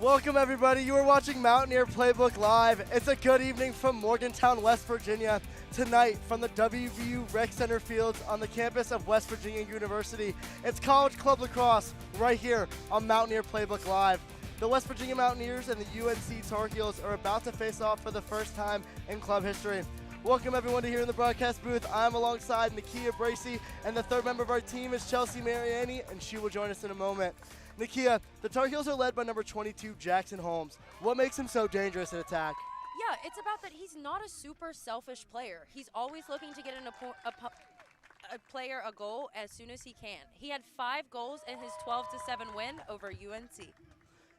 Welcome, everybody. You are watching Mountaineer Playbook Live. It's a good evening from Morgantown, West Virginia. Tonight, from the WVU Rec Center fields on the campus of West Virginia University, it's College Club Lacrosse right here on Mountaineer Playbook Live. The West Virginia Mountaineers and the UNC Tar Heels are about to face off for the first time in club history. Welcome, everyone, to here in the broadcast booth. I'm alongside Nakia Bracey, and the third member of our team is Chelsea Mariani, and she will join us in a moment. Nakia, the Tar Heels are led by number 22, Jackson Holmes. What makes him so dangerous in attack? Yeah, it's about that he's not a super selfish player. He's always looking to get a player a goal as soon as he can. He had 5 goals in his 12-7 win over UNC.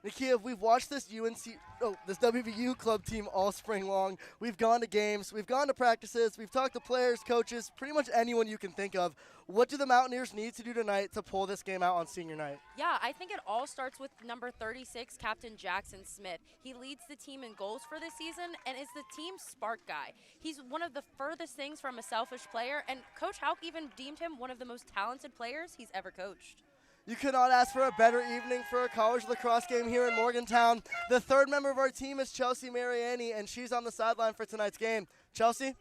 Nakia, we've watched this WVU club team all spring long. We've gone to games, we've gone to practices, we've talked to players, coaches, pretty much anyone you can think of. What do the Mountaineers need to do tonight to pull this game out on senior night? Yeah, I think it all starts with number 36, Captain Jackson Smith. He leads the team in goals for this season and is the team's spark guy. He's one of the furthest things from a selfish player, and Coach Houck even deemed him one of the most talented players he's ever coached. You could not ask for a better evening for a college lacrosse game here in Morgantown. The third member of our team is Chelsea Mariani, and she's on the sideline for tonight's game. Chelsea?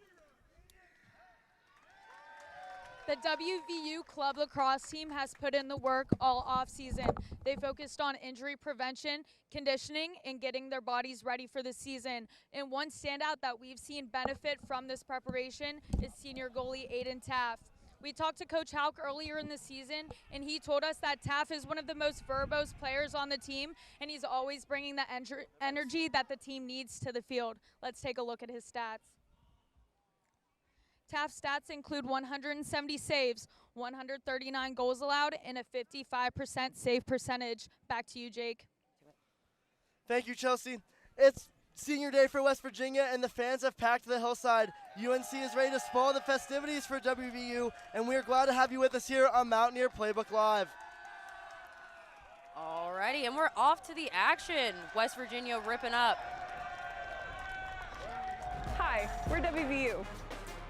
The WVU club lacrosse team has put in the work all offseason. They focused on injury prevention, conditioning, and getting their bodies ready for the season. And one standout that we've seen benefit from this preparation is senior goalie Aiden Taff. We talked to Coach Houck earlier in the season, and he told us that Taff is one of the most verbose players on the team, and he's always bringing the energy that the team needs to the field. Let's take a look at his stats. Taff's stats include 170 saves, 139 goals allowed, and a 55% save percentage. Back to you, Jake. Thank you, Chelsea. It's senior day for West Virginia, and the fans have packed the hillside. UNC is ready to spoil the festivities for WVU, and we are glad to have you with us here on Mountaineer Playbook Live. Alrighty, and we're off to the action. West Virginia ripping up. Hi, we're WVU.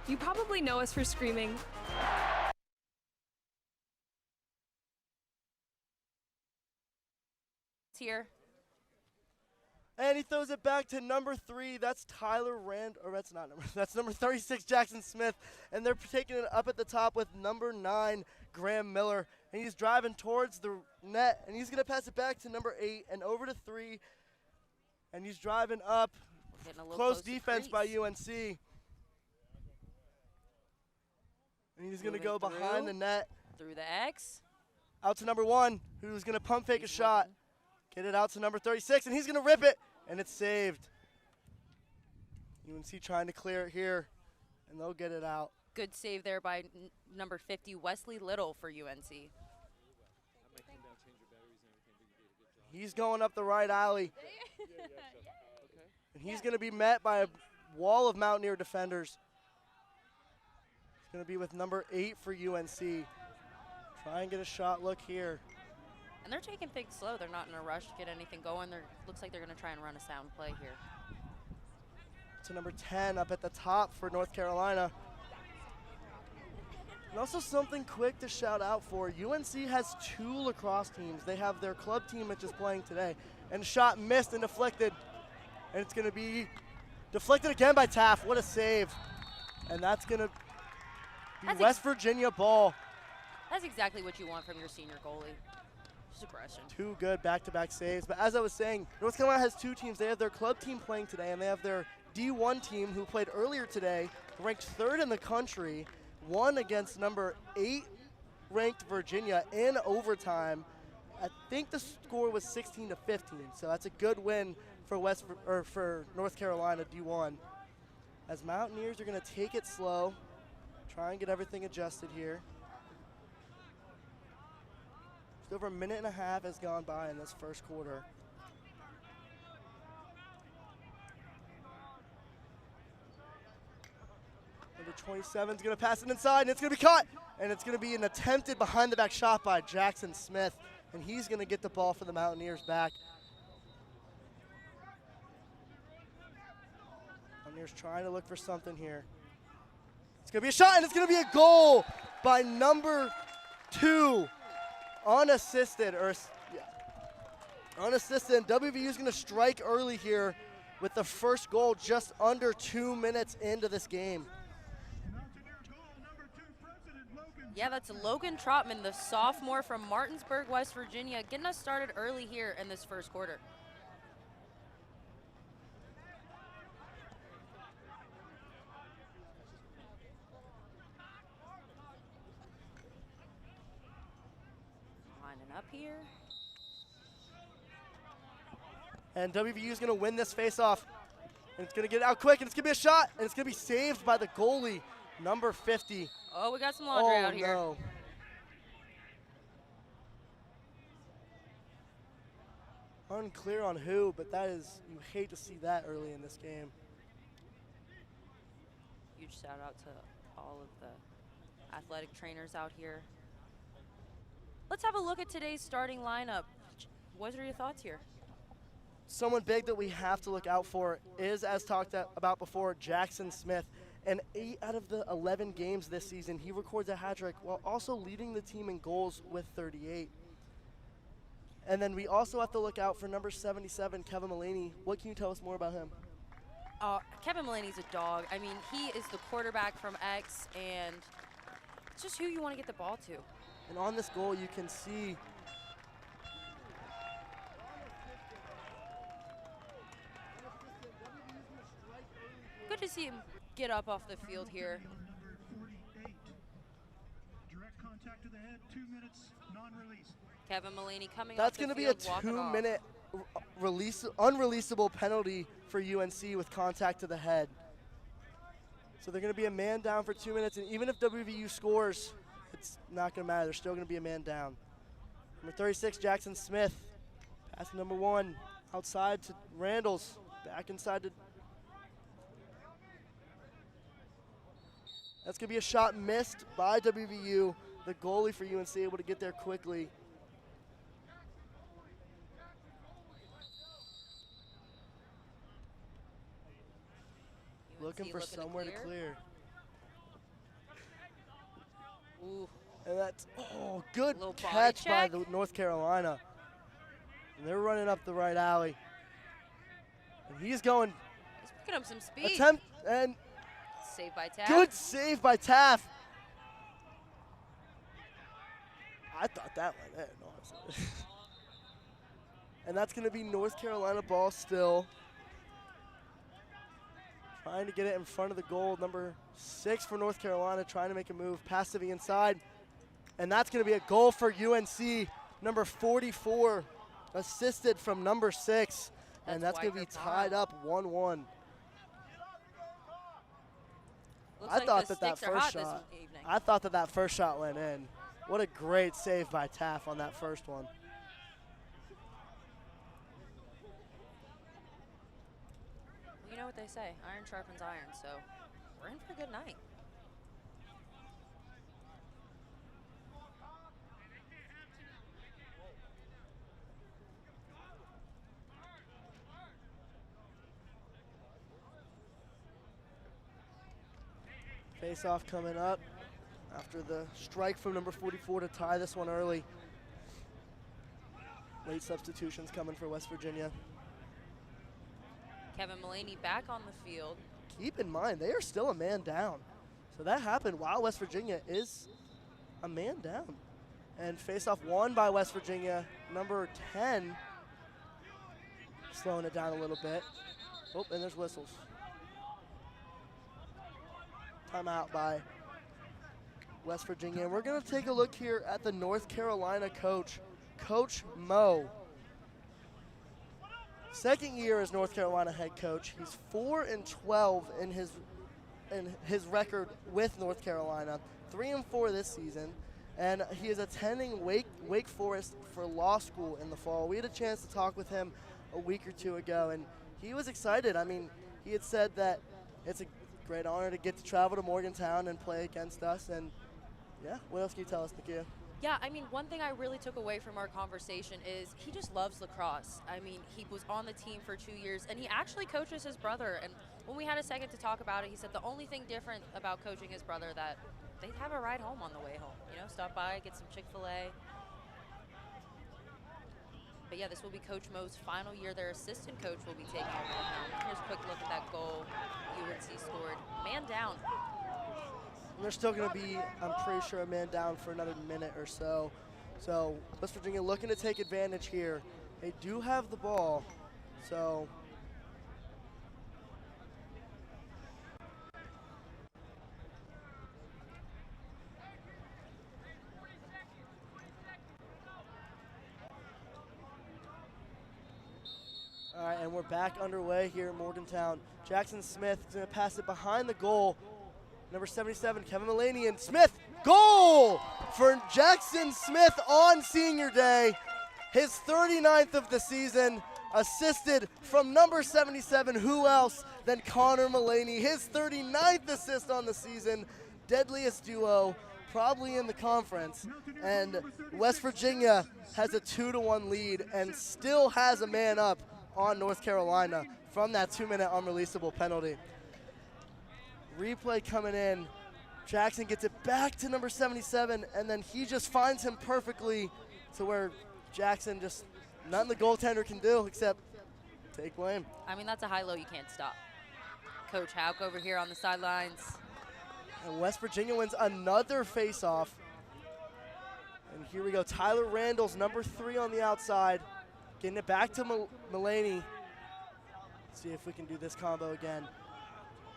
You probably know us for screaming, It's here. And he throws it back to number 3. That's Tyler Rand, or that's number 36, Jackson Smith. And they're taking it up at the top with number 9, Graham Miller. And he's driving towards the net, and he's going to pass it back to number 8 and over to 3. And he's driving up. Close defense by UNC. And he's going to go behind the net. Through the X. Out to number 1, who's going to pump fake a shot. Get it out to number 36, and he's going to rip it, and it's saved. UNC trying to clear it here, and they'll get it out. Good save there by number 50, Wesley Little for UNC. He's going up the right alley. And he's going to be met by a wall of Mountaineer defenders. He's going to be with number 8 for UNC. Try and get a shot look here. And they're taking things slow. They're not in a rush to get anything going. Looks like they're going to try and run a sound play here. To number 10 up at the top for North Carolina. And also something quick to shout out for. UNC has 2 lacrosse teams. They have their club team which is playing today. And shot missed and deflected. And it's going to be deflected again by Taff. What a save. And that's going to be West Virginia ball. That's exactly what you want from your senior goalie. Just aggression. 2 good back-to-back saves. But as I was saying, North Carolina has 2 teams. They have their club team playing today, and they have their D1 team who played earlier today, ranked 3rd in the country, won against number 8 ranked Virginia in overtime. I think the score was 16-15, so that's a good win for for North Carolina D1. As Mountaineers are going to take it slow, try and get everything adjusted here. Just over a minute and a half has gone by in this first quarter. Number 27 is going to pass it inside, and it's going to be caught. And it's going to be an attempted behind-the-back shot by Jackson Smith, and he's going to get the ball for the Mountaineers back. Mountaineers trying to look for something here. It's going to be a shot, and it's going to be a goal by number 2, unassisted, Unassisted. WVU is going to strike early here with the first goal just under 2 minutes into this game. Yeah, that's Logan Trotman, the sophomore from Martinsburg, West Virginia, getting us started early here in this first quarter. Lining up here. And WVU is going to win this faceoff. And it's going to get out quick, and it's going to be a shot, and it's going to be saved by the goalie, number 50. Oh, we got some laundry out here. No. Unclear on who, but that is, you hate to see that early in this game. Huge shout out to all of the athletic trainers out here. Let's have a look at today's starting lineup. What are your thoughts here? Someone big that we have to look out for is, as talked about before, Jackson Smith. And 8 out of the 11 games this season, he records a hat trick while also leading the team in goals with 38. And then we also have to look out for number 77, Kevin Mullaney. What can you tell us more about him? Kevin Mullaney's a dog. I mean, he is the quarterback from X, and it's just who you want to get the ball to. And on this goal, you can see good to see him get up off the field here. Direct contact to the head, 2 minutes, non-release. Kevin Mullaney coming that's off the going to be field, a walking off. 2-minute unreleasable penalty for UNC with contact to the head. So they're going to be a man down for 2 minutes, and even if WVU scores, it's not going to matter. There's still going to be a man down. Number 36, Jackson Smith. Pass number 1 outside to Randalls. Back inside to. That's going to be a shot missed by WVU. The goalie for UNC able to get there quickly. Looking for somewhere to clear. Ooh. And that's, good Little body catch by check. the North Carolina. And they're running up the right alley. And he's going, He's picking up some speed. attempt, and Saved by Taff. good save by Taff. I thought that went in, honestly. And that's going to be North Carolina ball still. Trying to get it in front of the goal. Number 6 for North Carolina, trying to make a move. Pass to the inside. And that's going to be a goal for UNC. Number 44, assisted from number 6. And that's going to be tied up 1-1. I thought that first shot went in. What a great save by Taff on that first one. You know what they say, iron sharpens iron, so we're in for a good night. Face-off coming up after the strike from number 44 to tie this one early. Late substitutions coming for West Virginia. Kevin Mullaney back on the field. Keep in mind, they are still a man down. So that happened while West Virginia is a man down. And face-off won by West Virginia. Number 10, slowing it down a little bit. Oh, and there's whistles. Timeout by West Virginia. And we're going to take a look here at the North Carolina coach, Coach Mo. Second year as North Carolina head coach. He's 4-12 in his record with North Carolina. 3-4 this season. And he is attending Wake Forest for law school in the fall. We had a chance to talk with him a week or two ago, and he was excited. I mean, he had said that it's a great honor to get to travel to Morgantown and play against us. And yeah, what else can you tell us, Nakia? Yeah, I mean, one thing I really took away from our conversation is he just loves lacrosse. I mean, he was on the team for 2 years, and he actually coaches his brother. And when we had a second to talk about it, he said the only thing different about coaching his brother that they'd have a ride home on the way home. You know, stop by, get some Chick-fil-A. But yeah, this will be Coach Mo's final year. Their assistant coach will be taking over the helm. Here's a quick look at that goal UNC scored. Man down. And they're still going to be, I'm pretty sure, a man down for another minute or so. So West Virginia looking to take advantage here. They do have the ball, so. All right, and we're back underway here in Morgantown. Jackson Smith is going to pass it behind the goal. Number 77, Kevin Mulaney, and Smith, goal for Jackson Smith on senior day. His 39th of the season, assisted from number 77, who else than Connor Mulaney. His 39th assist on the season, deadliest duo probably in the conference. And West Virginia has a 2-1 lead and still has a man up on North Carolina from that 2-minute unreleasable penalty. Replay coming in. Jackson gets it back to number 77, and then he just finds him perfectly to where Jackson just, nothing the goaltender can do except take blame. I mean, that's a high-low you can't stop. Coach Hauk over here on the sidelines. And West Virginia wins another face-off. And here we go. Tyler Randall's number 3 on the outside. Getting it back to Mulaney. See if we can do this combo again.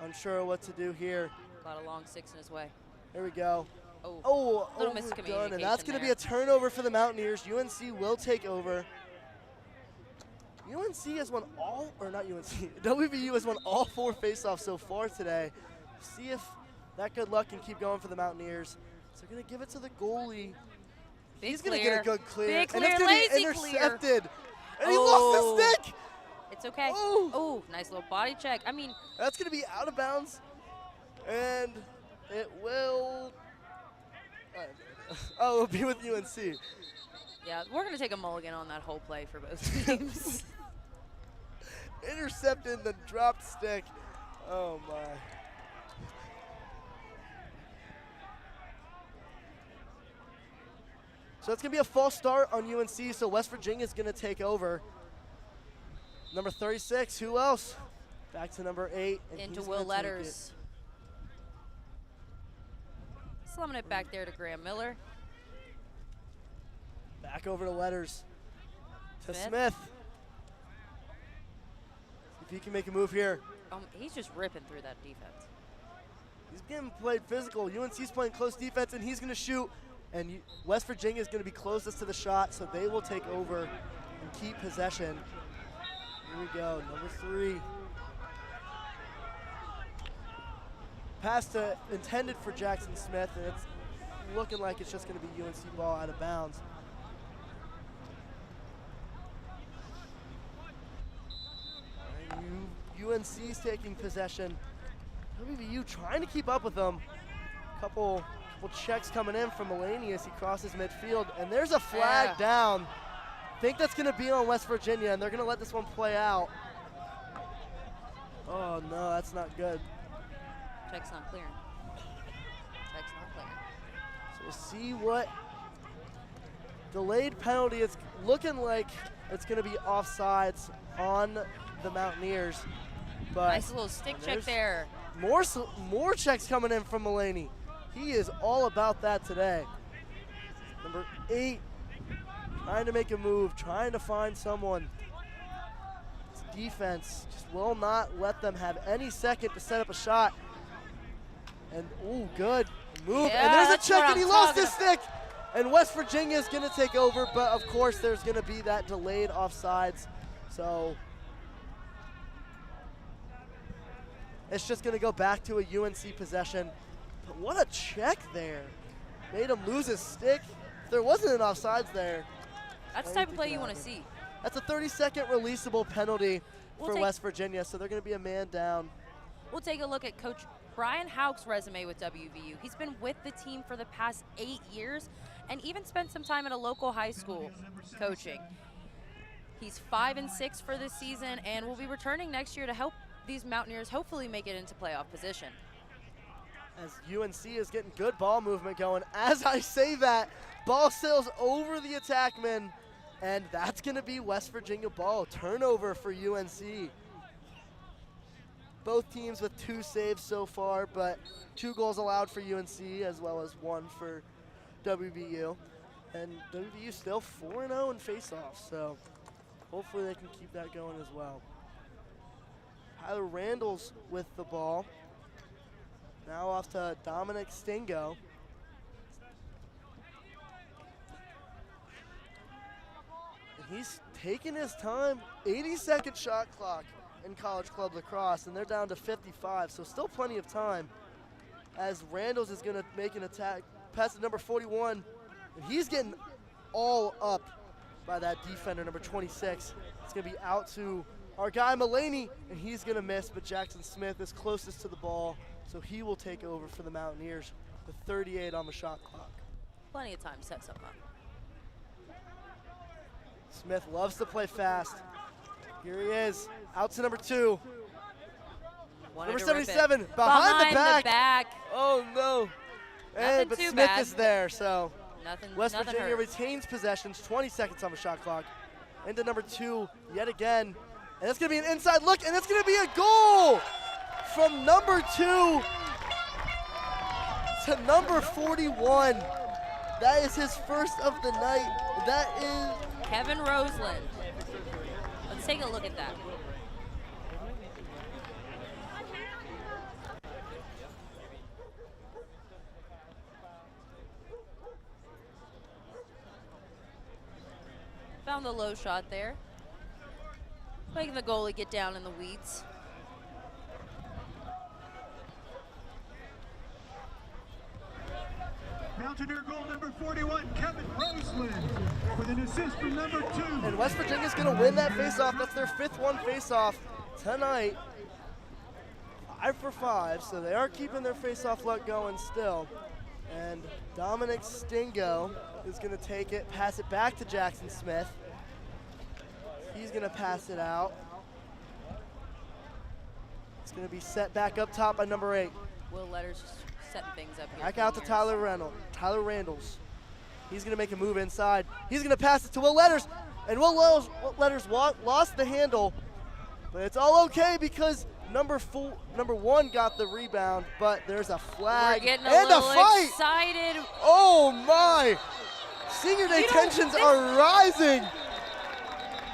Unsure what to do here. Got a long 6 in his way. Here we go. Oh, little overdone, miscommunication and that's going to be there. a turnover for the Mountaineers. UNC will take over. UNC has won all, or not UNC, WVU has won all 4 faceoffs so far today. See if that good luck can keep going for the Mountaineers. So they're going to give it to the goalie. He's going to get a good clear. Big and clear, it's going to be lazy intercepted. clear. And he lost the stick. It's okay. Oh. Oh, nice little body check. I mean, That's going to be out of bounds. And it will, it'll be with UNC. yeah, we're going to take a mulligan on that whole play for both teams. Intercepted the dropped stick. Oh, my. So it's going to be a false start on UNC, so West Virginia is going to take over. Number 36, who else? Back to number 8. And Into he's Will gonna take Letters. Slumming it back there to Graham Miller. it. Back over to Letters. To Smith. Smith. If he can make a move here. He's just ripping through that defense. He's getting played physical. UNC's playing close defense, and he's going to shoot. And West Virginia is going to be closest to the shot, so they will take over and keep possession. Here we go, number 3. Pass intended for Jackson Smith, and it's looking like it's just going to be UNC ball out of bounds. UNC's taking possession. WVU trying to keep up with them. Couple checks coming in from Mulaney as he crosses midfield, and there's a flag down. I think that's going to be on West Virginia, and they're going to let this one play out. Oh no, that's not good. Check's not clearing. Check's not clearing. So we'll see what delayed penalty. It's looking like it's going to be offsides on the Mountaineers. But Nice little stick check there's there. More checks coming in from Mulaney. He is all about that today. Number 8, trying to make a move, trying to find someone. This defense just will not let them have any second to set up a shot. And, ooh, good move. Yeah, and there's a that's check, what and he I'm lost his talking stick. And West Virginia is going to take over, but of course there's going to be that delayed offsides. So it's just going to go back to a UNC possession. But what a check there. Made him lose his stick. If there wasn't an offsides there. That's the type of play you want to see. That's a 30-second releasable penalty We'll for take- West Virginia, so they're going to be a man down. We'll take a look at Coach Brian Hauk's resume with WVU. He's been with the team for the past 8 years and even spent some time at a local high school coaching. He's 5-6 for this season and will be returning next year to help these Mountaineers hopefully make it into playoff position. As UNC is getting good ball movement going. As I say that, ball sails over the attackman, And that's going to be West Virginia ball. Turnover for UNC. Both teams with 2 saves so far, but 2 goals allowed for UNC as well as 1 for WVU. And WVU still 4-0 in faceoffs, so hopefully they can keep that going as well. Tyler Randall's with the ball. Now off to Dominic Stingo. And he's taking his time. 80-second shot clock in College Club Lacrosse, and they're down to 55, so still plenty of time as Randalls is going to make an attack. Pass to number 41, and he's getting all up by that defender, number 26. It's going to be out to our guy Mulaney, and he's going to miss, but Jackson Smith is closest to the ball, so he will take over for the Mountaineers with 38 on the shot clock. Plenty of time to set something up. Smith loves to play fast. Here he is, out to number 2. Number 77, behind the back. Oh no. And, but Smith is there, so West Virginia retains possessions, 20 seconds on the shot clock. Into number 2 yet again. And it's going to be an inside look, and it's going to be a goal from number 2 to number 41. That is his first of the night. That is Kevin Roseland. Let's take a look at that. Found the low shot there. Making the goalie get down in the weeds. Mountaineer goal number 41, Kevin Roseland, with an assist from number 2. And West Virginia's going to win that faceoff. That's their 5th one faceoff tonight. 5 for 5, so they are keeping their faceoff luck going still. And Dominic Stingo is going to take it, pass it back to Jackson Smith. He's going to pass it out. It's going to be set back up top by number 8. Will Letters just setting things up here. Back out to Tyler Randalls. He's going to make a move inside. He's going to pass it to Will Letters. And Will Letters lost the handle. But it's all okay because number 1 got the rebound, but there's a flag We're getting and a a fight. Excited. Oh my! Senior day tensions are rising.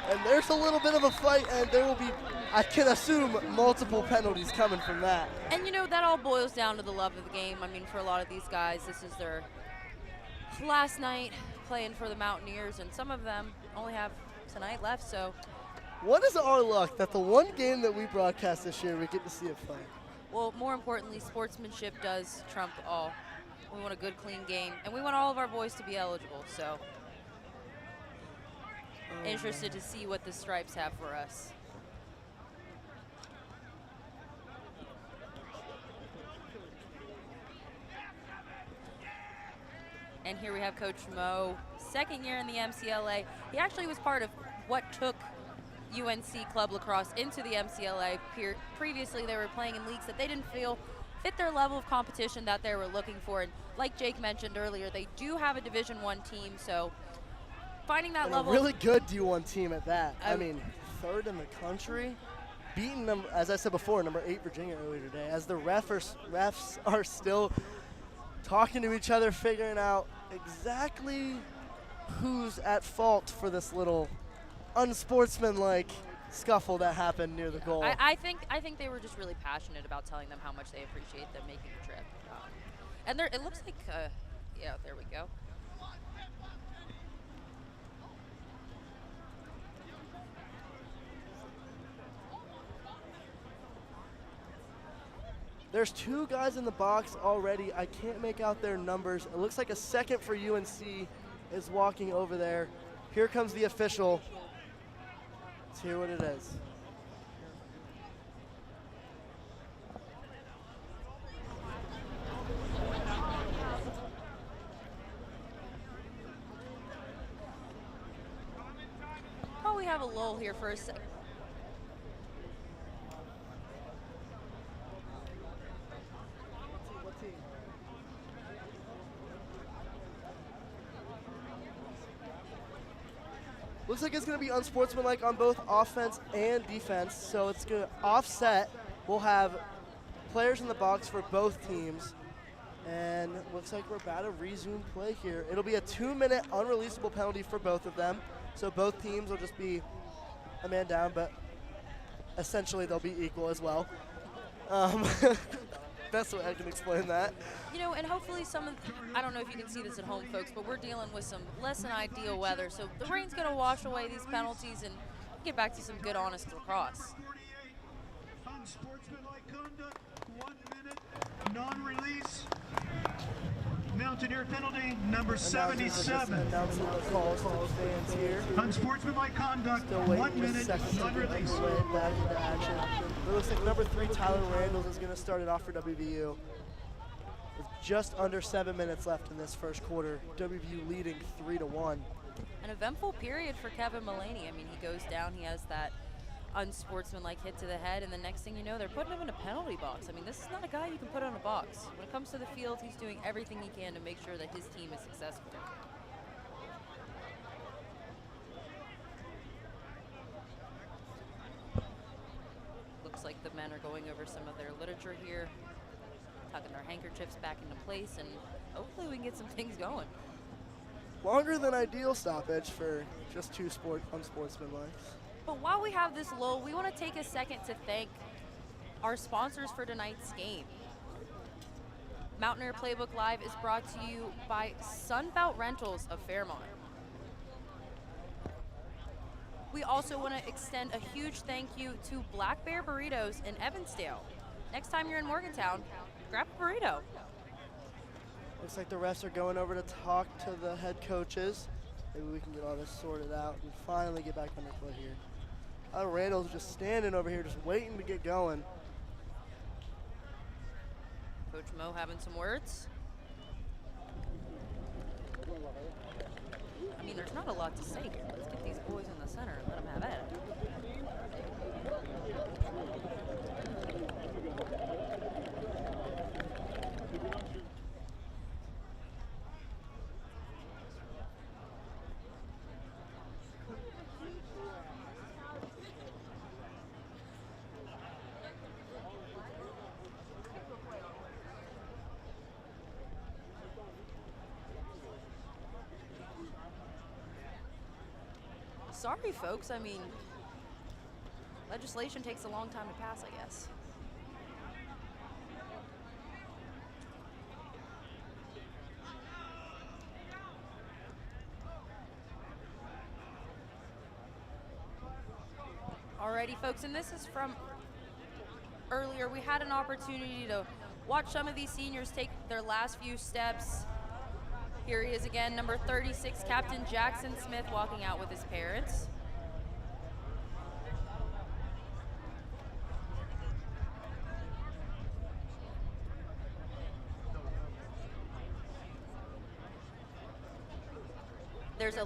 And there's a little bit of a fight, and there will be, I can assume, multiple penalties coming from that. And you know, that all boils down to the love of the game. I mean, for a lot of these guys, this is their last night playing for the Mountaineers, and some of them only have tonight left, so. What is our luck that the one game that we broadcast this year, we get to see a fight? Well, more importantly, sportsmanship does trump all. We want a good, clean game, and we want all of our boys to be eligible, so. Interested to see what the Stripes have for us. And here we have Coach Mo, 2nd year in the MCLA. He actually was part of what took UNC Club Lacrosse into the MCLA. Previously, they were playing in leagues that they didn't feel fit their level of competition that they were looking for. And like Jake mentioned earlier, they do have a Division I team, so finding that and level. A really good D1 team at that. I mean, 3rd in the country. Beating them, as I said before, number 8 Virginia earlier today, as the refs are still talking to each other, figuring out exactly who's at fault for this little unsportsmanlike scuffle that happened near the goal. I think they were just really passionate about telling them how much they appreciate them making the trip. And it looks like, yeah, there we go. There's 2 guys in the box already. I can't make out their numbers. It looks like a second for UNC is walking over there. Here comes the official. Let's hear what it is. Oh, we have a lull here for a second. Looks like it's going to be unsportsmanlike on both offense and defense, so it's going to offset. We'll have players in the box for both teams, and looks like we're about to resume play here. It'll be a 2-minute unreleasable penalty for both of them, so both teams will just be a man down, but essentially they'll be equal as well. Best way I can explain that. You know, and hopefully I don't know if you can see this at home, folks, but we're dealing with some less than ideal weather, so the rain's going to wash away these penalties and get back to some good, honest lacrosse. Unsportsmanlike conduct, 1 minute, non-release. Mountaineer penalty, number 77. Announcing the calls to the fans here. Unsportsmanlike conduct, Still 1 waiting minute, seconds to get non-release. underway, back into action. It looks like number 3, Tyler Randalls, is going to start it off for WVU. With just under 7 minutes left in this first quarter, WVU leading 3-1. An eventful period for Kevin Mullaney. I mean, he goes down, he has that unsportsmanlike hit to the head, and the next thing you know, they're putting him in a penalty box. I mean, this is not a guy you can put on a box. When it comes to the field, he's doing everything he can to make sure that his team is successful. Looks like the men are going over some of their literature here, tucking their handkerchiefs back into place, and hopefully we can get some things going. Longer than ideal stoppage for just 2 unsportsmanlike. But while we have this lull, we want to take a second to thank our sponsors for tonight's game. Mountaineer Playbook Live is brought to you by Sunbelt Rentals of Fairmont. We also want to extend a huge thank you to Black Bear Burritos in Evansdale. Next time you're in Morgantown, grab a burrito. Looks like the refs are going over to talk to the head coaches. Maybe we can get all this sorted out and finally get back underfoot here. Randall's just standing over here, just waiting to get going. Coach Mo having some words. I mean, there's not a lot to say here. Let's get these boys in the center and let them have it. Sorry, folks. I mean, legislation takes a long time to pass, I guess. Alrighty, folks, and this is from earlier. We had an opportunity to watch some of these seniors take their last few steps. Here he is again, number 36, Captain Jackson Smith, walking out with his parents. There's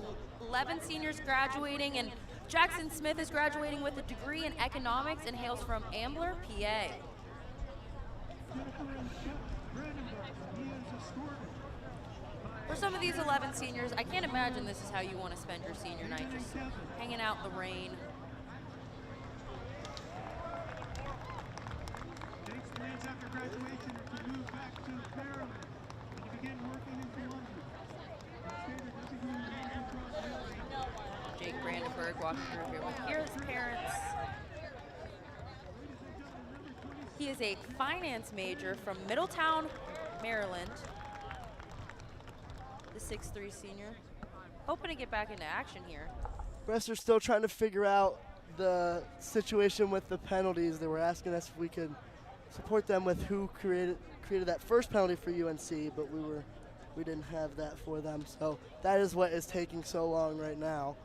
11 seniors graduating, and Jackson Smith is graduating with a degree in economics and hails from Ambler, PA. For some of these 11 seniors, I can't imagine this is how you want to spend your senior night, just hanging out in the rain. Jake's plans after graduation are to move back to Maryland and to begin working in Columbia. Jake Brandenburg walking through here with his parents. He is a finance major from Middletown, Maryland. The 6'3" senior, hoping to get back into action here. Refs are still trying to figure out the situation with the penalties. They were asking us if we could support them with who created that first penalty for UNC, but we didn't have that for them. So that is what is taking so long right now.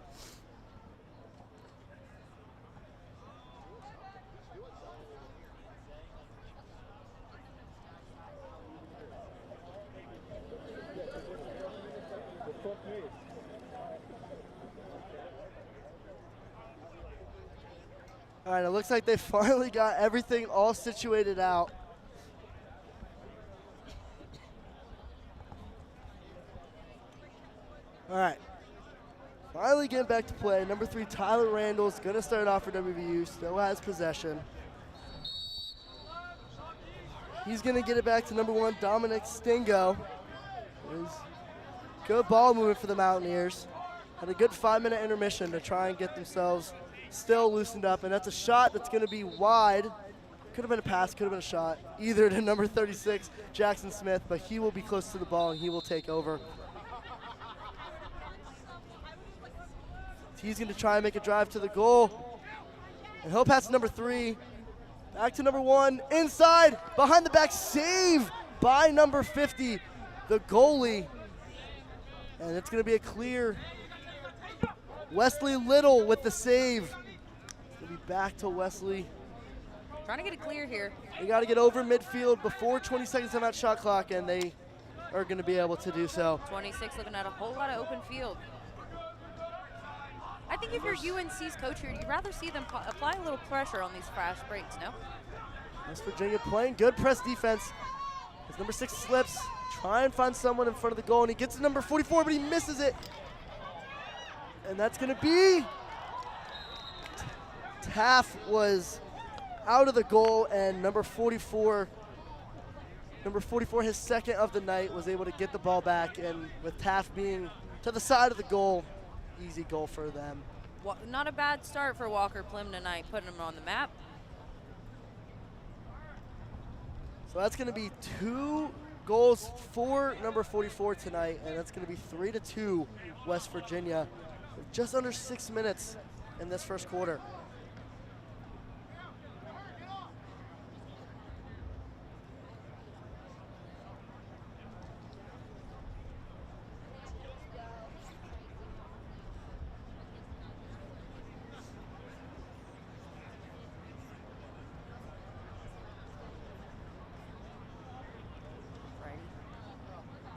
All right, it looks like they finally got everything all situated out. All right, finally get back to play. Number 3, Tyler Randall's going to start off for WVU. Still has possession. He's going to get it back to number 1, Dominic Stingo. Good ball movement for the Mountaineers. Had a good 5-minute intermission to try and get themselves still loosened up. And that's a shot that's going to be wide. Could have been a pass, could have been a shot. Either to number 36, Jackson Smith, but he will be close to the ball and he will take over. He's going to try and make a drive to the goal. And he'll pass to number 3. Back to number 1. Inside. Behind the back. Save by number 50, the goalie. And it's going to be a clear. Wesley Little with the save. It's going to be back to Wesley. Trying to get it clear here. They got to get over midfield before 20 seconds on that shot clock, and they are going to be able to do so. 26 looking at a whole lot of open field. I think if you're UNC's coach here, you'd rather see them apply a little pressure on these fast breaks, no? West Virginia playing good press defense. As number 6 slips, try and find someone in front of the goal, and he gets to number 44, but he misses it. And that's going to be Taff was out of the goal, and number 44, his second of the night, was able to get the ball back, and with Taff being to the side of the goal, easy goal for them. Not a bad start for Walker Plim tonight, putting him on the map. So that's going to be 2 goals for number 44 tonight, and that's going to be 3-2 West Virginia with just under 6 minutes in this first quarter.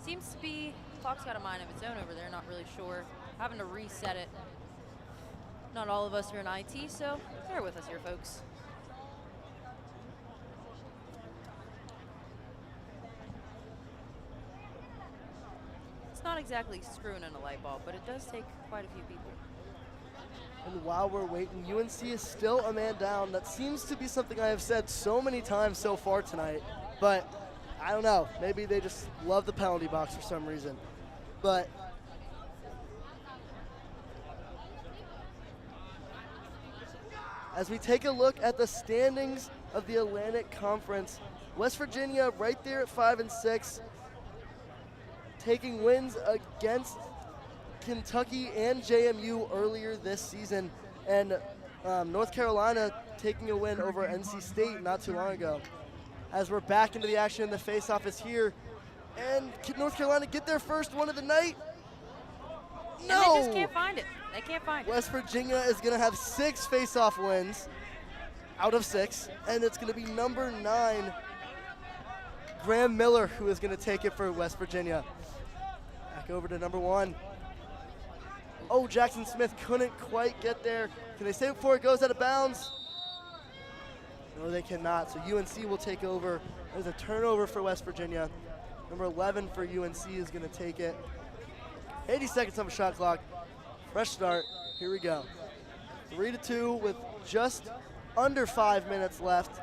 Seems to be, clock's got a mind of its own over there, not really sure. Having to reset it. Not all of us are in IT, so bear with us here, folks. It's not exactly screwing in a light bulb, but it does take quite a few people. And while we're waiting, UNC is still a man down. That seems to be something I have said so many times so far tonight, but I don't know. Maybe they just love the penalty box for some reason. But as we take a look at the standings of the Atlantic Conference, West Virginia right there at 5-6, taking wins against Kentucky and JMU earlier this season, and North Carolina taking a win over NC State not too long ago. As we're back into the action, the face-off is here, and North Carolina get their first one of the night. No! And they just can't find it. They can't find it. West Virginia is going to have 6 face-off wins out of 6, and it's going to be number 9, Graham Miller, who is going to take it for West Virginia. Back over to number 1. Oh, Jackson Smith couldn't quite get there. Can they save it before it goes out of bounds? No, they cannot, so UNC will take over. There's a turnover for West Virginia. Number 11 for UNC is going to take it. 80 seconds on the shot clock. Fresh start. Here we go. 3-2 with just under 5 minutes left.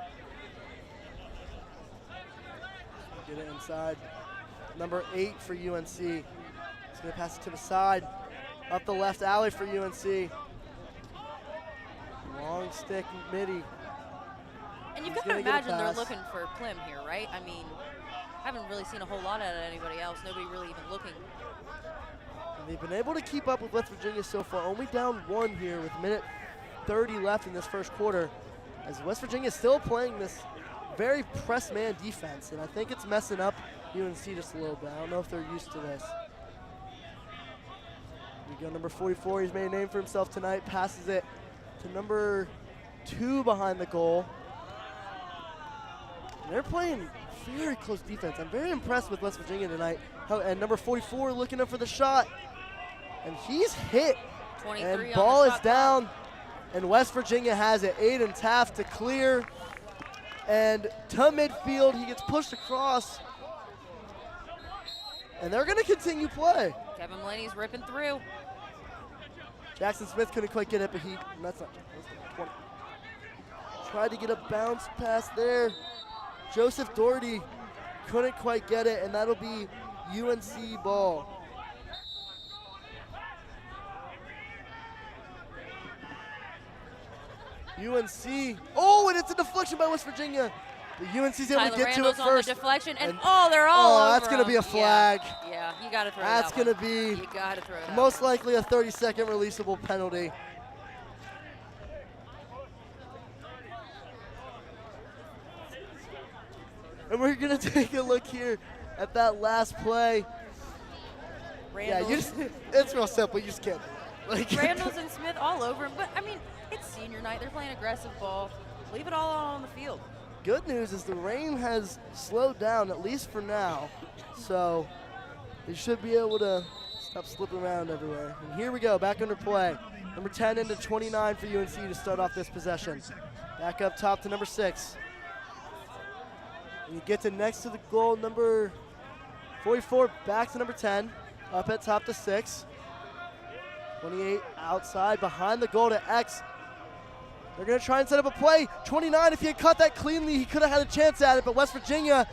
Get it inside. Number 8 for UNC. He's going to pass it to the side. Up the left alley for UNC. Long stick midi. And you've got to imagine they're looking for Plim here, right? I mean, I haven't really seen a whole lot out of anybody else. Nobody really even looking. And they've been able to keep up with West Virginia so far. Only down 1 here with minute 30 left in this first quarter. As West Virginia is still playing this very press man defense. And I think it's messing up UNC just a little bit. I don't know if they're used to this. Here we go, number 44. He's made a name for himself tonight. Passes it to number 2 behind the goal. They're playing very close defense. I'm very impressed with West Virginia tonight. And number 44 looking up for the shot. And he's hit. 23 and ball is shot down. clock. And West Virginia has it. Aiden Taft to clear. And to midfield, he gets pushed across. And they're going to continue play. Kevin Mulaney's ripping through. Jackson Smith couldn't quite get it, but that's not 20. Tried to get a bounce pass there. Joseph Doherty couldn't quite get it, and that'll be UNC ball. UNC, oh, and it's a deflection by West Virginia. The UNC's able to get Randall's to it first. on the deflection, and they're all over that's going to be a flag. Yeah, you got to throw that's that going to one. be You got to throw that most one. likely a 30-second releasable penalty. And we're going to take a look here at that last play. Randall's, Yeah, it's real simple. You just can't. Randall's and Smith all over him. But, I mean, it's senior night. They're playing aggressive ball. Leave it all on the field. Good news is the rain has slowed down, at least for now. So they should be able to stop slipping around everywhere. And here we go, back under play. Number 10 into 29 for UNC to start off this possession. Back up top to number 6. And you get to next to the goal, number 44, back to number 10. Up at top to 6. 28 outside, behind the goal to X. They're going to try and set up a play. 29, if he had caught that cleanly, he could have had a chance at it, but West Virginia,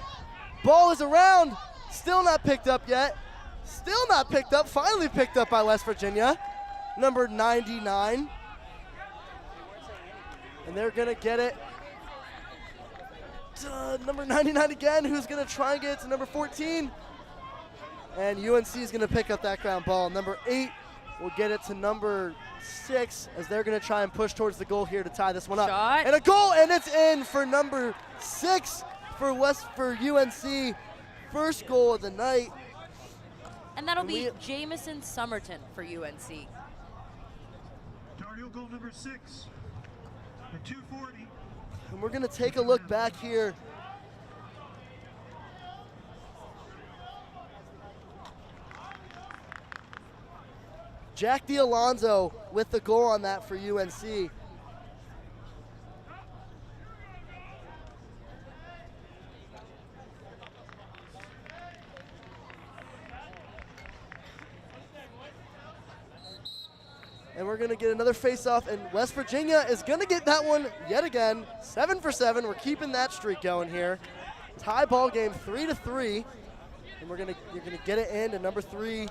ball is around. Still not picked up yet. Still not picked up. Finally picked up by West Virginia. Number 99. And they're going to get it to number 99 again, who's going to try and get it to number 14. And UNC is going to pick up that ground ball. Number 8 will get it to number 6 as they're going to try and push towards the goal here to tie this one up. Shot. And a goal, and it's in for number 6 for UNC. First goal of the night. And that'll be Jamison Somerton for UNC. Tardio goal number 6 at 2:40. And we're going to take a look back here. Jack D'Alonzo with the goal on that for UNC. And we're going to get another face-off, and West Virginia is going to get that one yet again. 7 for 7. We're keeping that streak going here. Tie ball game, 3-3, and you're going to get it in to number 3,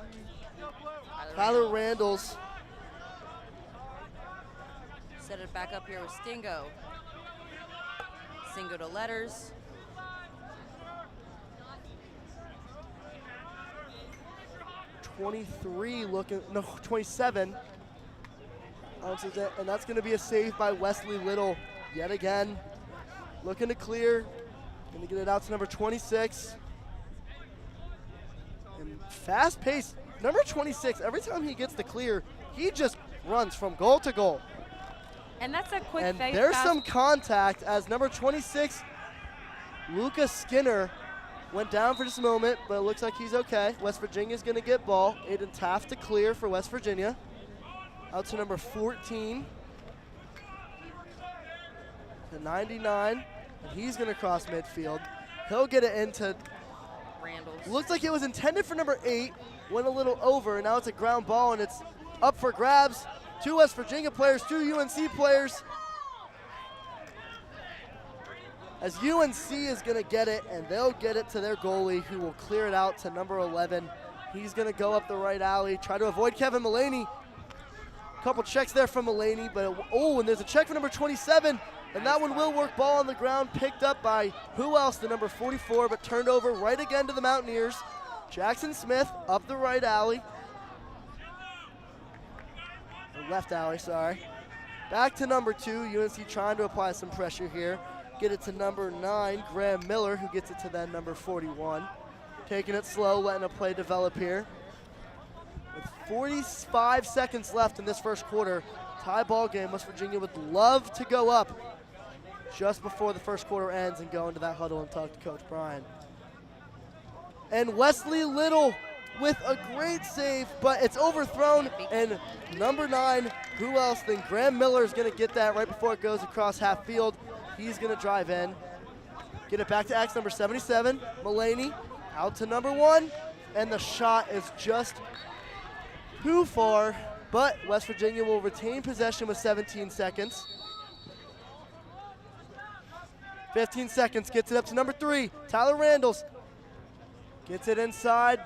Tyler Randalls. Set it back up here with Stingo. Stingo to Letters. No, 27. And that's going to be a save by Wesley Little yet again. Looking to clear. Going to get it out to number 26. And fast pace. Number 26, every time he gets the clear, he just runs from goal to goal. And that's a quick And fake there's pass. some contact as number 26, Lucas Skinner, went down for just a moment, but it looks like he's okay. West Virginia's going to get ball. Aiden Taft to clear for West Virginia. Out to number 14. To 99. And he's going to cross midfield. He'll get it into Randall's. Looks like it was intended for number 8, went a little over, and now it's a ground ball, and it's up for grabs. 2 West Virginia players, 2 UNC players. As UNC is going to get it, and they'll get it to their goalie, who will clear it out to number 11. He's going to go up the right alley, try to avoid Kevin Mullaney. Couple checks there from Mullaney, but and there's a check for number 27. And that one will work, ball on the ground, picked up by who else? The number 44, but turned over right again to the Mountaineers. Jackson Smith up the right alley. Or left alley, sorry. Back to number 2, UNC trying to apply some pressure here. Get it to number 9, Graham Miller, who gets it to then number 41. Taking it slow, letting a play develop here. With 45 seconds left in this first quarter, tie ball game. West Virginia would love to go up just before the first quarter ends and go into that huddle and talk to Coach Bryan. And Wesley Little with a great save, but it's overthrown, and number 9, who else than Graham Miller is going to get that right before it goes across half field. He's going to drive in. Get it back to X number 77, Mullaney, out to number 1, and the shot is just too far. but West Virginia will retain possession with 17 seconds. 15 seconds, gets it up to number 3, Tyler Randalls. Gets it inside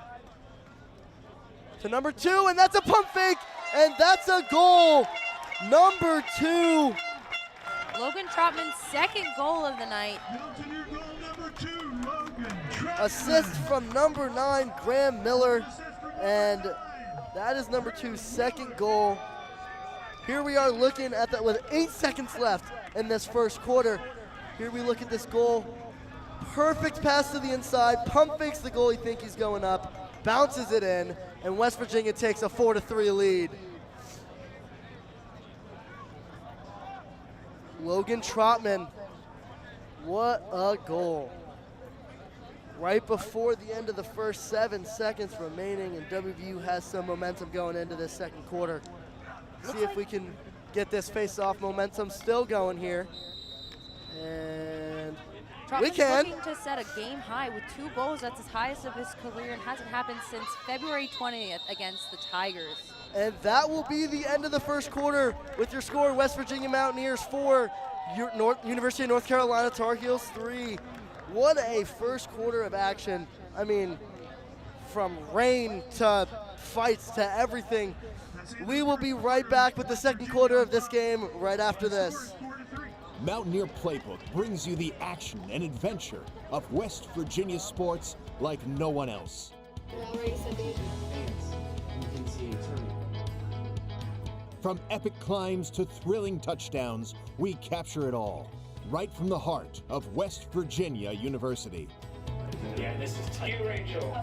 to number 2, and that's a pump fake, and that's a goal. Number 2. Logan Trotman's second goal of the night. Mountaineer goal number 2, Logan Trotman. Assist from number 9, Graham Miller, and that is number 2's second goal. Here we are looking at that with 8 seconds left in this first quarter. Here we look at this goal. Perfect pass to the inside, pump fakes the goal, he thinks he's going up, bounces it in, and West Virginia takes a 4-3 lead. Logan Trotman, what a goal. Right before the end of the first 7 seconds remaining, and WVU has some momentum going into this second quarter. See if we can get this face-off momentum still going here. And Trotman's we can. looking to set a game high with 2 goals. That's his highest of his career and hasn't happened since February 20th against the Tigers. And that will be the end of the first quarter with your score, West Virginia Mountaineers 4, University of North Carolina Tar Heels 3. What a first quarter of action. I mean, from rain to fights to everything. We will be right back with the second quarter of this game right after this. Mountaineer Playbook brings you the action and adventure of West Virginia sports like no one else. From epic climbs to thrilling touchdowns, we capture it all, right from the heart of West Virginia University. Yeah, this is you, Rachel.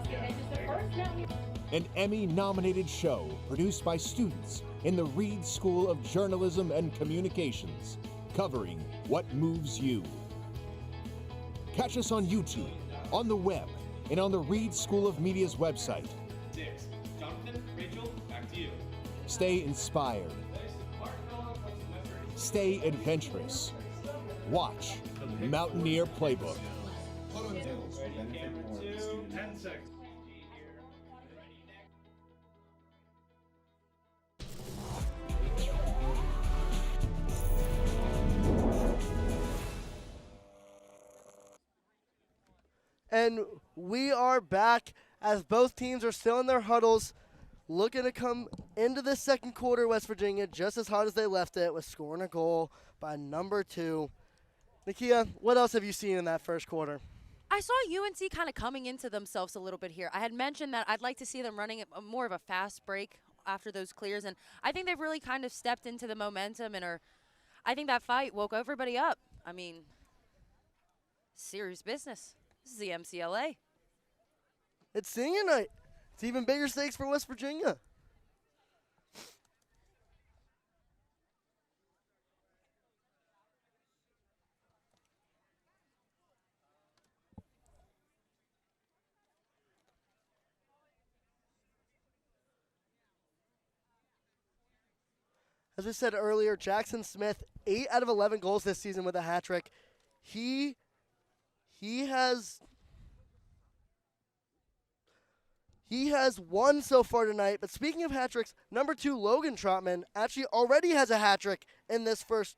An Emmy-nominated show produced by students in the Reed School of Journalism and Communications, covering what moves you. Catch us on YouTube, on the web, and on the Reed School of Media's website. 6. Jonathan, Rachel, back to you. Stay inspired. Stay adventurous. Watch Mountaineer Playbook. Ready, camera 2, 10 seconds. And we are back as both teams are still in their huddles, looking to come into this second quarter. West Virginia just as hot as they left it, with scoring a goal by number 2. Nakia, what else have you seen in that first quarter? I saw UNC kind of coming into themselves a little bit here. I had mentioned that I'd like to see them running more of a fast break after those clears, and I think they've really kind of stepped into the momentum and I think that fight woke everybody up. I mean, serious business. This is the MCLA. It's senior night. It's even bigger stakes for West Virginia. As we said earlier, Jackson Smith, 8 out of 11 goals this season with a hat trick. He has one so far tonight. But speaking of hat tricks, number 2, Logan Trotman, actually already has a hat trick in this first.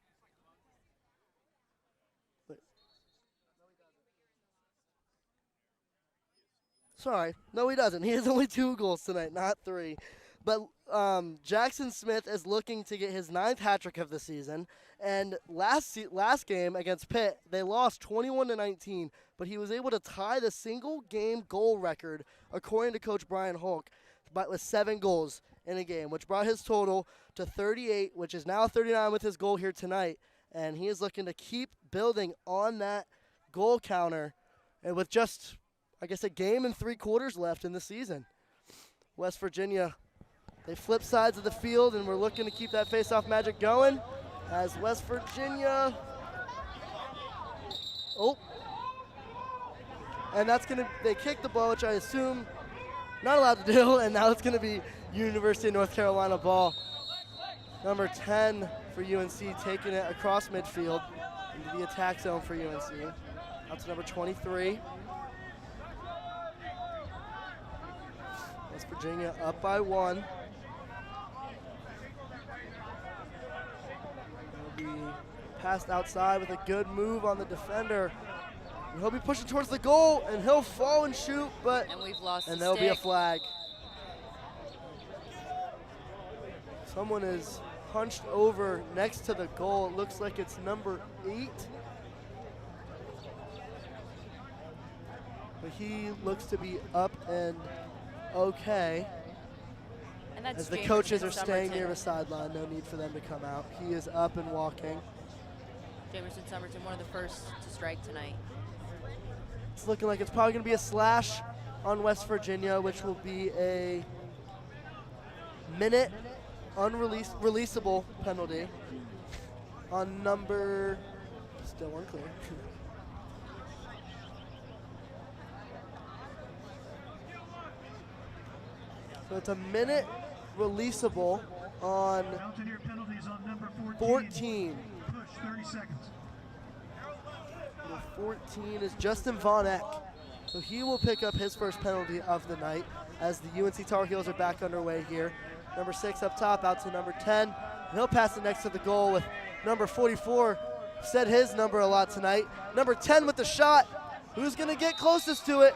Sorry, no, he doesn't. He has only 2 goals tonight, not 3. But Jackson Smith is looking to get his 9th hat trick of the season. And last game against Pitt, they lost 21-19, but he was able to tie the single game goal record, according to Coach Brian Hulk, but with 7 goals in a game, which brought his total to 38, which is now 39 with his goal here tonight. And he is looking to keep building on that goal counter, and with just, I guess, a game and 3 quarters left in the season. West Virginia, they flip sides of the field, and we're looking to keep that face-off magic going as West Virginia. Oh. And that's going to, they kick the ball, which I assume not allowed to do, and now it's going to be University of North Carolina ball. Number 10 for UNC taking it across midfield into the attack zone for UNC. Out to number 23. West Virginia up by 1. Passed outside with a good move on the defender. And he'll be pushing towards the goal, and he'll fall and shoot, but And we've lost and the there'll be a stick. flag. Someone is hunched over next to the goal. It looks like it's number 8. But he looks to be up and okay. And that's As the Jamerson coaches are staying Somerton. near the sideline, no need for them to come out. He is up and walking. Jamerson Somerton, one of the first to strike tonight. It's looking like it's probably going to be a slash on West Virginia, which will be a minute releasable penalty on number, still unclear. So it's a minute releasable on Mountaineer penalties on number 14. Push 30 seconds. Number 14 is Justin Von Eck. So he will pick up his first penalty of the night as the UNC Tar Heels are back underway here. Number 6 up top, out to number 10. And he'll pass it next to the goal with number 44. Said his number a lot tonight. Number 10 with the shot. Who's going to get closest to it?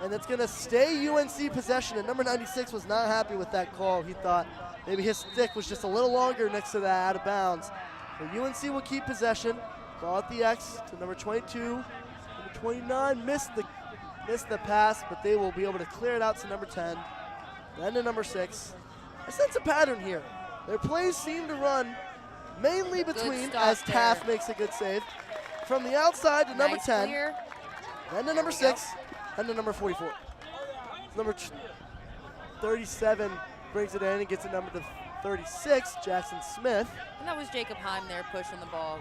And it's going to stay UNC possession. And number 96 was not happy with that call. He thought maybe his stick was just a little longer next to that out of bounds. So UNC will keep possession. Ball at the X to number 22. Number 29 missed the pass, but they will be able to clear it out to number 10. Then to number 6. I sense a pattern here. Their plays seem to run mainly between, stop as there. Taft makes a good save, from the outside to number Nice 10, clear. then to number 6, and to number 44. Number 37 brings it in and gets it number to 36, Jackson Smith. And that was Jacob Heim there pushing the ball.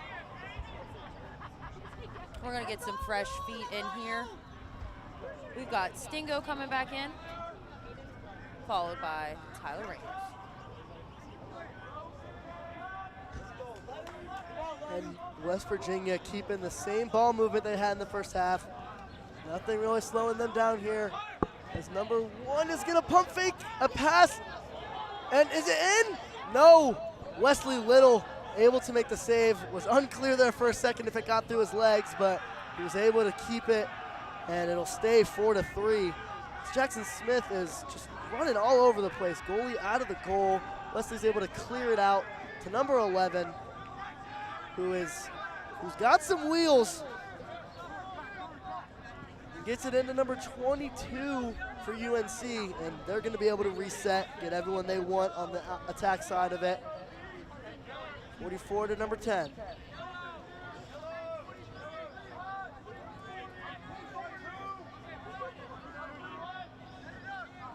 We're going to get some fresh feet in here. We've got Stingo coming back in, followed by Tyler Ramos. And West Virginia keeping the same ball movement they had in the first half. Nothing really slowing them down here. As number 1 is going to pump fake a pass. And is it in? No. Wesley Little able to make the save. Was unclear there for a second if it got through his legs, but he was able to keep it, and it'll stay 4-3. Jackson Smith is just running all over the place. Goalie out of the goal. Wesley's able to clear it out to number 11, who's got some wheels. Gets it into number 22 for UNC, and they're going to be able to reset, get everyone they want on the attack side of it. 44 to number 10.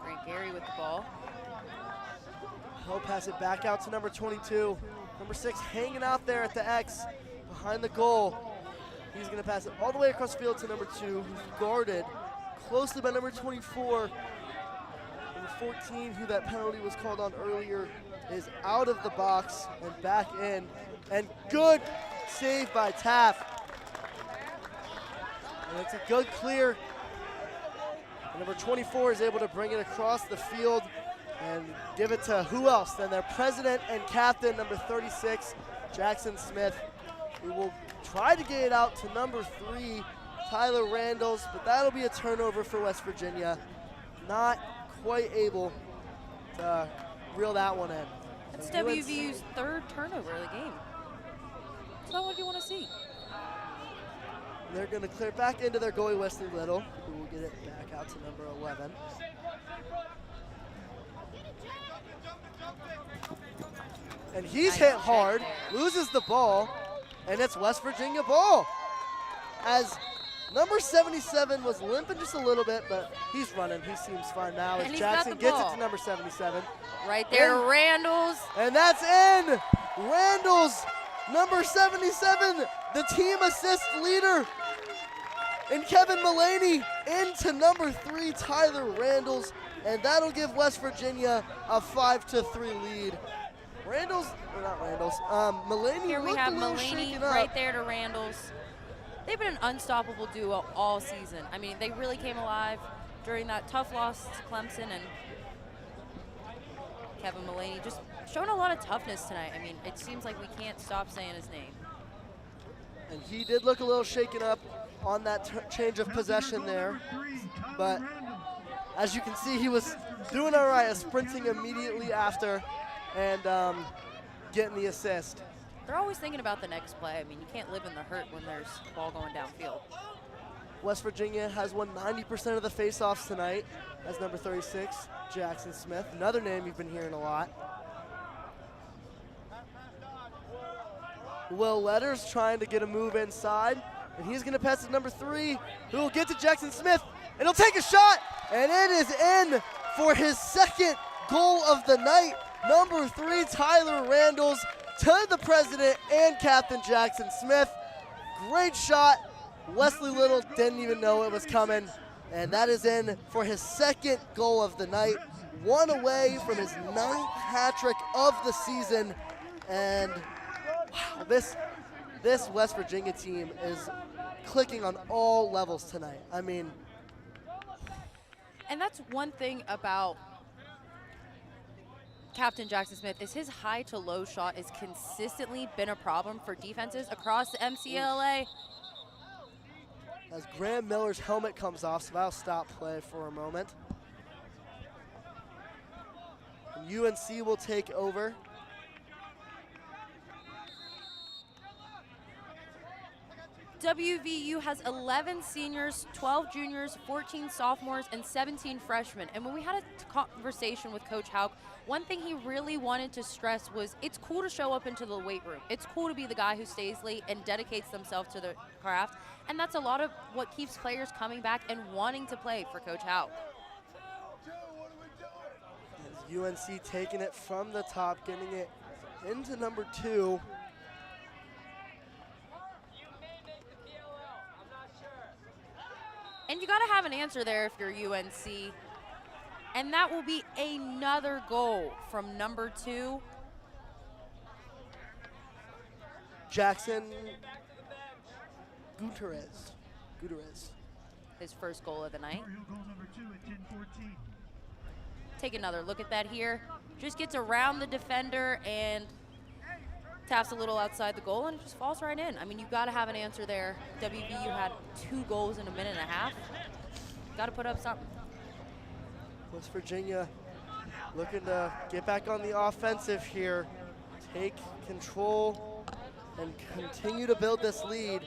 Grant Gary with the ball. He'll pass it back out to number 22. Number 6 hanging out there at the X behind the goal. He's going to pass it all the way across the field to number 2, who's guarded closely by number 24. Number 14, who that penalty was called on earlier, is out of the box and back in. And good save by Taft. And it's a good clear. And number 24 is able to bring it across the field and give it to who else than their president and captain, number 36, Jackson Smith, who will try to get it out to number 3, Tyler Randalls, but that'll be a turnover for West Virginia. Not quite able to reel that one in. That's So UNC WVU's 3rd turnover of the game. It's not what you want to see. They're going to clear back into their goalie, Wesley Little, who will get it back out to number 11. And he's Nice hit check hard, there. loses the ball, and it's West Virginia ball. As number 77 was limping just a little bit, but he's running. He seems fine now And as he's got Jackson the gets it ball. to number 77. Right there, And- Randalls. And that's in. Randalls, number 77, the team assist leader. And Kevin Mullaney into number 3, Tyler Randalls. And that'll give West Virginia a 5-3 lead. Mullaney Here we looked have a little Mullaney shaken up. right there to Randalls. They've been an unstoppable duo all season. I mean, they really came alive during that tough loss to Clemson, and Kevin Mullaney just showing a lot of toughness tonight. I mean, it seems like we can't stop saying his name. And he did look a little shaken up on that change of possession there. But as you can see, he was doing all right, sprinting immediately after and getting the assist. They're always thinking about the next play. I mean, you can't live in the hurt when there's ball going downfield. West Virginia has won 90% of the faceoffs tonight as number 36, Jackson Smith, another name you've been hearing a lot. Will Letters trying to get a move inside, and he's going to pass to number 3, who will get to Jackson Smith, and he'll take a shot, and it is in for his second goal of the night. Number 3, Tyler Randalls, to the president and captain Jackson Smith. Great shot. Wesley Little didn't even know it was coming, and that is in for his second goal of the night. One away from his 9th hat trick of the season, and wow, this West Virginia team is clicking on all levels tonight. I mean, and that's one thing about Captain Jackson Smith is his high to low shot has consistently been a problem for defenses across the MCLA. As Graham Miller's helmet comes off, so that'll stop play for a moment. And UNC will take over. WVU has 11 seniors, 12 juniors, 14 sophomores, and 17 freshmen. And when we had a conversation with Coach Houck, one thing he really wanted to stress was it's cool to show up into the weight room. It's cool to be the guy who stays late and dedicates themselves to the craft. And that's a lot of what keeps players coming back and wanting to play for Coach Houck. As UNC taking it from the top, getting it into number 2. And you got to have an answer there if you're UNC. And that will be another goal from number 2. Jackson Gutierrez. His first goal of the night. Goal number 2 at 10:14. Take another look at that here. Just gets around the defender and taps a little outside the goal and it just falls right in. I mean, you got to have an answer there. WVU had 2 goals in a minute and a half. Got to put up something. West Virginia looking to get back on the offensive here, take control and continue to build this lead,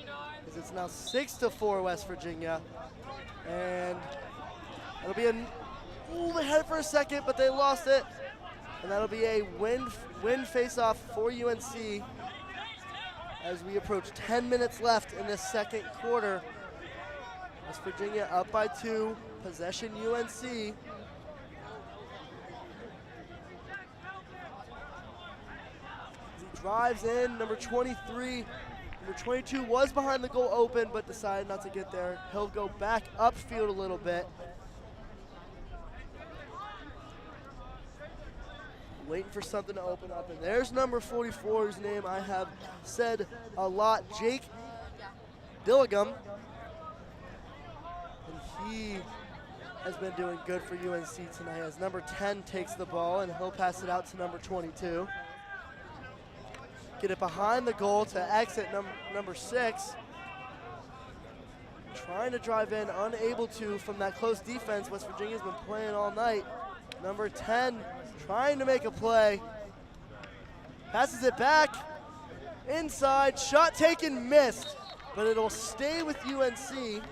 as it's now 6-4 West Virginia. And it'll be ooh, they had it for a second, but they lost it. And that'll be a win face-off for UNC as we approach 10 minutes left in this second quarter. West Virginia up by 2, possession UNC. As he drives in, number 23. Number 22 was behind the goal open, but decided not to get there. He'll go back upfield a little bit. Waiting for something to open up, and there's number 44, whose name I have said a lot, Jake Dilligum. And he has been doing good for UNC tonight as number 10 takes the ball, and he'll pass it out to number 22. Get it behind the goal to exit number 6. Trying to drive in, unable to from that close defense West Virginia's been playing all night. Number 10 trying to make a play. Passes it back inside, shot taken, missed, but it'll stay with UNC.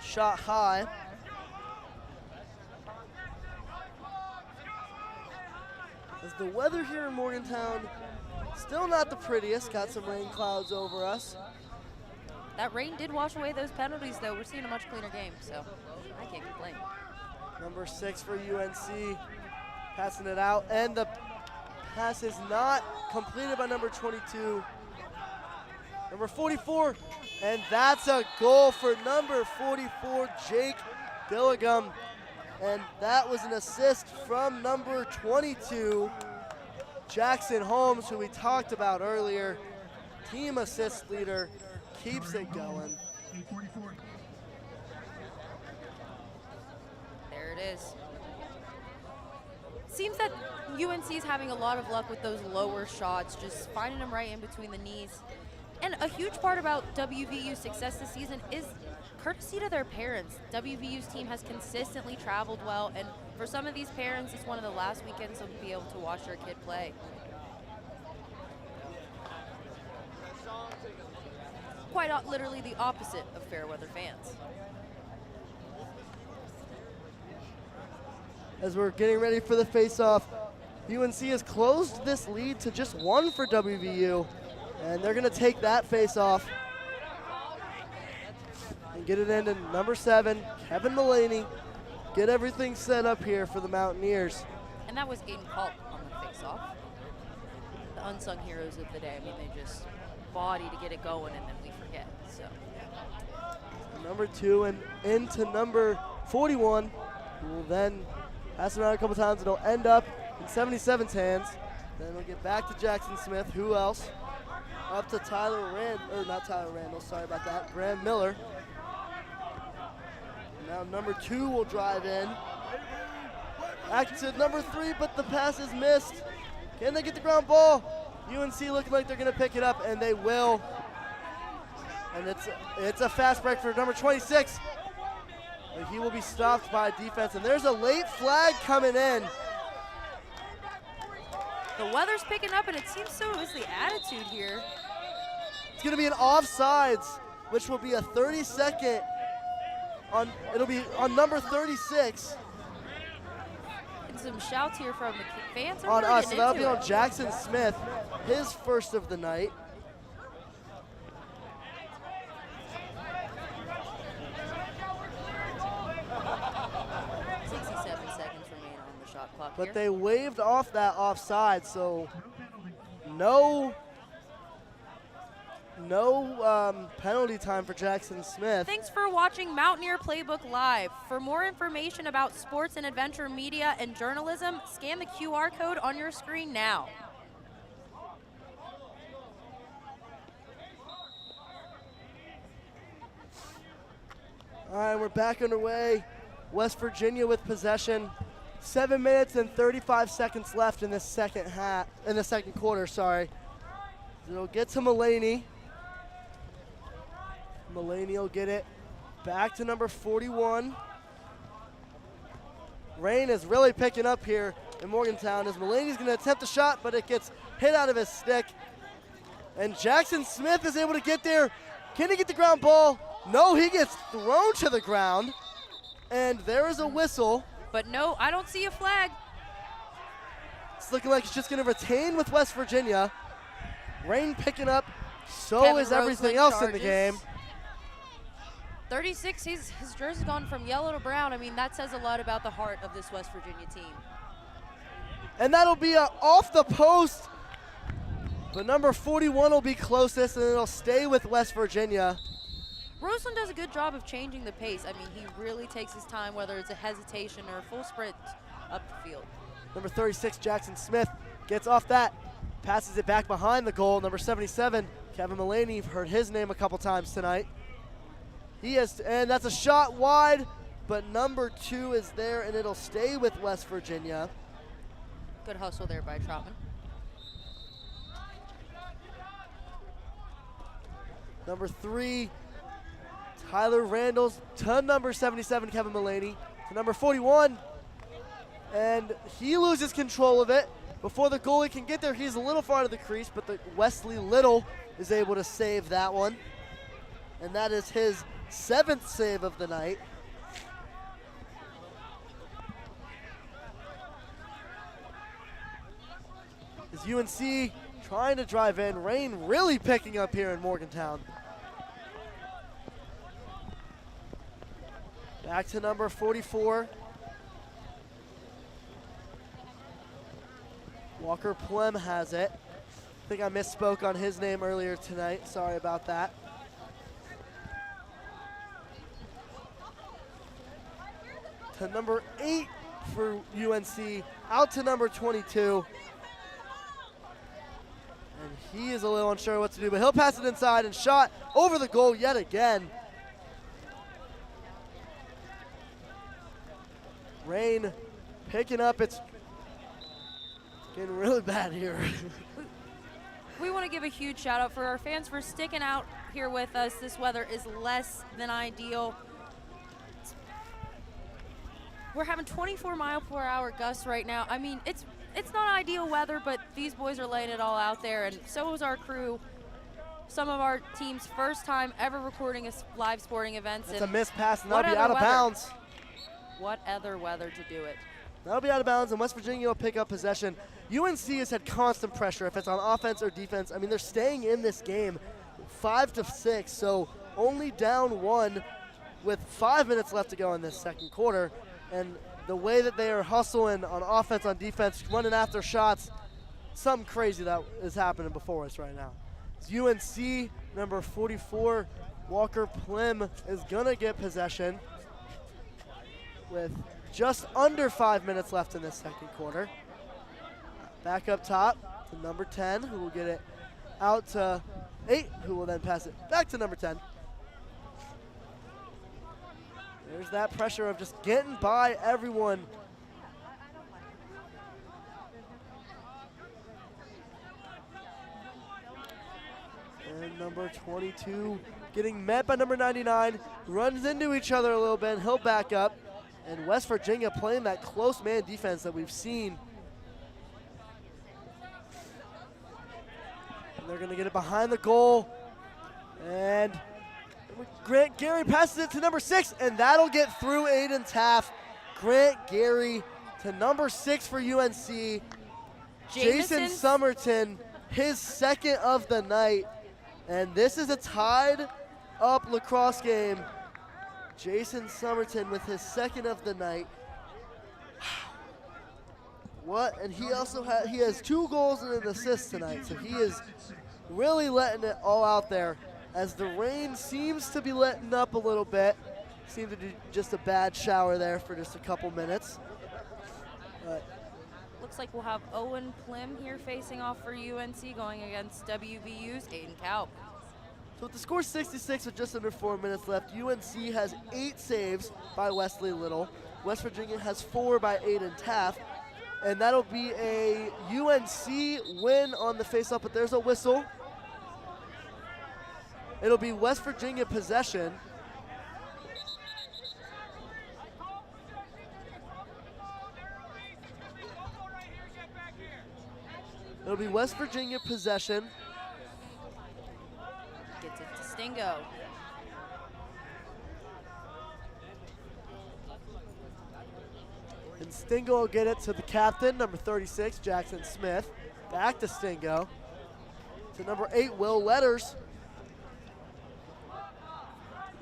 Shot high. As the weather here in Morgantown, still not the prettiest, got some rain clouds over us. That rain did wash away those penalties, though. We're seeing a much cleaner game, so I can't complain. Number 6 for UNC, passing it out, and the pass is not completed by number 22. Number 44, and that's a goal for number 44, Jake Dilligum. And that was an assist from number 22, Jackson Holmes, who we talked about earlier. Team assist leader, keeps it going. There it is. seems that UNC is having a lot of luck with those lower shots, just finding them right in between the knees. And a huge part about WVU's success this season is courtesy to their parents. WVU's team has consistently traveled well, and for some of these parents, it's one of the last weekends they'll be able to watch their kid play. Quite literally the opposite of fair weather fans. As we're getting ready for the face-off, UNC has closed this lead to just 1 for WVU, and they're going to take that face-off and get it into number 7, Kevin Mullaney. Get everything set up here for the Mountaineers. And that was Aiden Culp on the face-off. The unsung heroes of the day. I mean, they just body to get it going, and then we forget. So Number 2 and into number 41, who will then pass it around a couple times, and it'll end up in 77's hands. Then we'll get back to Jackson Smith. Who else? Up to Graham Miller. Now number 2 will drive in. Back to number 3, but the pass is missed. Can they get the ground ball? UNC looking like they're going to pick it up, and they will. And it's a fast break for number 26. And he will be stopped by defense, and there's a late flag coming in. the weather's picking up, and it seems so is the attitude here. It's going to be an offsides, which will be a 30-second on. It'll be on number 36. And some shouts here from the fans. On us, so that'll be on Jackson Smith, his first of the night. But here. They waved off that offside, so no penalty time for Jackson Smith. Thanks for watching Mountaineer Playbook Live. For more information about sports and adventure media and journalism, scan the QR code on your screen now. All right, we're back underway. West Virginia with possession. 7 minutes and 35 seconds left in the second quarter, sorry. It'll get to Mullaney. Mullaney will get it back to number 41. Rain is really picking up here in Morgantown as Mullaney's gonna attempt a shot, but it gets hit out of his stick. And Jackson Smith is able to get there. Can he get the ground ball? No, he gets thrown to the ground. And there is a whistle. But no, I don't see a flag. It's looking like it's just going to retain with West Virginia. Rain picking up, so Kevin is everything Roseland else in the game. 36, his jersey's gone from yellow to brown. I mean, that says a lot about the heart of this West Virginia team. And that'll be off the post. But number 41 will be closest, and it'll stay with West Virginia. Roseland does a good job of changing the pace. I mean, he really takes his time, whether it's a hesitation or a full sprint up the field. Number 36, Jackson Smith, gets off that, passes it back behind the goal. Number 77, Kevin Mullaney, you've heard his name a couple times tonight. And that's a shot wide, but number 2 is there, and it'll stay with West Virginia. Good hustle there by Trotman. Number 3, Tyler Randalls to number 77, Kevin Mullaney, to number 41. And he loses control of it. Before the goalie can get there, he's a little far to the crease, but Wesley Little is able to save that one. And that is his 7th save of the night. Is UNC trying to drive in. Rain really picking up here in Morgantown. Back to number 44. Walker Plem has it. I think I misspoke on his name earlier tonight. Sorry about that. To number 8 for UNC. Out to number 22. And he is a little unsure what to do, but he'll pass it inside and shot over the goal yet again. Rain picking up its Getting really bad here. We want to give a huge shout out for our fans for sticking out here with us. This weather is less than ideal. We're having 24-mile-per-hour gusts right now. I mean, it's not ideal weather, but these boys are laying it all out there, and so is our crew. Some of our team's first time ever recording a live sporting events. It's a missed pass, and that'll be out of bounds. What other weather to do it? That'll be out of bounds, and West Virginia will pick up possession. UNC has had constant pressure if it's on offense or defense. I mean, they're staying in this game 5-6, so only down 1 with 5 minutes left to go in this second quarter. And the way that they are hustling on offense, on defense, running after shots, something crazy that is happening before us right now. UNC, number 44, Walker Plim, is going to get possession with just under 5 minutes left in this second quarter. Back up top to number 10, who will get it out to 8, who will then pass it back to number 10. There's that pressure of just getting by everyone. And number 22 getting met by number 99, runs into each other a little bit, and he'll back up. And West Virginia playing that close man defense that we've seen. And they're gonna get it behind the goal. And Grant Gary passes it to number 6, and that'll get through Aiden's half. Grant Gary to number 6 for UNC. Jason Somerton, his second of the night. And this is a tied up lacrosse game. Jason Somerton with his second of the night. What? And he also has 2 goals and an assist tonight, so he is really letting it all out there as the rain seems to be letting up a little bit. Seemed to do just a bad shower there for just a couple minutes. But looks like we'll have Owen Plim here facing off for UNC going against WVU's Aiden Kaup. so with the score 66 with just under 4 minutes left, UNC has 8 saves by Wesley Little. West Virginia has 4 by Aiden Taft. And that'll be a UNC win on the faceoff, but there's a whistle. It'll be West Virginia possession. It'll be West Virginia possession. Gets it to Stingo. And Stingo will get it to the captain, number 36, Jackson Smith. Back to Stingo. To number 8, Will Letters.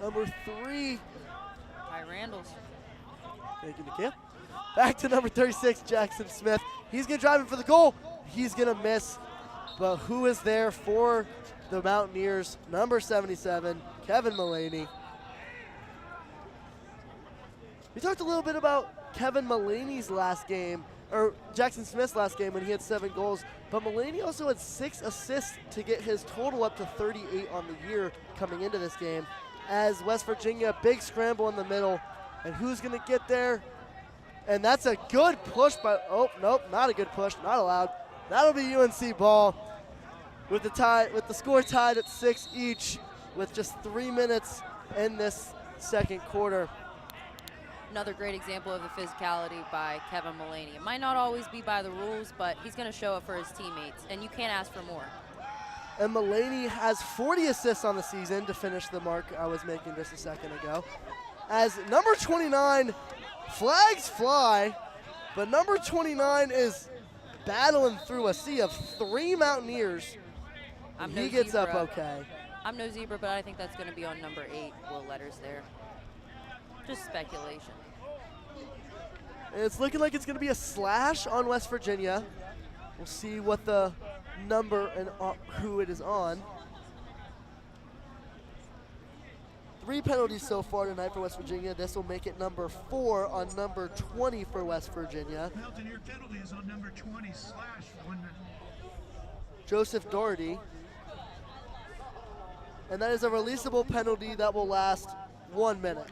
Number 3, Ty Randalls. thank you, Nikia. Back to number 36, Jackson Smith. He's going to drive in for the goal. He's going to miss. But who is there for the Mountaineers? Number 77, Kevin Mullaney. We talked a little bit about Kevin Mullaney's last game, or Jackson Smith's last game when he had 7 goals. But Mullaney also had 6 assists to get his total up to 38 on the year coming into this game. As West Virginia, big scramble in the middle. And who's going to get there? And that's a good push by, oh, nope, not a good push, not allowed. That'll be UNC ball with the score tied at 6 each with just 3 minutes in this second quarter. Another great example of the physicality by Kevin Mullaney. It might not always be by the rules, but he's going to show it for his teammates, and you can't ask for more. And Mullaney has 40 assists on the season to finish the mark I was making just a second ago. As number 29, flags fly, but number 29 is battling through a sea of 3 Mountaineers. He gets up okay. I'm no zebra, but I think that's going to be on number 8, Will Letters there. Just speculation. And it's looking like it's going to be a slash on West Virginia. We'll see what the number and who it is on. 3 penalties so far tonight for West Virginia. This will make it number 4 on number 20 for West Virginia. Mountaineer penalty is on number 20 / 1 minute. Joseph Doherty. And that is a releasable penalty that will last 1 minute.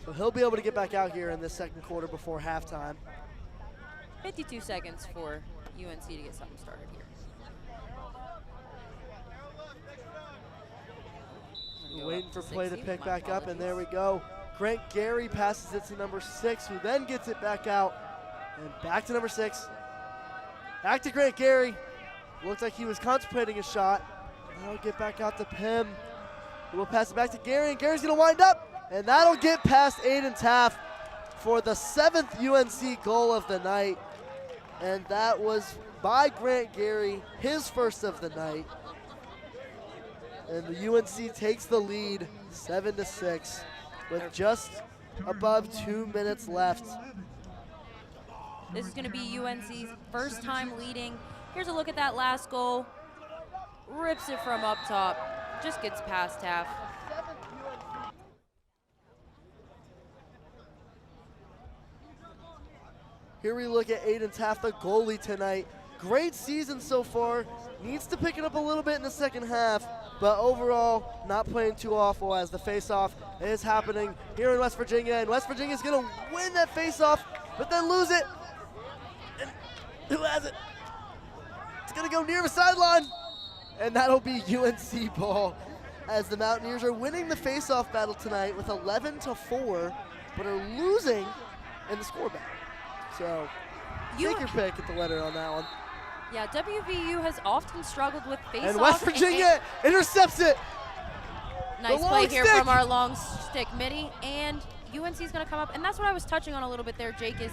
So he'll be able to get back out here in this second quarter before halftime. 52 seconds for UNC to get something started here. Waiting for play to pick back up, and there we go. Grant Gary passes it to number 6, who then gets it back out. And back to number 6. Back to Grant Gary. Looked like he was contemplating a shot. That'll get back out to Pim, who will pass it back to Gary, and Gary's gonna wind up, and that'll get past Aiden Taft for the 7th UNC goal of the night. And that was by Grant Gary, his first of the night. And the UNC takes the lead 7-6 with just above 2 minutes left. This is going to be UNC's first time leading. Here's a look at that last goal. Rips it from up top. Just gets past Taft. Here we look at Aiden Taft, the goalie tonight. Great season so far. Needs to pick it up a little bit in the second half, but overall not playing too awful as the face-off is happening here in West Virginia, and West Virginia's gonna win that face-off, but then lose it. And who has it? It's gonna go near the sideline, and that'll be UNC ball as the Mountaineers are winning the face-off battle tonight with 11-4, but are losing in the score battle. So take your pick at the letter on that one. Yeah, WVU has often struggled with face-offs. And West Virginia intercepts it. Nice play here from our long stick midi, and UNC's going to come up. And that's what I was touching on a little bit there, Jake, is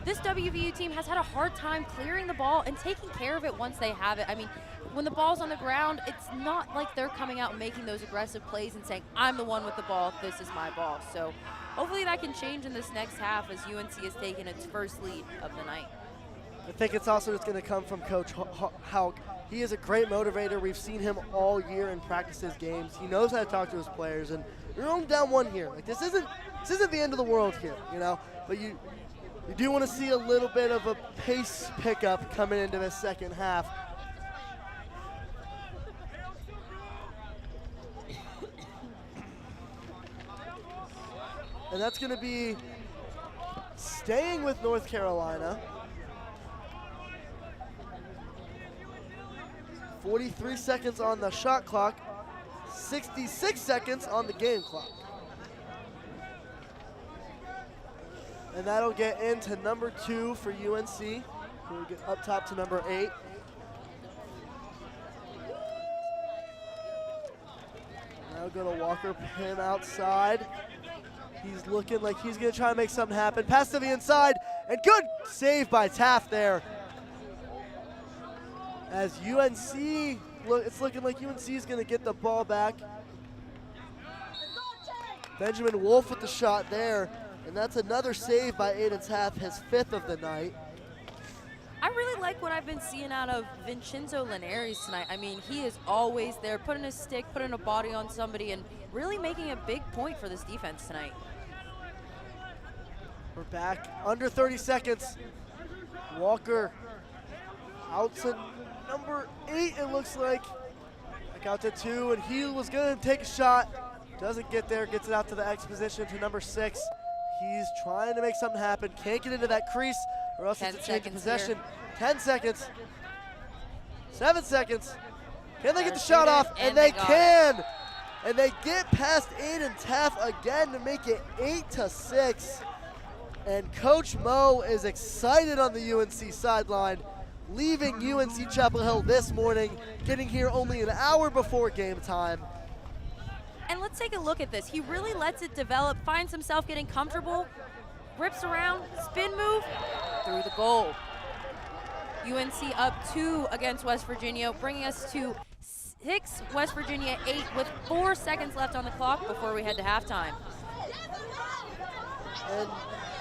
this WVU team has had a hard time clearing the ball and taking care of it once they have it. I mean, when the ball's on the ground, it's not like they're coming out and making those aggressive plays and saying, I'm the one with the ball, this is my ball. So hopefully that can change in this next half as UNC has taken its first lead of the night. I think it's also just going to come from Coach Hauk. He is a great motivator. We've seen him all year in practices games. He knows how to talk to his players, and you're only down one here. Like this isn't the end of the world here, you know. But you do want to see a little bit of a pace pickup coming into this second half. And that's going to be staying with North Carolina. 43 seconds on the shot clock, 66 seconds on the game clock. And that'll get into number 2 for UNC. We'll get up top to number 8. Now go to Walker Pim outside. He's looking like he's gonna try to make something happen. Pass to the inside, and good save by Taft there. As UNC, it's looking like UNC is going to get the ball back. Benjamin Wolf with the shot there, and that's another save by Aiden Taft, his 5th of the night. I really like what I've been seeing out of Vincenzo Linares tonight. I mean, he is always there, putting a stick, putting a body on somebody, and really making a big point for this defense tonight. We're back under 30 seconds. Walker out to number 8, it looks like. Back out to 2, and he was going to take a shot. Doesn't get there, gets it out to the X position to number 6. He's trying to make something happen. Can't get into that crease, or else it's a change of possession. 10 seconds. 7 seconds. Can they get the shot off? And they can. And they get past Aiden Taft again to make it 8-6. And Coach Mo is excited on the UNC sideline, leaving UNC Chapel Hill this morning, getting here only an hour before game time. And let's take a look at this. He really lets it develop, finds himself getting comfortable, rips around, spin move, through the goal. UNC up 2 against West Virginia, bringing us to 6, West Virginia 8, with 4 seconds left on the clock before we head to halftime. And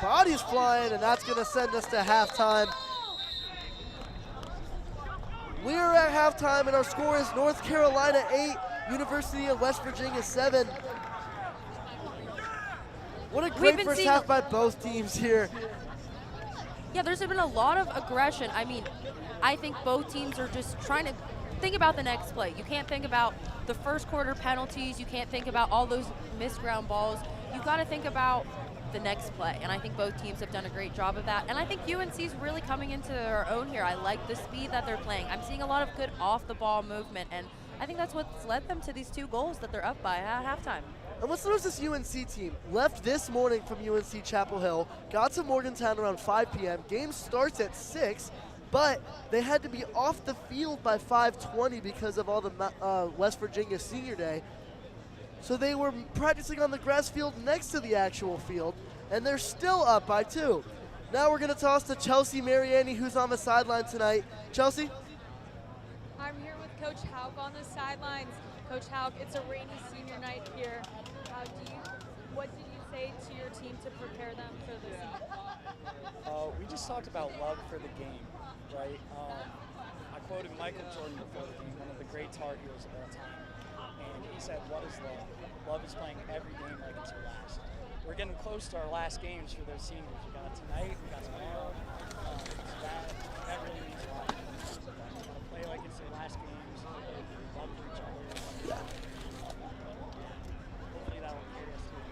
bodies flying, and that's gonna send us to halftime. We are at halftime, and our score is North Carolina 8, University of West Virginia 7. What a great first half by both teams here. Yeah, there's been a lot of aggression. I mean, I think both teams are just trying to think about the next play. You can't think about the first quarter penalties. You can't think about all those missed ground balls. You got to think about the next play. And I think both teams have done a great job of that. And I think UNC's really coming into their own here. I like the speed that they're playing. I'm seeing a lot of good off-the-ball movement, and I think that's what's led them to these 2 goals that they're up by at halftime. And what's notice this UNC team left this morning from UNC Chapel Hill, got to Morgantown around 5 p.m. Game starts at 6, but they had to be off the field by 5:20 because of all the West Virginia Senior Day. So they were practicing on the grass field next to the actual field, and they're still up by 2. Now we're going to toss to Chelsea Mariani, who's on the sideline tonight. Chelsea? I'm here with Coach Hauk on the sidelines. Coach Hauk, it's a rainy senior night here. What did you say to your team to prepare them for the season? We just talked about love for the game, right? I quoted Michael Jordan before the game, one of the great Tar Heels of all time. And he said, what is love? Love is playing every game like it's your last. We're getting close to our last games for those seniors. We got tonight, we got tomorrow. That really means a lot. Play like it's their last games. Love for each other. Hopefully that will carry us through.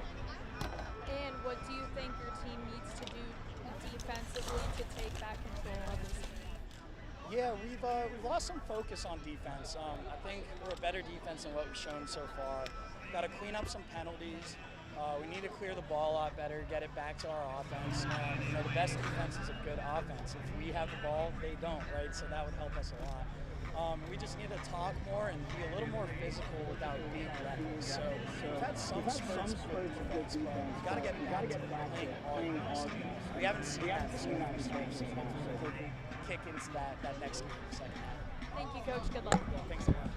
And what do you think your team needs to do defensively to take back control of this game? Yeah, we've lost some focus on defense. I think we're a better defense than what we've shown so far. Got to clean up some penalties. We need to clear the ball a lot better, get it back to our offense. The best defense is a good offense. If we have the ball, they don't, right? So that would help us a lot. We just need to talk more and be a little more physical without being reckless. So we've had some spurts of good defense, but we've got to get back to playing hard. We haven't seen that this year. Kick into that next game in the second half. Thank you, Coach. Good luck. Thanks a lot.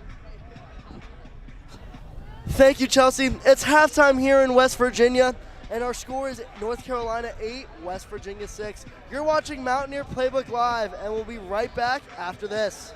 Thank you, Chelsea. It's halftime here in West Virginia, and our score is North Carolina 8, West Virginia 6. You're watching Mountaineer Playbook Live, and we'll be right back after this.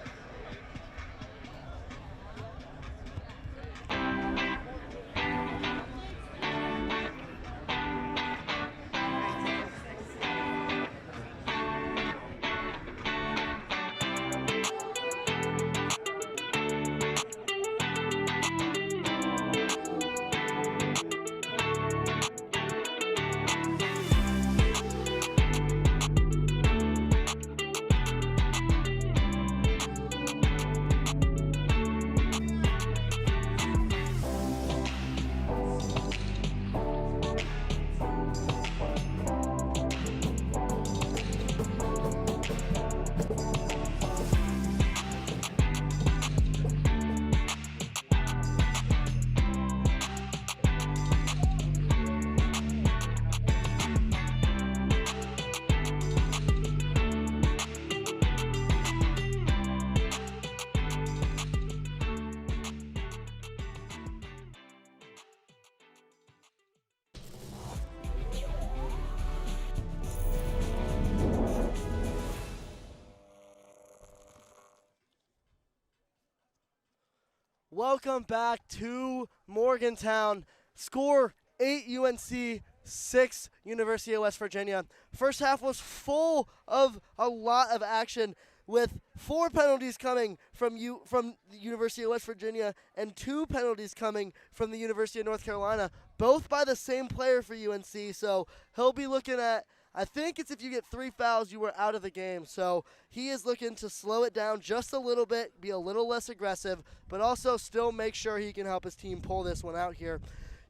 Welcome back to Morgantown. Score 8 UNC, 6 University of West Virginia. First half was full of a lot of action with 4 penalties coming from the University of West Virginia and 2 penalties coming from the University of North Carolina, both by the same player for UNC. So he'll be looking at, I think it's if you get 3 fouls, you were out of the game. So he is looking to slow it down just a little bit, be a little less aggressive, but also still make sure he can help his team pull this one out here.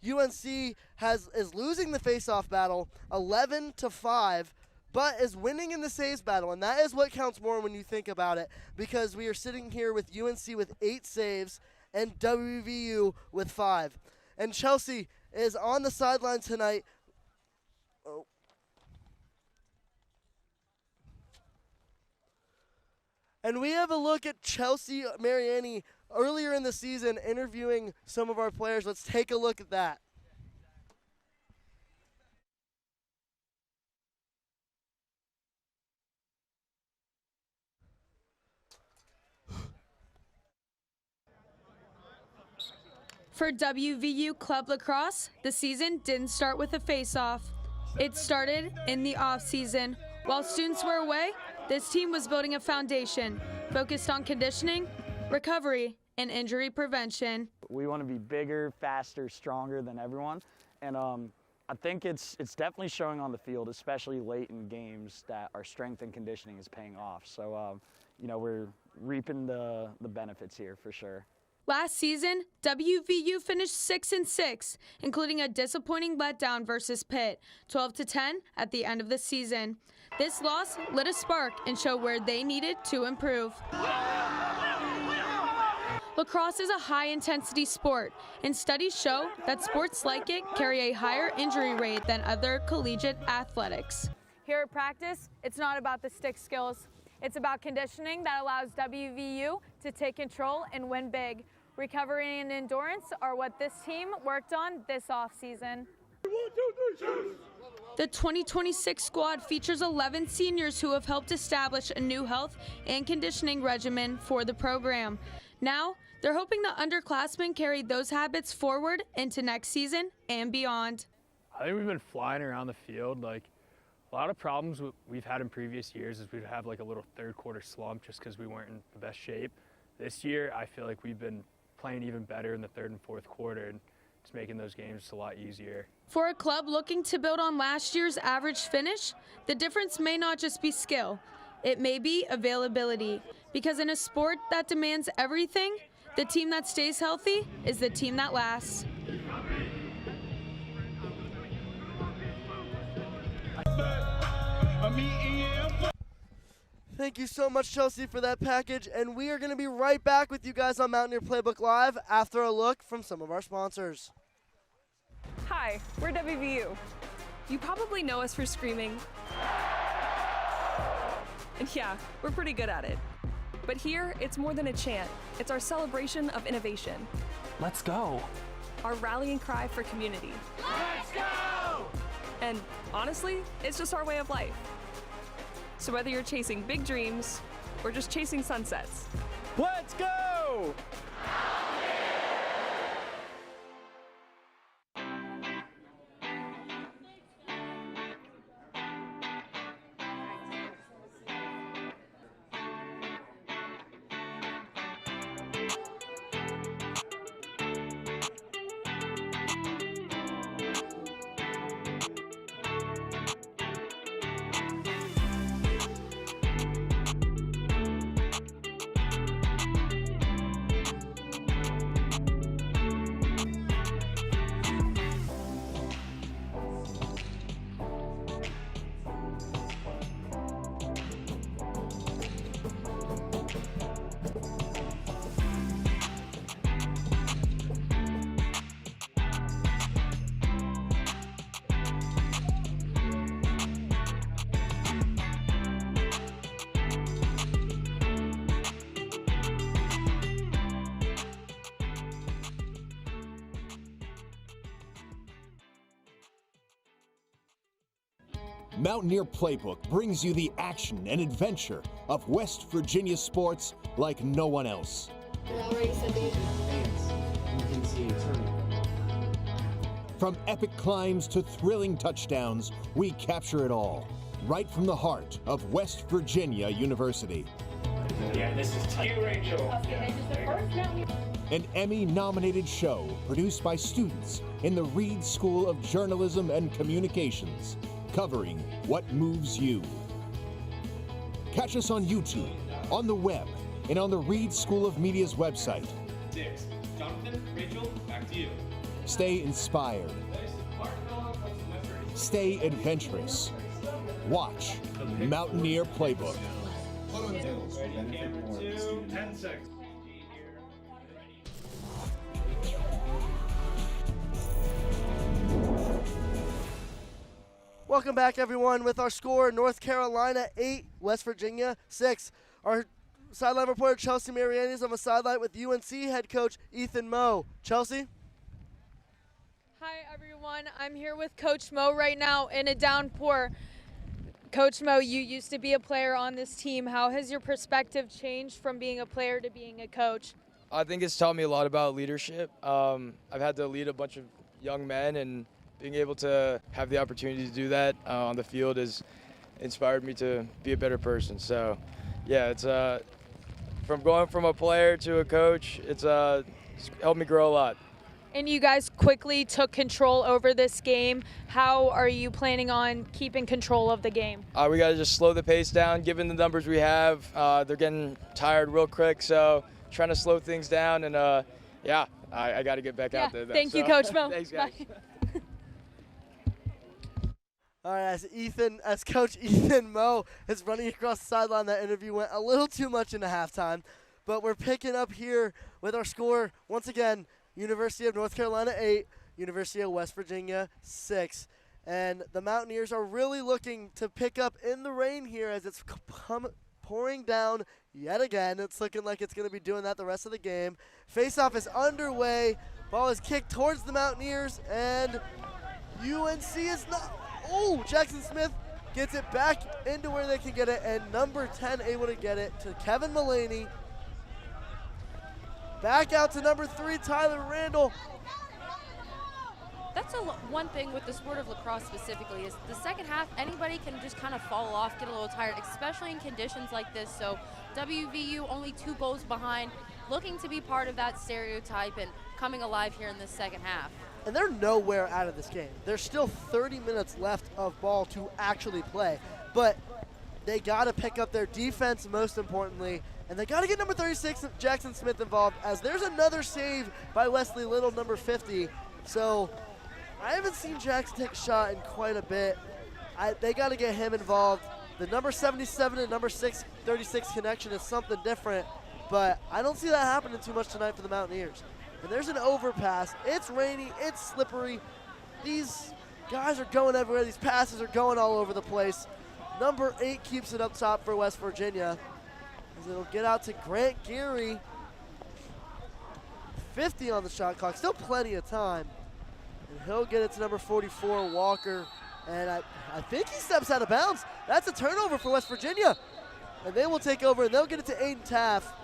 UNC is losing the face-off battle 11-5, but is winning in the saves battle, and that is what counts more when you think about it, because we are sitting here with UNC with 8 saves and WVU with 5. And Chelsea is on the sideline tonight. Oh. And we have a look at Chelsea Mariani earlier in the season interviewing some of our players. Let's take a look at that. For WVU Club Lacrosse, the season didn't start with a face-off. It started in the off-season. While students were away, this team was building a foundation focused on conditioning, recovery, and injury prevention. We want to be bigger, faster, stronger than everyone. And I think it's definitely showing on the field, especially late in games, that our strength and conditioning is paying off. So, we're reaping the benefits here for sure. Last season, WVU finished 6-6, including a disappointing letdown versus Pitt, 12-10 at the end of the season. This loss lit a spark and showed where they needed to improve. Lacrosse is a high-intensity sport, and studies show that sports like it carry a higher injury rate than other collegiate athletics. Here at practice, it's not about the stick skills. It's about conditioning that allows WVU to take control and win big. Recovery and endurance are what this team worked on this offseason. The 2026 squad features 11 seniors who have helped establish a new health and conditioning regimen for the program. Now, they're hoping the underclassmen carry those habits forward into next season and beyond. I think we've been flying around the field. Like, a lot of problems we've had in previous years is we'd have like a little third quarter slump just because we weren't in the best shape. This year, I feel like we've been playing even better in the third and fourth quarter, and it's making those games a lot easier. For a club looking to build on last year's average finish, the difference may not just be skill. It may be availability, because in a sport that demands everything, the team that stays healthy is the team that lasts. Thank you so much, Chelsea, for that package, and we are going to be right back with you guys on Mountaineer Playbook Live after a look from some of our sponsors. Hi, we're WVU. You probably know us for screaming. And yeah, we're pretty good at it. But here, it's more than a chant. It's our celebration of innovation. Let's go. Our rallying cry for community. Let's go! And honestly, it's just our way of life. So whether you're chasing big dreams or just chasing sunsets, let's go! Mountaineer Playbook brings you the action and adventure of West Virginia sports like no one else. From epic climbs to thrilling touchdowns, we capture it all, right from the heart of West Virginia University. Yeah, this is you, Rachel. An Emmy-nominated show produced by students in the Reed School of Journalism and Communications, covering what moves you. Catch us on YouTube, on the web, and on the Reed School of Media's website. 6. Jonathan, Rachel, back to you. Stay inspired. Stay adventurous. Watch Mountaineer Playbook. Ready, camera 2, 10 seconds. Welcome back, everyone, with our score: North Carolina 8, West Virginia 6. Our sideline reporter, Chelsea Mariani, is on the sideline with UNC head coach Ethan Moe. Chelsea? Hi, everyone. I'm here with Coach Moe right now in a downpour. Coach Moe, you used to be a player on this team. How has your perspective changed from being a player to being a coach? I think it's taught me a lot about leadership. I've had to lead a bunch of young men, and being able to have the opportunity to do that on the field has inspired me to be a better person. So, yeah, it's from going from a player to a coach, it's helped me grow a lot. And you guys quickly took control over this game. How are you planning on keeping control of the game? We got to just slow the pace down. Given the numbers we have, they're getting tired real quick, so trying to slow things down. And yeah, I got to get back out there. Thank you, Coach Mo. Thanks, guys. Bye. All right, as Coach Ethan Moe is running across the sideline, that interview went a little too much into halftime. But we're picking up here with our score once again. University of North Carolina 8, University of West Virginia 6. And the Mountaineers are really looking to pick up in the rain here as it's pouring down yet again. It's looking like it's going to be doing that the rest of the game. Face-off is underway. Ball is kicked towards the Mountaineers, and UNC is not. Oh, Jackson Smith gets it back into where they can get it, and number 10 able to get it to Kevin Mullaney. Back out to number 3, Tyler Randall. That's one thing with the sport of lacrosse specifically is the second half, anybody can just kind of fall off, get a little tired, especially in conditions like this. So WVU only 2 goals behind, looking to be part of that stereotype and coming alive here in this second half. And they're nowhere out of this game. There's still 30 minutes left of ball to actually play. But they got to pick up their defense most importantly. And they got to get number 36, Jackson Smith, involved, as there's another save by Wesley Little, number 50. So I haven't seen Jackson take a shot in quite a bit. They got to get him involved. The number 77 and number 36 connection is something different, but I don't see that happening too much tonight for the Mountaineers. And there's an overpass. It's rainy. It's slippery. These guys are going everywhere. These passes are going all over the place. Number 8 keeps it up top for West Virginia. It'll get out to Grant Geary. 50 on the shot clock, still plenty of time. And he'll get it to number 44, Walker. And I think he steps out of bounds. That's a turnover for West Virginia. And they will take over, and they'll get it to Aiden Taff.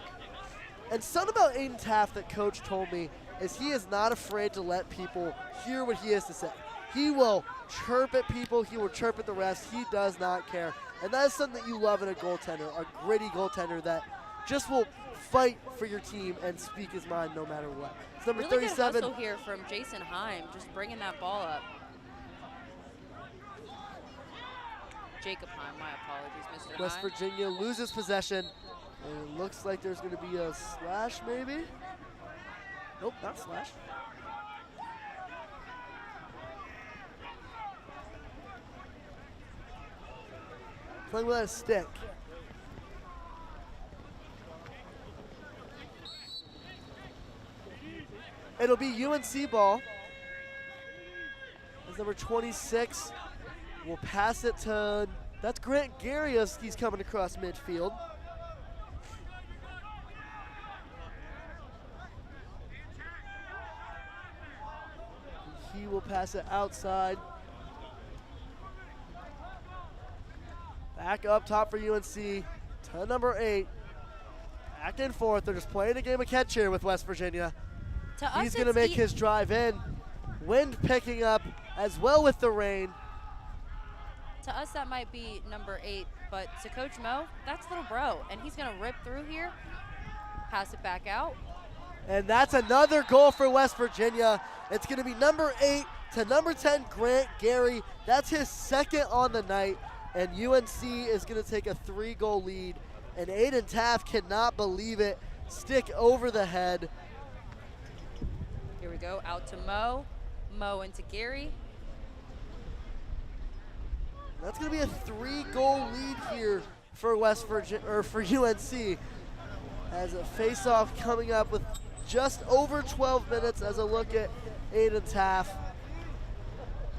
And something about Aiden Taff that Coach told me is he is not afraid to let people hear what he has to say. He will chirp at people. He will chirp at the refs. He does not care. And that is something that you love in a goaltender, a gritty goaltender that just will fight for your team and speak his mind no matter what. It's number really 37. Good hustle here from Jason Heim, just bringing that ball up. Jacob Heim, my apologies, Mr. West Heim. Virginia loses possession. And it looks like there's going to be a slash maybe. Nope, not slash. Playing with a stick. It'll be UNC ball. As number 26 will pass it to, that's Grant Geary as he's coming across midfield. He will pass it outside. Back up top for UNC to number 8. Back and forth. They're just playing a game of catch here with West Virginia. He's going to make his drive in. Wind picking up as well with the rain. To us, that might be number 8, but to Coach Mo, that's little bro, and he's going to rip through here, pass it back out. And that's another goal for West Virginia. It's going to be number 8 to number 10, Grant Geary. That's his second on the night. And UNC is going to take a 3-goal lead. And Aiden Taft cannot believe it. Stick over the head. Here we go, out to Mo. Mo into Geary. That's going to be a 3-goal lead here for West Virginia, or for UNC. As a face-off coming up with just over 12 minutes as a look at Aiden Taft.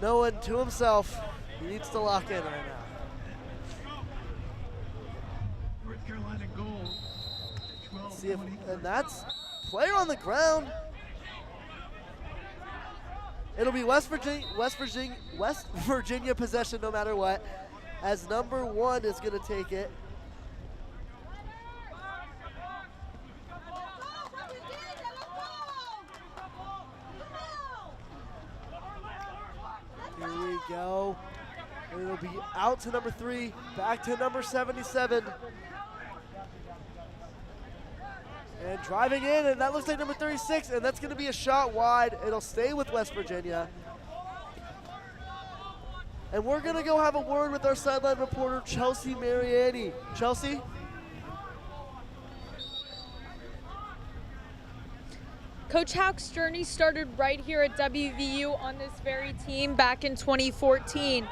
Knowing to himself, he needs to lock in right now. North Carolina goal. See if, and that's player on the ground. It'll be West Virginia possession no matter what, as number 1 is going to take it. Here we go. And it'll be out to number 3, back to number 77. And driving in, and that looks like number 36, and that's going to be a shot wide. It'll stay with West Virginia. And we're going to go have a word with our sideline reporter, Chelsea Mariani. Chelsea? Coach Houck's journey started right here at WVU on this very team back in 2014.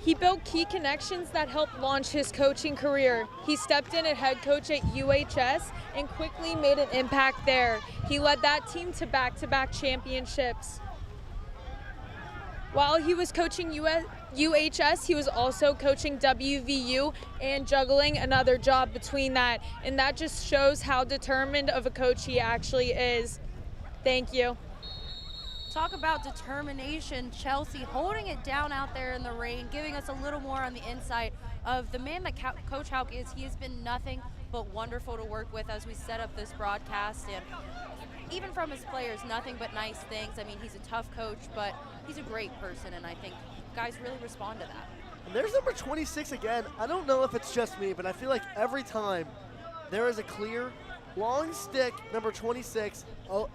He built key connections that helped launch his coaching career. He stepped in as head coach at UHS and quickly made an impact there. He led that team to back-to-back championships. While he was coaching UHS, he was also coaching WVU and juggling another job between that. And that just shows how determined of a coach he actually is. Thank you. Talk about determination. Chelsea holding it down out there in the rain, giving us a little more on the insight of the man that Coach Houck is. He has been nothing but wonderful to work with as we set up this broadcast. And even from his players, nothing but nice things. I mean, he's a tough coach, but he's a great person, and I think guys really respond to that. And there's number 26 again. I don't know if it's just me, but I feel like every time there is a clear, long stick, number 26,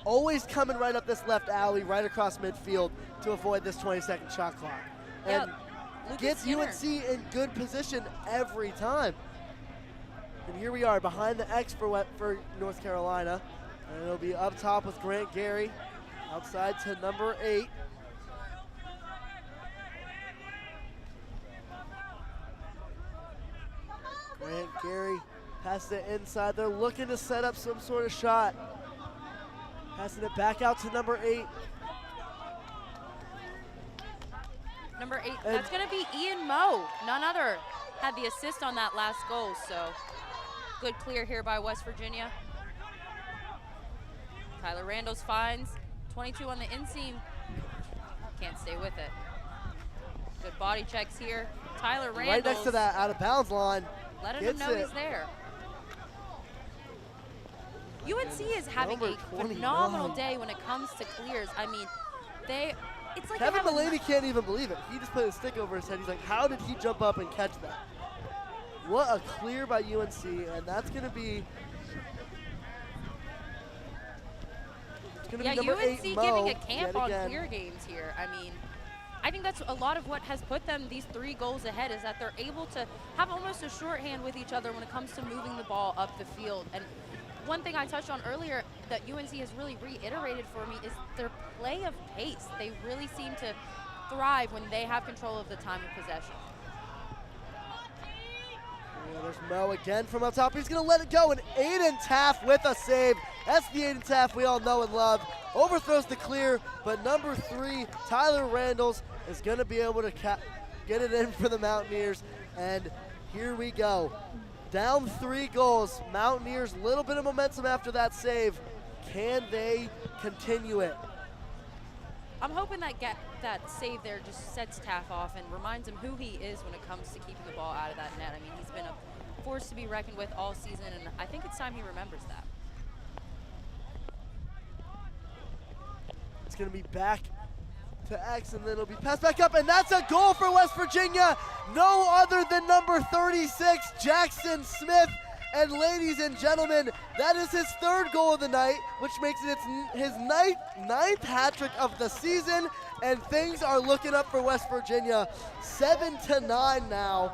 always coming right up this left alley, right across midfield to avoid this 20-second shot clock. And gets UNC in good position every time. And here we are behind the X for North Carolina. And it'll be up top with Grant Gary, outside to number 8. Grant Gary passes it inside. They're looking to set up some sort of shot. Passing it back out to number 8. Number 8, that's going to be Ian Moe. None other had the assist on that last goal, so good clear here by West Virginia. Tyler Randles finds 22 on the inseam. Can't stay with it. Good body checks here. Tyler Randles. Right next to that out of bounds line. Letting him know he's there. UNC is having a phenomenal day when it comes to clears. I mean, it's like Kevin Mulaney can't even believe it. He just put a stick over his head. He's like, how did he jump up and catch that? What a clear by UNC, and that's going to be UNC giving a camp on clear games here. I mean, I think that's a lot of what has put them these 3 goals ahead, is that they're able to have almost a shorthand with each other when it comes to moving the ball up the field. And one thing I touched on earlier that UNC has really reiterated for me is their play of pace. They really seem to thrive when they have control of the time of possession. Yeah, there's Mo again from up top. He's going to let it go, and Aiden Taff with a save. That's the Aiden Taff we all know and love. Overthrows the clear, but number 3, Tyler Randles, is going to be able to get it in for the Mountaineers. And here we go. Down 3 goals. Mountaineers, a little bit of momentum after that save. Can they continue it? I'm hoping that save there just sets Taff off and reminds him who he is when it comes to keeping the ball out of that net. I mean, he's been a force to be reckoned with all season, and I think it's time he remembers that. It's going to be back to X, and then it'll be passed back up, and that's a goal for West Virginia. No other than number 36, Jackson Smith. And ladies and gentlemen, that is his 3rd goal of the night, which makes it his ninth hat trick of the season. And things are looking up for West Virginia, 7-9 now.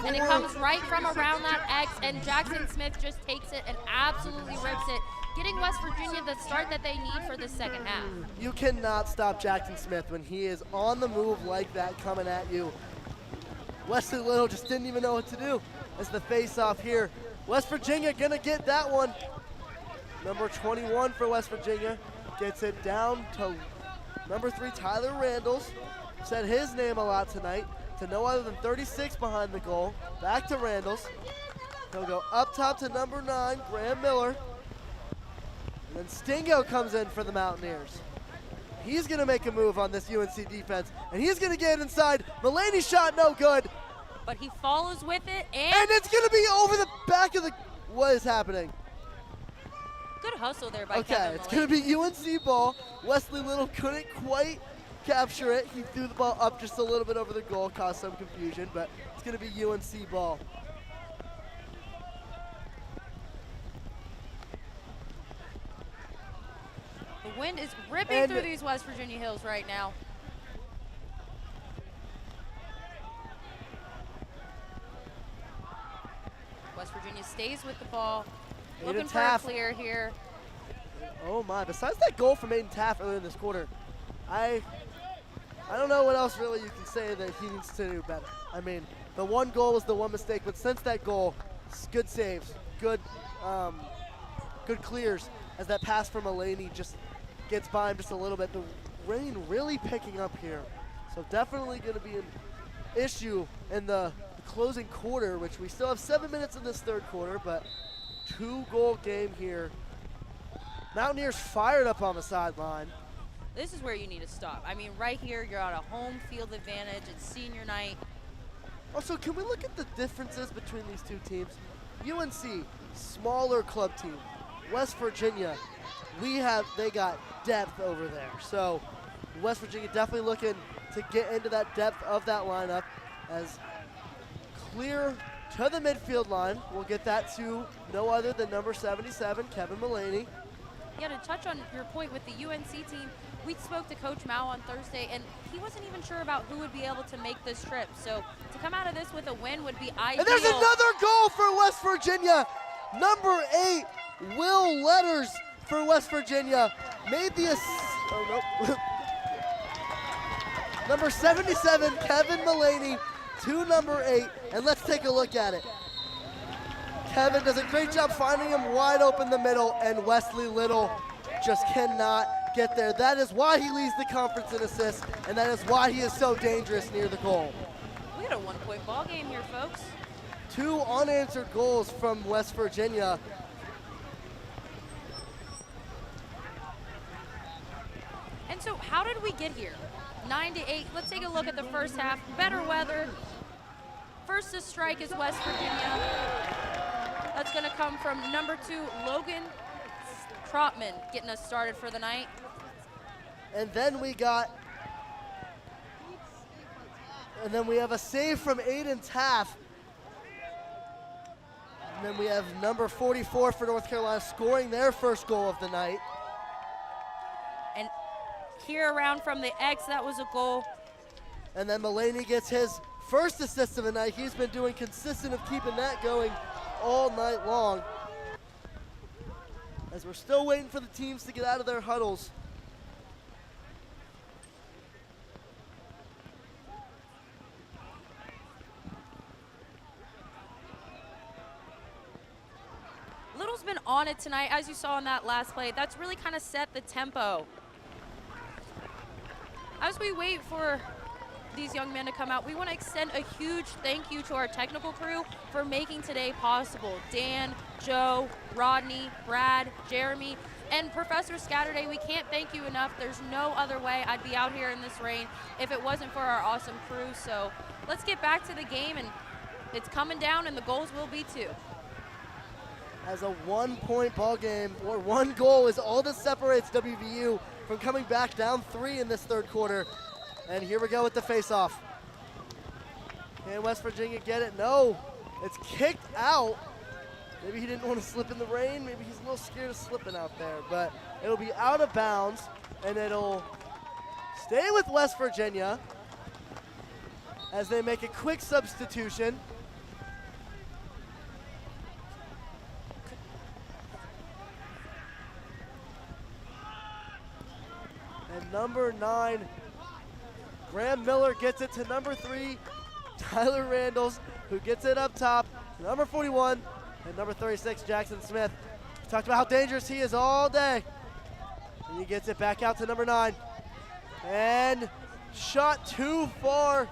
And it comes right from around that X, and Jackson Smith just takes it and absolutely rips it, getting West Virginia the start that they need for the second half. You cannot stop Jackson Smith when he is on the move like that coming at you. Wesley Little just didn't even know what to do as the face-off here. West Virginia gonna get that one. Number 21 for West Virginia gets it down to number 3, Tyler Randles. Said his name a lot tonight, to no other than 36 behind the goal. Back to Randles. He'll go up top to number 9, Graham Miller. And then Stingo comes in for the Mountaineers. He's gonna make a move on this UNC defense, and he's gonna get inside. Mulaney's shot no good. But he follows with it, and it's gonna be over the back of the, what is happening? Good hustle there by Kevin Mulaney. It's gonna be UNC ball. Wesley Little couldn't quite capture it. He threw the ball up just a little bit over the goal, caused some confusion, but it's gonna be UNC ball. Wind is ripping through these West Virginia hills right now. West Virginia stays with the ball. Looking for a clear here. Oh my, besides that goal from Aiden Taft earlier in this quarter, I don't know what else really you can say that he needs to do better. I mean, the one goal was the one mistake, but since that goal, good saves, good clears as that pass from Mulaney just gets by him just a little bit. The rain really picking up here, so definitely going to be an issue in the closing quarter, which we still have 7 minutes in this third quarter, but 2-goal game here. Mountaineers fired up on the sideline. This is where you need to stop. I mean, right here, you're on a home field advantage. It's senior night. Also, can we look at the differences between these two teams? UNC, smaller club team. West Virginia, they got depth over there. So West Virginia definitely looking to get into that depth of that lineup as clear to the midfield line. We'll get that to no other than number 77, Kevin Mulaney. Yeah, to touch on your point with the UNC team, we spoke to Coach Mao on Thursday, and he wasn't even sure about who would be able to make this trip. So to come out of this with a win would be ideal. And there's another goal for West Virginia. Number 8, Will Letters for West Virginia. Made the number 77, Kevin Mulaney, to number 8. And let's take a look at it. Kevin does a great job finding him wide open the middle, and Wesley Little just cannot get there. That is why he leads the conference in assists, and that is why he is so dangerous near the goal. We got a 1-point ball game here, folks. 2 unanswered goals from West Virginia. And so how did we get here? 9-8. Let's take a look at the first half. Better weather. First to strike is West Virginia. That's going to come from number 2, Logan Trotman, getting us started for the night. And then we have a save from Aiden Taft. And then we have number 44 for North Carolina scoring their first goal of the night. And here around from the X, that was a goal. And then Mulaney gets his first assist of the night. He's been doing consistent of keeping that going all night long. As we're still waiting for the teams to get out of their huddles. Little's been on it tonight, as you saw in that last play. That's really kind of set the tempo. As we wait for these young men to come out, we want to extend a huge thank you to our technical crew for making today possible. Dan, Joe, Rodney, Brad, Jeremy, and Professor Scatterday. We can't thank you enough. There's no other way I'd be out here in this rain if it wasn't for our awesome crew. So let's get back to the game, and it's coming down, and the goals will be 2. As a 1-point ball game, or 1 goal is all that separates WVU from coming back down 3 in this third quarter. And here we go with the face-off. Can West Virginia get it? No, it's kicked out. Maybe he didn't want to slip in the rain. Maybe he's a little scared of slipping out there, but it'll be out of bounds, and it'll stay with West Virginia as they make a quick substitution. And number 9, Graham Miller gets it to number 3, Tyler Randalls, who gets it up top, number 41, and number 36, Jackson Smith. We talked about how dangerous he is all day. And he gets it back out to number 9. And shot too far.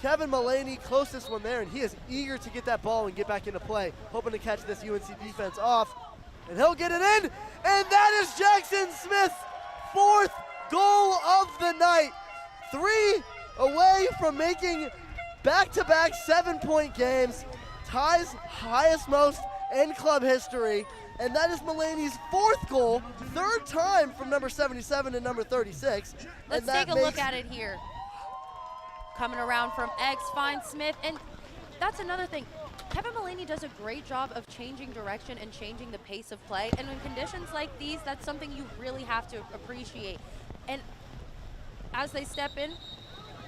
Kevin Mulaney, closest one there, and he is eager to get that ball and get back into play, hoping to catch this UNC defense off. And he'll get it in, and that is Jackson Smith's 4th goal of the night. 3 away from making back-to-back 7-point games, ties highest most in club history, and that is Mulaney's 4th goal, 3rd time from number 77 and number 36. Let's take a look at it here. Coming around from X, finds Smith, and that's another thing. Kevin Mullaney does a great job of changing direction and changing the pace of play. And in conditions like these, that's something you really have to appreciate. And as they step in,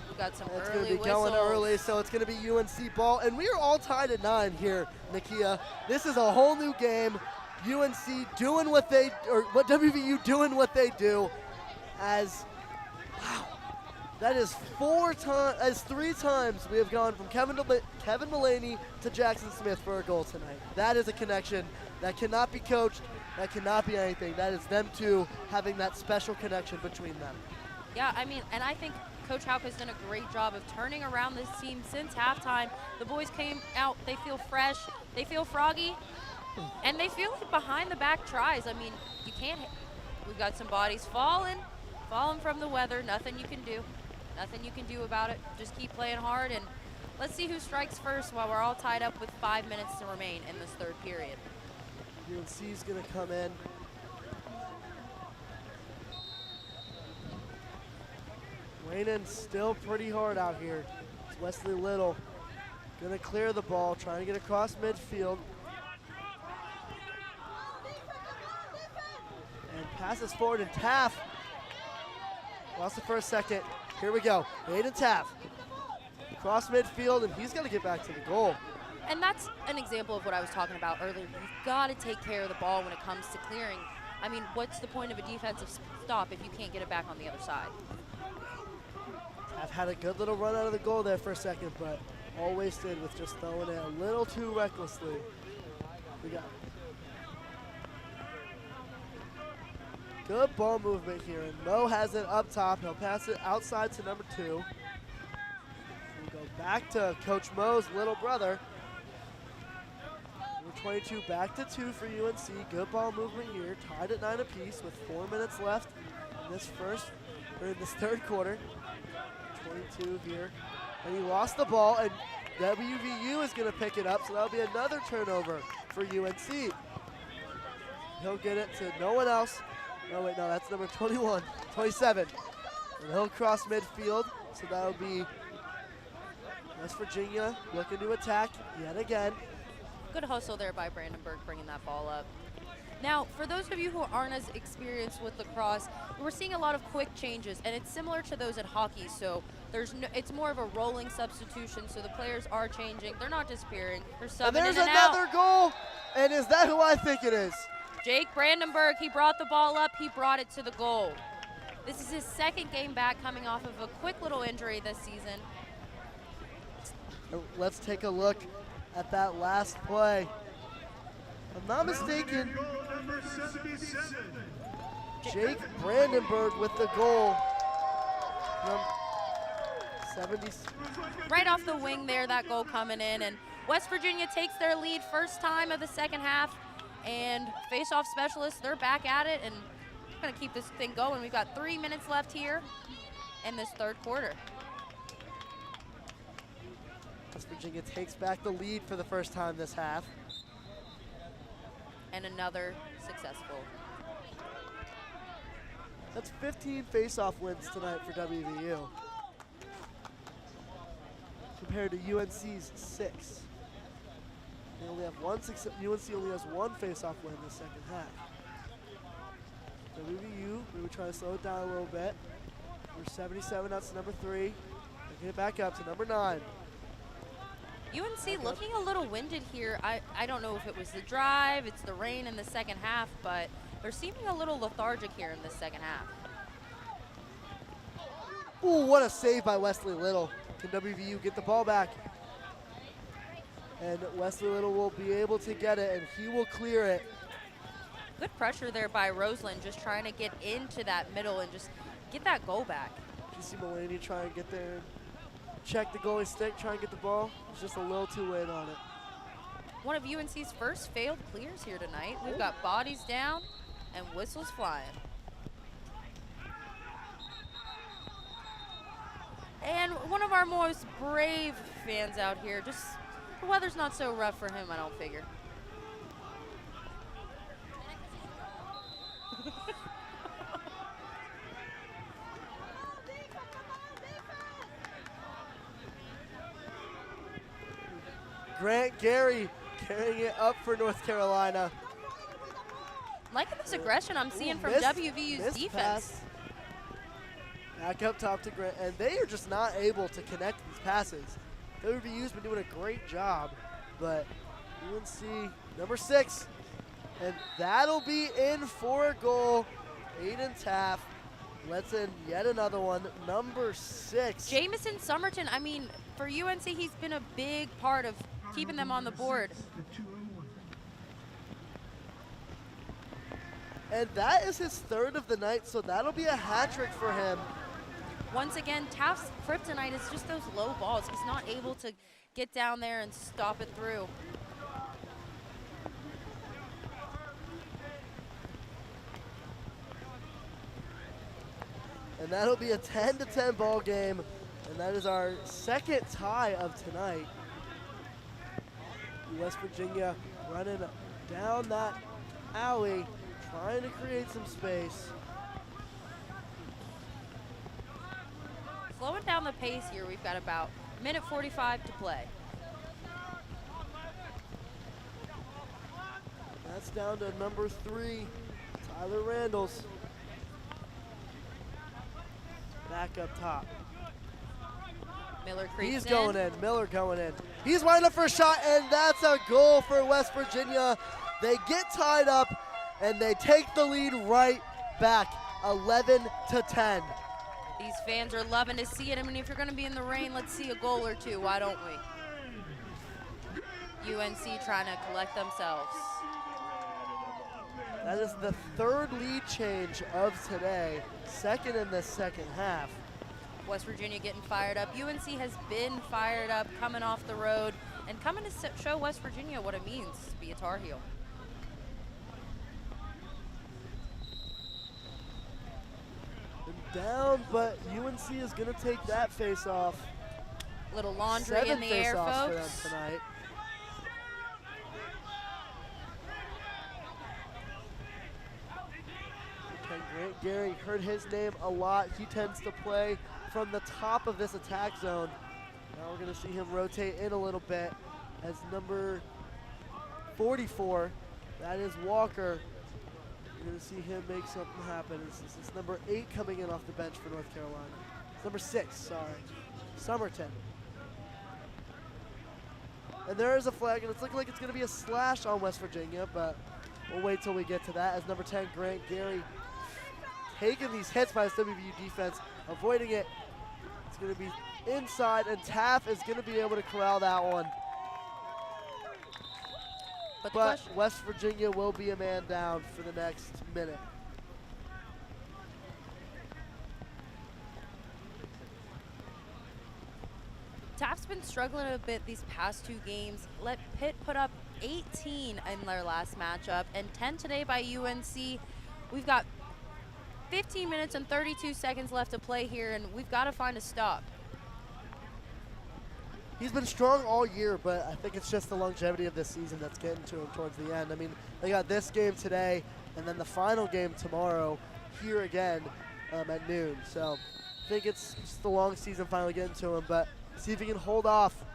we've got some It's early going to be whistles. going early, so it's going to be UNC ball. And we are all tied at 9 here, Nakia. This is a whole new game. UNC doing what WVU doing what they do. Wow, that is 3 times we have gone from Kevin Mullaney to Jackson Smith for a goal tonight. That is a connection that cannot be coached, that cannot be anything. That is them two having that special connection between them. Yeah, I mean, and I think Coach Hauck has done a great job of turning around this team since halftime. The boys came out, they feel fresh, they feel froggy, and they feel like behind the back tries. I mean, you can't, we've got some bodies falling from the weather, nothing you can do. Nothing you can do about it. Just keep playing hard, and let's see who strikes first while we're all tied up with 5 minutes to remain in this third period. UNC is going to come in. Raining still pretty hard out here. It's Wesley Little going to clear the ball, trying to get across midfield. And passes forward, and Taff lost it for a second. Here we go. Aiden Taff across midfield, and he's got to get back to the goal. And that's an example of what I was talking about earlier. You've got to take care of the ball when it comes to clearing. I mean, what's the point of a defensive stop if you can't get it back on the other side? Taff had a good little run out of the goal there for a second, but all wasted with just throwing it a little too recklessly. We got good ball movement here, and Mo has it up top. He'll pass it outside to number 2. We'll go back to Coach Mo's little brother. Number 22 back to 2 for UNC. Good ball movement here, tied at 9 apiece with 4 minutes left in this third quarter. 22 here, and he lost the ball, and WVU is going to pick it up, so that'll be another turnover for UNC. He'll get it to no one else. Oh wait, no, that's number 27. And he'll cross midfield, so that'll be West Virginia looking to attack yet again. Good hustle there by Brandenburg bringing that ball up. Now, for those of you who aren't as experienced with lacrosse, we're seeing a lot of quick changes, and it's similar to those at hockey. So it's more of a rolling substitution. So the players are changing; they're not disappearing. They're subbing And there's in and another out. goal, and is that who I think it is? Jake Brandenburg, he brought the ball up, he brought it to the goal. This is his second game back, coming off of a quick little injury this season. Let's take a look at that last play. If I'm not mistaken, Jake Brandenburg with the goal. 70. Right off the wing there, that goal coming in, and West Virginia takes their lead first time of the second half, and face-off specialists, they're back at it, and we're gonna keep this thing going. We've got 3 minutes left here in this third quarter. West Virginia takes back the lead for the first time this half. And another successful. That's 15 face-off wins tonight for WVU, compared to UNC's 6. They only have UNC only has 1 face-off win in the second half. WVU, we were trying to slow it down a little bit. We're 77, that's number 3. Taking it back up to number 9. UNC looking a little winded here. I don't know if it was the drive, it's the rain in the second half, but they're seeming a little lethargic here in the second half. Ooh, what a save by Wesley Little. Can WVU get the ball back? And Wesley Little will be able to get it, and he will clear it. Good pressure there by Roseland, just trying to get into that middle and just get that goal back. You see Mullaney try and get there and check the goalie stick, try and get the ball. It's just a little too late on it. One of UNC's first failed clears here tonight. We've got bodies down and whistles flying. And one of our most brave fans out here, just the weather's not so rough for him, I don't figure. Grant Gary carrying it up for North Carolina. Liking this aggression I'm seeing from Missed WVU's defense. pass. Back up top to Grant, and they are just not able to connect these passes. WVU's been doing a great job, but UNC number 6, and that'll be in for a goal. Aiden Taft lets in yet another one, number 6. Jamison Somerton, I mean, for UNC, he's been a big part of keeping them on the board. And that is his 3rd of the night, so that'll be a hat trick for him. Once again, Taft's kryptonite is just those low balls. He's not able to get down there and stop it through. And that'll be a 10-10 ball game, and that is our 2nd tie of tonight. West Virginia running down that alley, trying to create some space. Slowing down the pace here, we've got about minute 45 to play. That's down to number 3, Tyler Randalls. Back up top. Miller creeps He's going in, Miller going in. He's winding up for a shot, and that's a goal for West Virginia. They get tied up, and they take the lead right back, 11-10. These fans are loving to see it. I mean, if you're going to be in the rain, let's see a goal or two. Why don't we? UNC trying to collect themselves. That is the 3rd lead change of today, 2nd in the second half. West Virginia getting fired up. UNC has been fired up, coming off the road, and coming to show West Virginia what it means to be a Tar Heel. Down, but UNC is going to take that face off. Little laundry 7 in the air, face-offs for them folks. tonight. Okay, Grant Gary, heard his name a lot. He tends to play from the top of this attack zone. Now we're going to see him rotate in a little bit as number 44. That is Walker. You're going to see him make something happen. This is number 8 coming in off the bench for North Carolina. It's number 6, sorry. Somerton. And there is a flag, and it's looking like it's going to be a slash on West Virginia, but we'll wait till we get to that as number 10, Grant Gary, taking these hits by his WVU defense, avoiding it. It's going to be inside, and Taft is going to be able to corral that one. But West Virginia will be a man down for the next minute. Taft's been struggling a bit these past 2 games. Let Pitt put up 18 in their last matchup and 10 today by UNC. We've got 15 minutes and 32 seconds left to play here, and we've got to find a stop. He's been strong all year, but I think it's just the longevity of this season that's getting to him towards the end. I mean, they got this game today, and then the final game tomorrow here again at noon. So I think it's just the long season finally getting to him, but see if he can hold off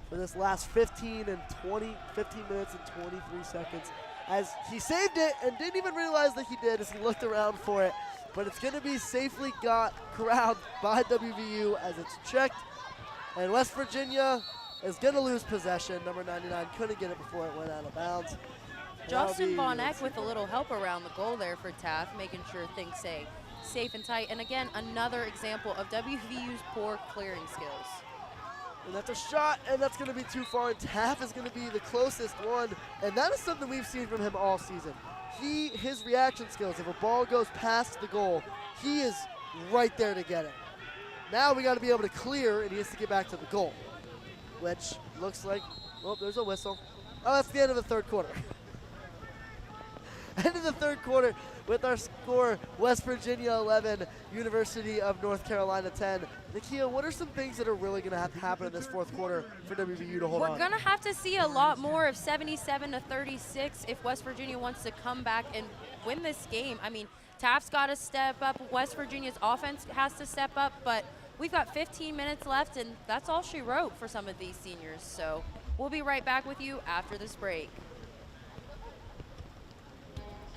for this last 15 minutes and 23 seconds as he saved it and didn't even realize that he did as he looked around for it. But it's going to be safely corralled by WVU as it's checked. And West Virginia is going to lose possession. Number 99 couldn't get it before it went out of bounds. Justin Von Eck with a little help around the goal there for Taft, making sure things stay safe and tight. And again, another example of WVU's poor clearing skills. And that's a shot, and that's going to be too far. And Taft is going to be the closest one. And that is something we've seen from him all season. His reaction skills, if a ball goes past the goal, he is right there to get it. Now we got to be able to clear, and he has to get back to the goal, which looks like, oh, there's a whistle. Oh, that's the end of the 3rd quarter. End of the 3rd quarter with our score, West Virginia 11, University of North Carolina 10. Nakia, what are some things that are really going to have to happen in this 4th quarter for WVU to hold on? We're going to have to see a lot more of 77-36 if West Virginia wants to come back and win this game. I mean, Taft's got to step up. West Virginia's offense has to step up, but we've got 15 minutes left, and that's all she wrote for some of these seniors. So We'll be right back with you after this break.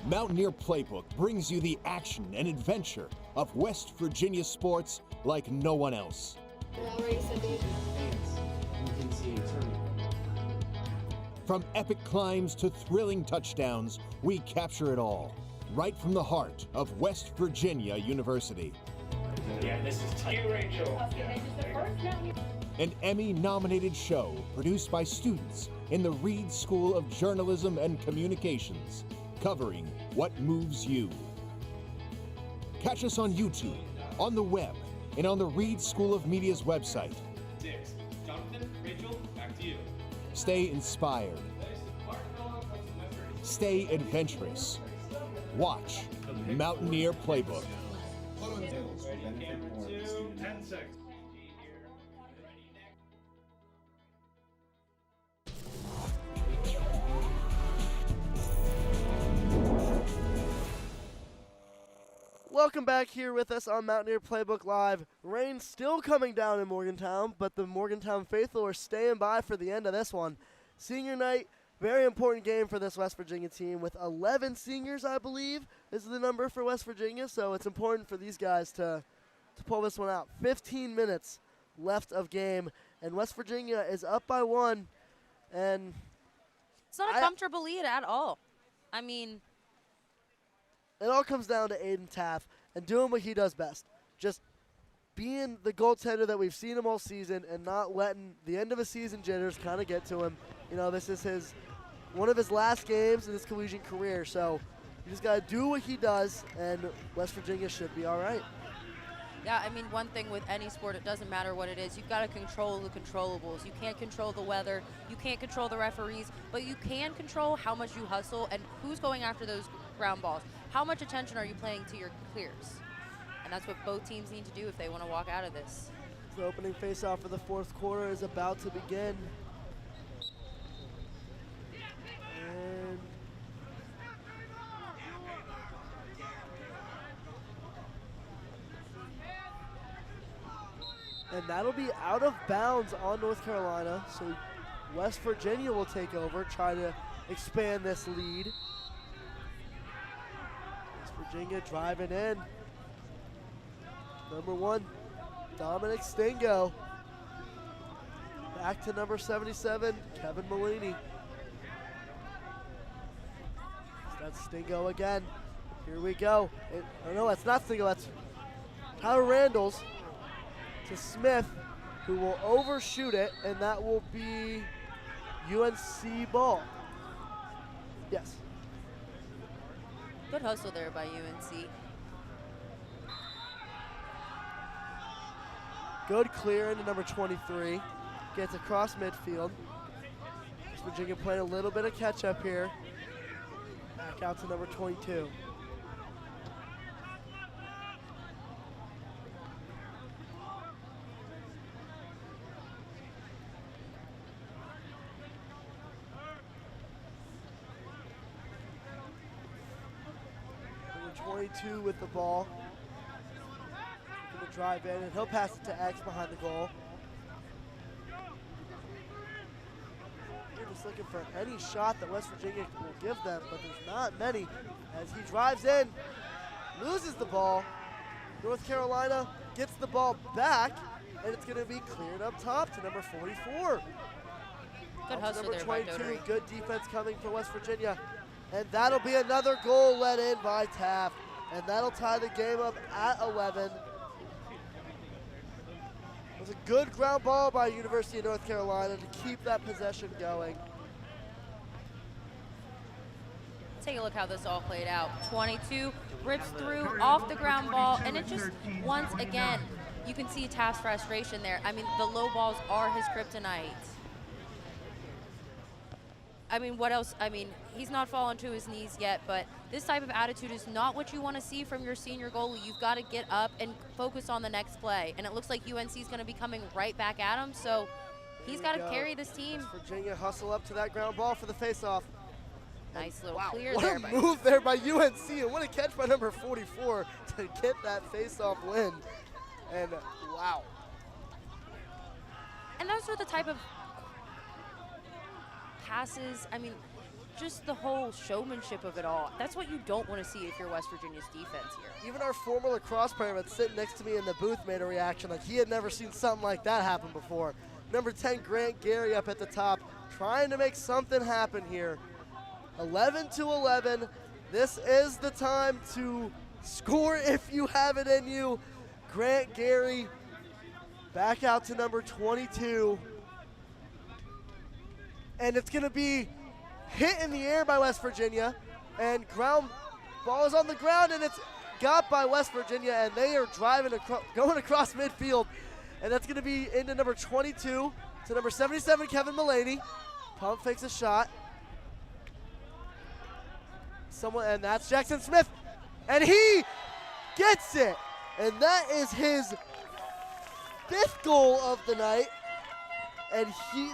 Mountaineer Playbook brings you the action and adventure of West Virginia sports like no one else. From epic climbs to thrilling touchdowns, we capture it all, right from the heart of West Virginia University. Yeah, this is you, Rachel. An Emmy-nominated show produced by students in the Reed School of Journalism and Communications, covering what moves you. Catch us on YouTube, on the web, and on the Reed School of Media's website. 6. Jonathan, Rachel, back to you. Stay inspired. Stay adventurous. Watch Mountaineer Playbook. Ready, camera 2, 10 seconds. Welcome back here with us on Mountaineer Playbook Live. Rain still coming down in Morgantown, but the Morgantown faithful are staying by for the end of this one. Senior night, very important game for this West Virginia team with 11 seniors, I believe, is the number for West Virginia, so it's important for these guys to pull this one out. 15 minutes left of game, and West Virginia is up by 1, and it's not a comfortable lead at all. I mean, it all comes down to Aiden Taff and doing what he does best. Just being the goaltender that we've seen him all season and not letting the end of a season jitters kind of get to him. You know, this is one of his last games in his collegiate career, so you just got to do what he does, and West Virginia should be all right. Yeah, I mean, one thing with any sport, it doesn't matter what it is. You've got to control the controllables. You can't control the weather. You can't control the referees, but you can control how much you hustle and who's going after those ground balls. How much attention are you paying to your clears? And that's what both teams need to do if they want to walk out of this. The opening faceoff for the fourth quarter is about to begin. And that'll be out of bounds on North Carolina. So West Virginia will take over, try to expand this lead. West Virginia driving in. Number 1, Dominic Stingo. Back to number 77, Kevin Malini. That's Stingo again. Here we go. Oh no, that's not Stingo, that's Tyler Randalls to Smith, who will overshoot it, and that will be UNC ball. Yes. Good hustle there by UNC. Good clear into number 23. Gets across midfield. West Virginia playing a little bit of catch up here. Back out to number 22. Number 22 with the ball. Going to drive in, and he'll pass it to X behind the goal. They're just looking for any shot that West Virginia will give them, but there's not many. As he drives in, loses the ball. North Carolina gets the ball back, and it's going to be cleared up top to number 44. Good hustle number there by 22, Dotery. good defense coming for West Virginia. And that'll be another goal let in by Taft. And that'll tie the game up at 11. It was a good ground ball by University of North Carolina to keep that possession going. Take a look how this all played out. 22 rips through off the ground ball, and it just, once again, you can see Taft's frustration there. I mean, the low balls are his kryptonite. I mean, what else? I mean, he's not fallen to his knees yet, but this type of attitude is not what you want to see from your senior goalie. You've got to get up and focus on the next play. And it looks like UNC is going to be coming right back at him, so he's got to carry this team. Virginia hustle up to that ground ball for the faceoff. Nice little Wow, clear what there. a move there by UNC, and what a catch by number 44 to get that faceoff win. And wow. And those are the type of passes. I mean, just the whole showmanship of it all. That's what you don't want to see if you're West Virginia's defense here. Even our former lacrosse player that's sitting next to me in the booth made a reaction like he had never seen something like that happen before. Number 10, Grant Gary up at the top, trying to make something happen here. 11-11. This is the time to score if you have it in you. Grant Gary back out to number 22. And it's going to be hit in the air by West Virginia. And ball is on the ground, and it's got by West Virginia, and they are going across midfield. And that's going to be into number 22 to number 77, Kevin Mullaney. Pump fakes a shot. And that's Jackson Smith. And he gets it. And that is his 5th goal of the night. And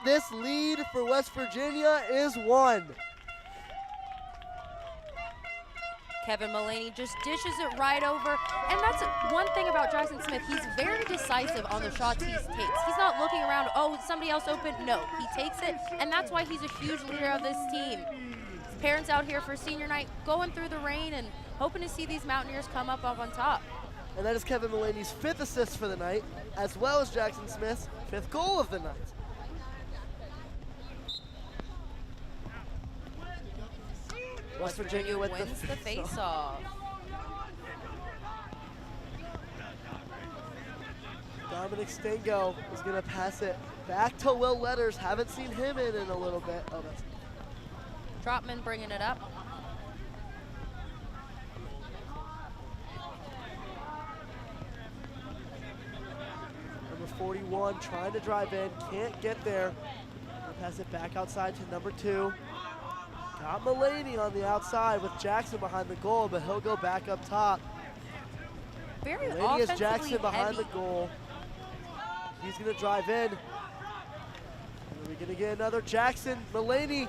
this lead for West Virginia is 1. Kevin Mullaney just dishes it right over. And that's one thing about Jackson Smith. He's very decisive on the shots he takes. He's not looking around, oh, somebody else open. No, he takes it, and that's why he's a huge leader of this team. His parents out here for senior night, going through the rain and hoping to see these Mountaineers come up on top. And that is Kevin Mullaney's 5th assist for the night, as well as Jackson Smith's 5th goal of the night. West Virginia with wins the face-off. Dominic Stengo is going to pass it back to Will Letters. Haven't seen him in a little bit. Oh, that's Trotman bringing it up. Number 41 trying to drive in, can't get there. Pass it back outside to number 2. Got Mullaney on the outside with Jackson behind the goal, but he'll go back up top. Very Mullaney has offensively Jackson behind heavy. the goal. He's going to drive in. Are we going to get another Jackson? Mullaney.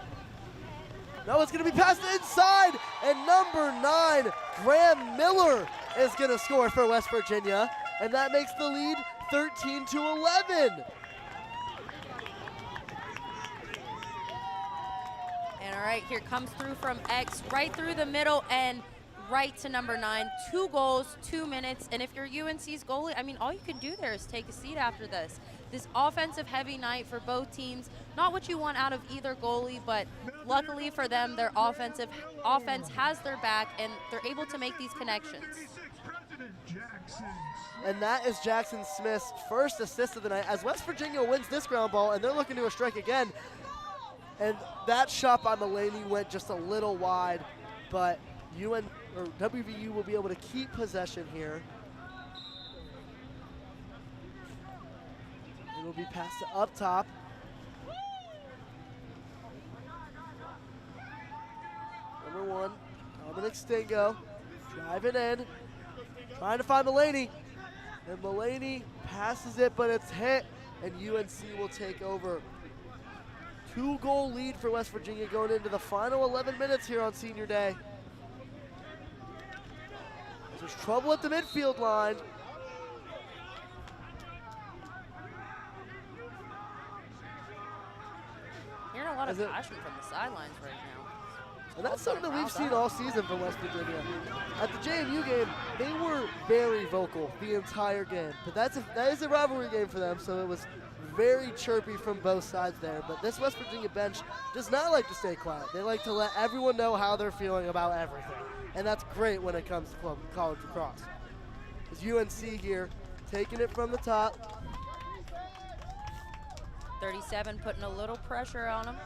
No, it's going to be passed inside, and number 9, Graham Miller, is going to score for West Virginia, and that makes the lead 13-11. And all right, here comes through from X, right through the middle and right to number 9. 2 goals, 2 minutes, and if you're UNC's goalie, I mean, all you can do there is take a seat after this. This offensive heavy night for both teams, not what you want out of either goalie, but luckily for them, their offense has their back and they're able to make these connections. And that is Jackson Smith's first assist of the night as West Virginia wins this ground ball, and they're looking to a strike again. And that shot by Mullaney went just a little wide, but WVU will be able to keep possession here. It'll be passed to up top. Number 1, Dominic Stengo, driving in, trying to find Mullaney. And Mullaney passes it, but it's hit, and UNC will take over. 2-goal lead for West Virginia going into the final 11 minutes here on senior day. There's trouble at the midfield line. Hearing a lot of passion from the sidelines right now. And that's something that we've seen all season from West Virginia. At the JMU game, they were very vocal the entire game. But that is a rivalry game for them, so it was very chirpy from both sides there. But this West Virginia bench does not like to stay quiet. They like to let everyone know how they're feeling about everything. And that's great when it comes to college lacrosse. It's UNC here, taking it from the top. 37 putting a little pressure on him.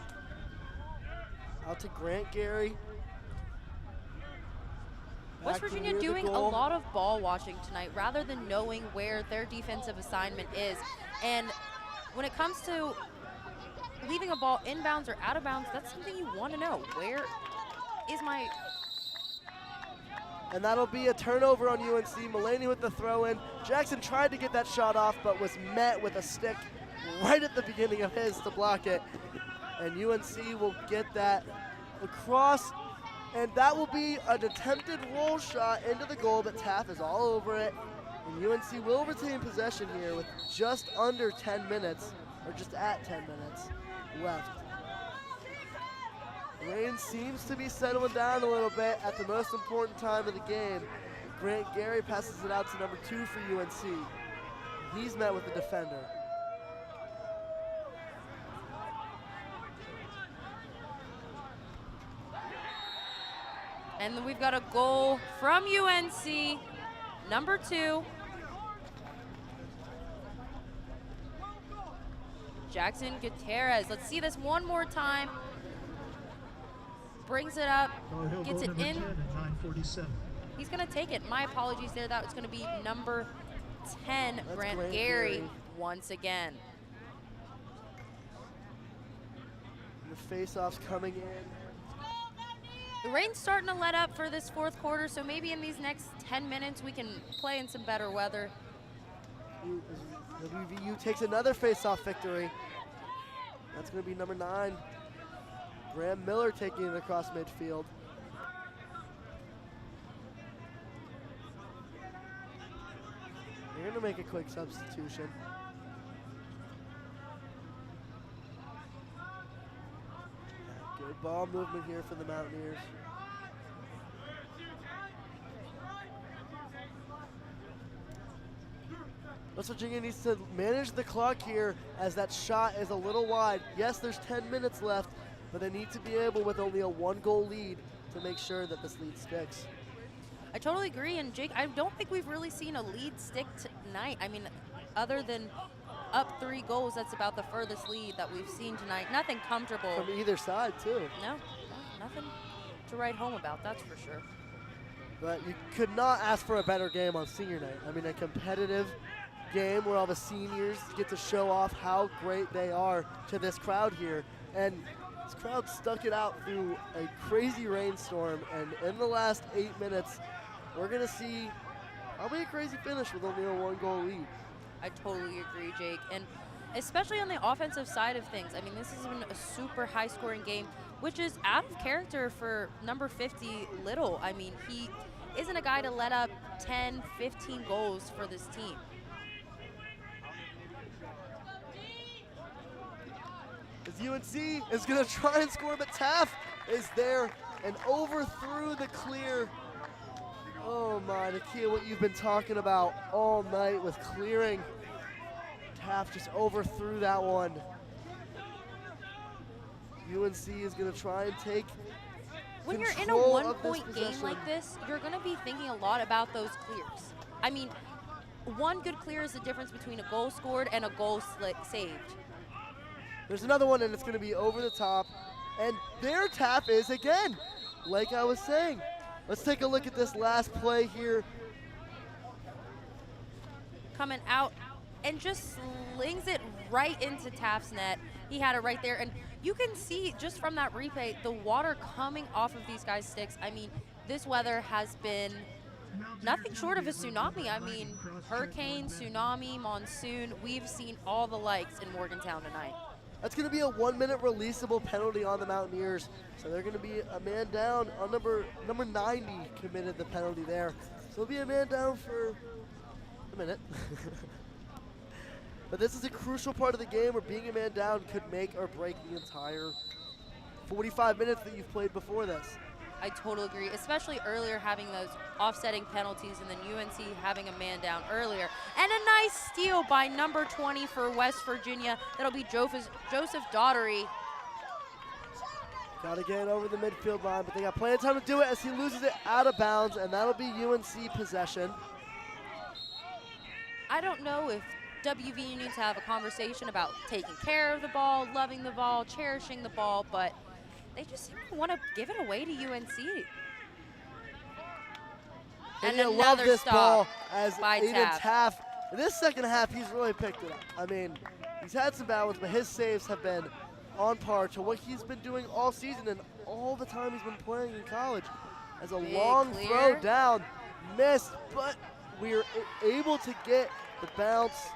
Out to Grant Gary. West Virginia doing a lot of ball watching tonight rather than knowing where their defensive assignment is. And when it comes to leaving a ball inbounds or out of bounds, that's something you want to know. Where is my... And that'll be a turnover on UNC. Mullaney with the throw in. Jackson tried to get that shot off, but was met with a stick right at the beginning of his to block it. And UNC will get that across, and that will be an attempted roll shot into the goal, but Taff is all over it. And UNC will retain possession here with just under 10 minutes, or just at 10 minutes left. Rain seems to be settling down a little bit at the most important time of the game. Grant Gary passes it out to number 2 for UNC. He's met with the defender. And then we've got a goal from UNC, number 2. Jackson Gutierrez. Let's see this one more time. Brings it up, gets it in. 9:47. He's going to take it. My apologies there. That was going to be number 10, Grant Gary, once again. The face-off's coming in. The rain's starting to let up for this 4th quarter, so maybe in these next 10 minutes we can play in some better weather. WVU takes another face-off victory. That's going to be number 9. Graham Miller taking it across midfield. They're going to make a quick substitution. Good ball movement here for the Mountaineers. West Virginia needs to manage the clock here as that shot is a little wide. Yes, there's 10 minutes left, but they need to be able, with only a 1-goal lead, to make sure that this lead sticks. I totally agree, and Jake, I don't think we've really seen a lead stick tonight. I mean, other than up 3 goals, that's about the furthest lead that we've seen tonight. Nothing comfortable. From either side, too. No, nothing to write home about, that's for sure. But you could not ask for a better game on senior night. I mean, a competitive game where all the seniors get to show off how great they are to this crowd here. And this crowd stuck it out through a crazy rainstorm, and in the last 8 minutes, we're gonna see probably a crazy finish with only a 1-goal lead. I totally agree, Jake. And especially on the offensive side of things, I mean, this has been a super high-scoring game, which is out of character for number 50, Little. I mean, he isn't a guy to let up 10, 15 goals for this team. As UNC is going to try and score, but Taft is there and overthrew the clear. Oh my, Nakia, what you've been talking about all night with clearing. Taft just overthrew that one. UNC is going to try and take When you're in a control one-point game like this, you're going to be thinking a lot about those clears. I mean, one good clear is the difference between a goal scored and a goal saved. There's another one, and it's going to be over the top. And there Taft is again, like I was saying. Let's take a look at this last play here. Coming out and just slings it right into Taft's net. He had it right there, and you can see just from that replay the water coming off of these guys' sticks. I mean, this weather has been nothing short of a tsunami. I mean, hurricane, tsunami, monsoon, we've seen all the likes in Morgantown tonight. That's going to be a 1-minute releasable penalty on the Mountaineers. So they're going to be a man down on number 90 committed the penalty there. So it'll be a man down for a minute. But this is a crucial part of the game where being a man down could make or break the entire 45 minutes that you've played before this. I totally agree, especially earlier having those offsetting penalties and then UNC having a man down earlier. And a nice steal by number 20 for West Virginia. That'll be Joseph Daughtery. Got to get it over the midfield line, but they got plenty of time to do it as he loses it out of bounds, and that'll be UNC possession. I don't know if WVU needs to have a conversation about taking care of the ball, loving the ball, cherishing the ball, but they just seem to want to give it away to UNC. And you love another this stop ball as by Aiden Taft. Taft. In this second half, he's really picked it up. I mean, he's had some bad ones, but his saves have been on par to what he's been doing all season and all the time he's been playing in college. As a Big long clear. throw down, missed, but we're able to get the bounce.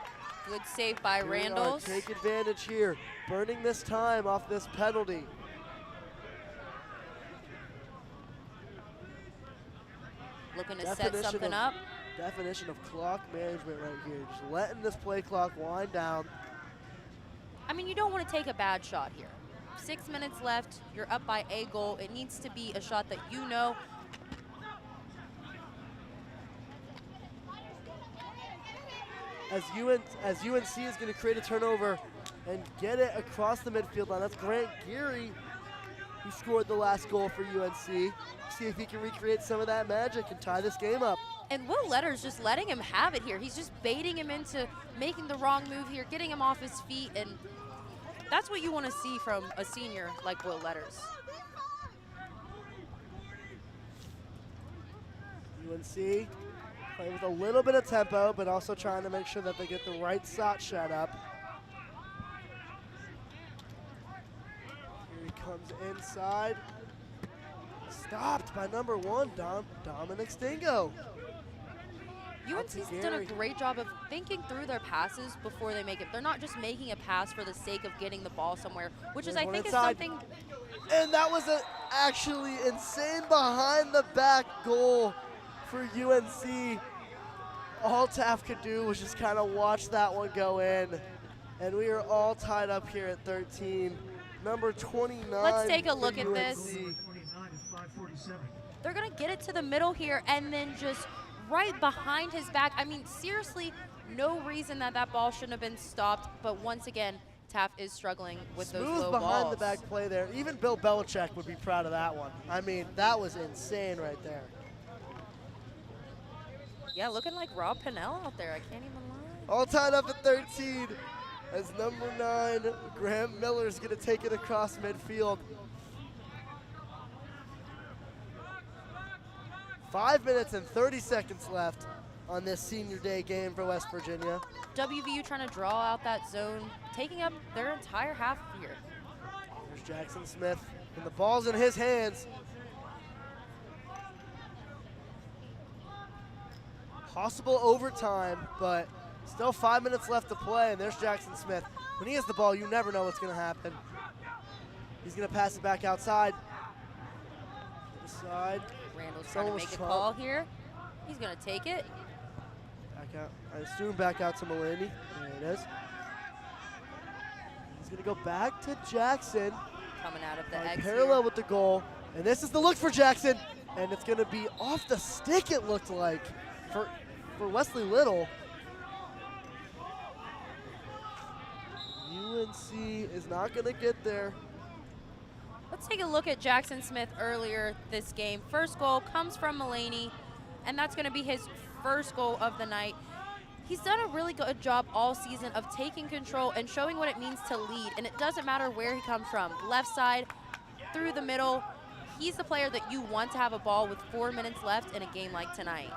Good save by Here we are, Randalls. take advantage here, burning this time off this penalty. Looking to set something up. Definition of clock management right here. Just letting this play clock wind down. I mean, you don't want to take a bad shot here. 6 minutes left. You're up by a goal. It needs to be a shot that you know. As UNC is going to create a turnover and get it across the midfield line. That's Grant Geary who scored the last goal for UNC. See if he can recreate some of that magic and tie this game up. And Will Letter's just letting him have it here. He's just baiting him into making the wrong move here, getting him off his feet, and that's what you want to see from a senior like Will Letters. UNC playing with a little bit of tempo, but also trying to make sure that they get the right shot up. Here he comes inside. Stopped by number 1, Dominic Stingo. UNC's done a great job of thinking through their passes before they make it. They're not just making a pass for the sake of getting the ball somewhere, which is, I think, is something. And that was an actually insane behind the back goal for UNC. All Taft could do was just kind of watch that one go in. And we are all tied up here at 13. Number 29. Let's take a look at this. They're going to get it to the middle here and then just right behind his back. I mean, seriously, no reason that that ball shouldn't have been stopped. But once again, Taft is struggling with those low balls. Behind the back play there. Even Bill Belichick would be proud of that one. I mean, that was insane right there. Yeah, looking like Rob Pennell out there. I can't even lie. All tied up at 13 as number 9, Graham Miller, is going to take it across midfield. 5 minutes and 30 seconds left on this senior day game for West Virginia. WVU trying to draw out that zone, taking up their entire half here. There's Jackson Smith, and the ball's in his hands. Possible overtime, but still 5 minutes left to play, and there's Jackson Smith. When he has the ball, you never know what's going to happen. He's going to pass it back outside. Side. Randall's trying to make a call here. He's going to take it. Back out. I assume back out to Mulaney. There it is. He's going to go back to Jackson. Coming out of the X parallel here. with the goal. And this is the look for Jackson. And it's going to be off the stick, it looked like, for Wesley Little. UNC is not going to get there. Let's take a look at Jackson Smith earlier this game. First goal comes from Mulaney, and that's going to be his first goal of the night. He's done a really good job all season of taking control and showing what it means to lead, and it doesn't matter where he comes from, left side, through the middle. He's the player that you want to have a ball with 4 minutes left in a game like tonight.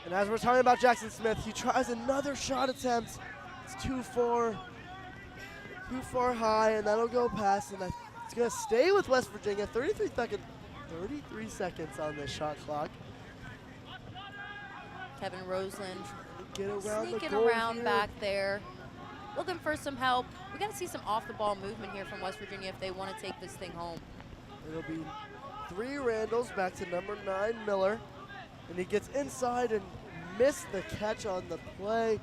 And as we're talking about Jackson Smith, he tries another shot attempt. It's too far high, and that'll go past, and it's going to stay with West Virginia. 33 seconds on this shot clock. Kevin Roseland sneaking around back there, looking for some help. We're going to see some off-the-ball movement here from West Virginia if they want to take this thing home. It'll be 3 Randalls back to number 9, Miller. And he gets inside and missed the catch on the play.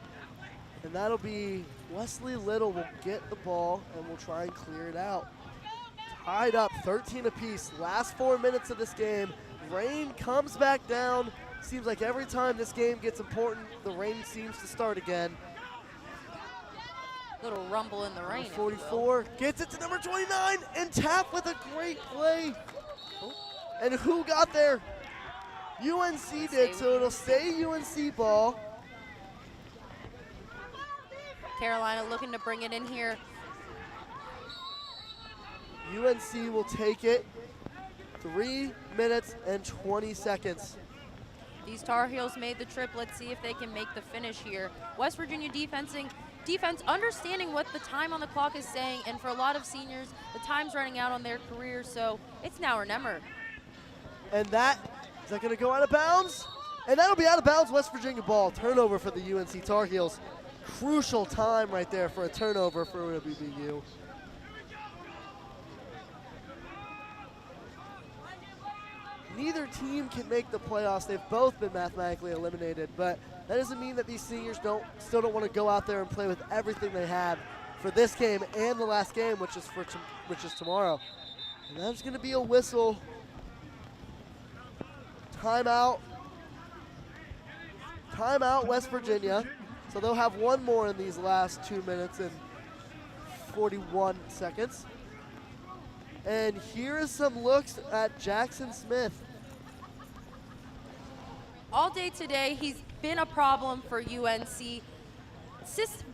And that'll be Wesley Little will get the ball and will try and clear it out. Tied up, 13 apiece. Last 4 minutes of this game. Rain comes back down. Seems like every time this game gets important, the rain seems to start again. Little rumble in the rain. 44 gets it to number 29, and Taft with a great play. And who got there? UNC did, so it'll stay UNC ball. Carolina looking to bring it in here. UNC will take it. 3 minutes and 20 seconds. These Tar Heels made the trip. Let's see if they can make the finish here. West Virginia defense understanding what the time on the clock is saying, and for a lot of seniors, the time's running out on their career, so it's now or never. And is that going to go out of bounds? And that'll be out of bounds, West Virginia ball. Turnover for the UNC Tar Heels. Crucial time right there for a turnover for WVU. Neither team can make the playoffs. They've both been mathematically eliminated, but that doesn't mean that these seniors still don't want to go out there and play with everything they have for this game and the last game, which is tomorrow. And that's going to be a whistle. Timeout. Timeout, West Virginia. So they'll have one more in these last 2 minutes and 41 seconds. And here is some looks at Jackson Smith. All day today, he's been a problem for UNC.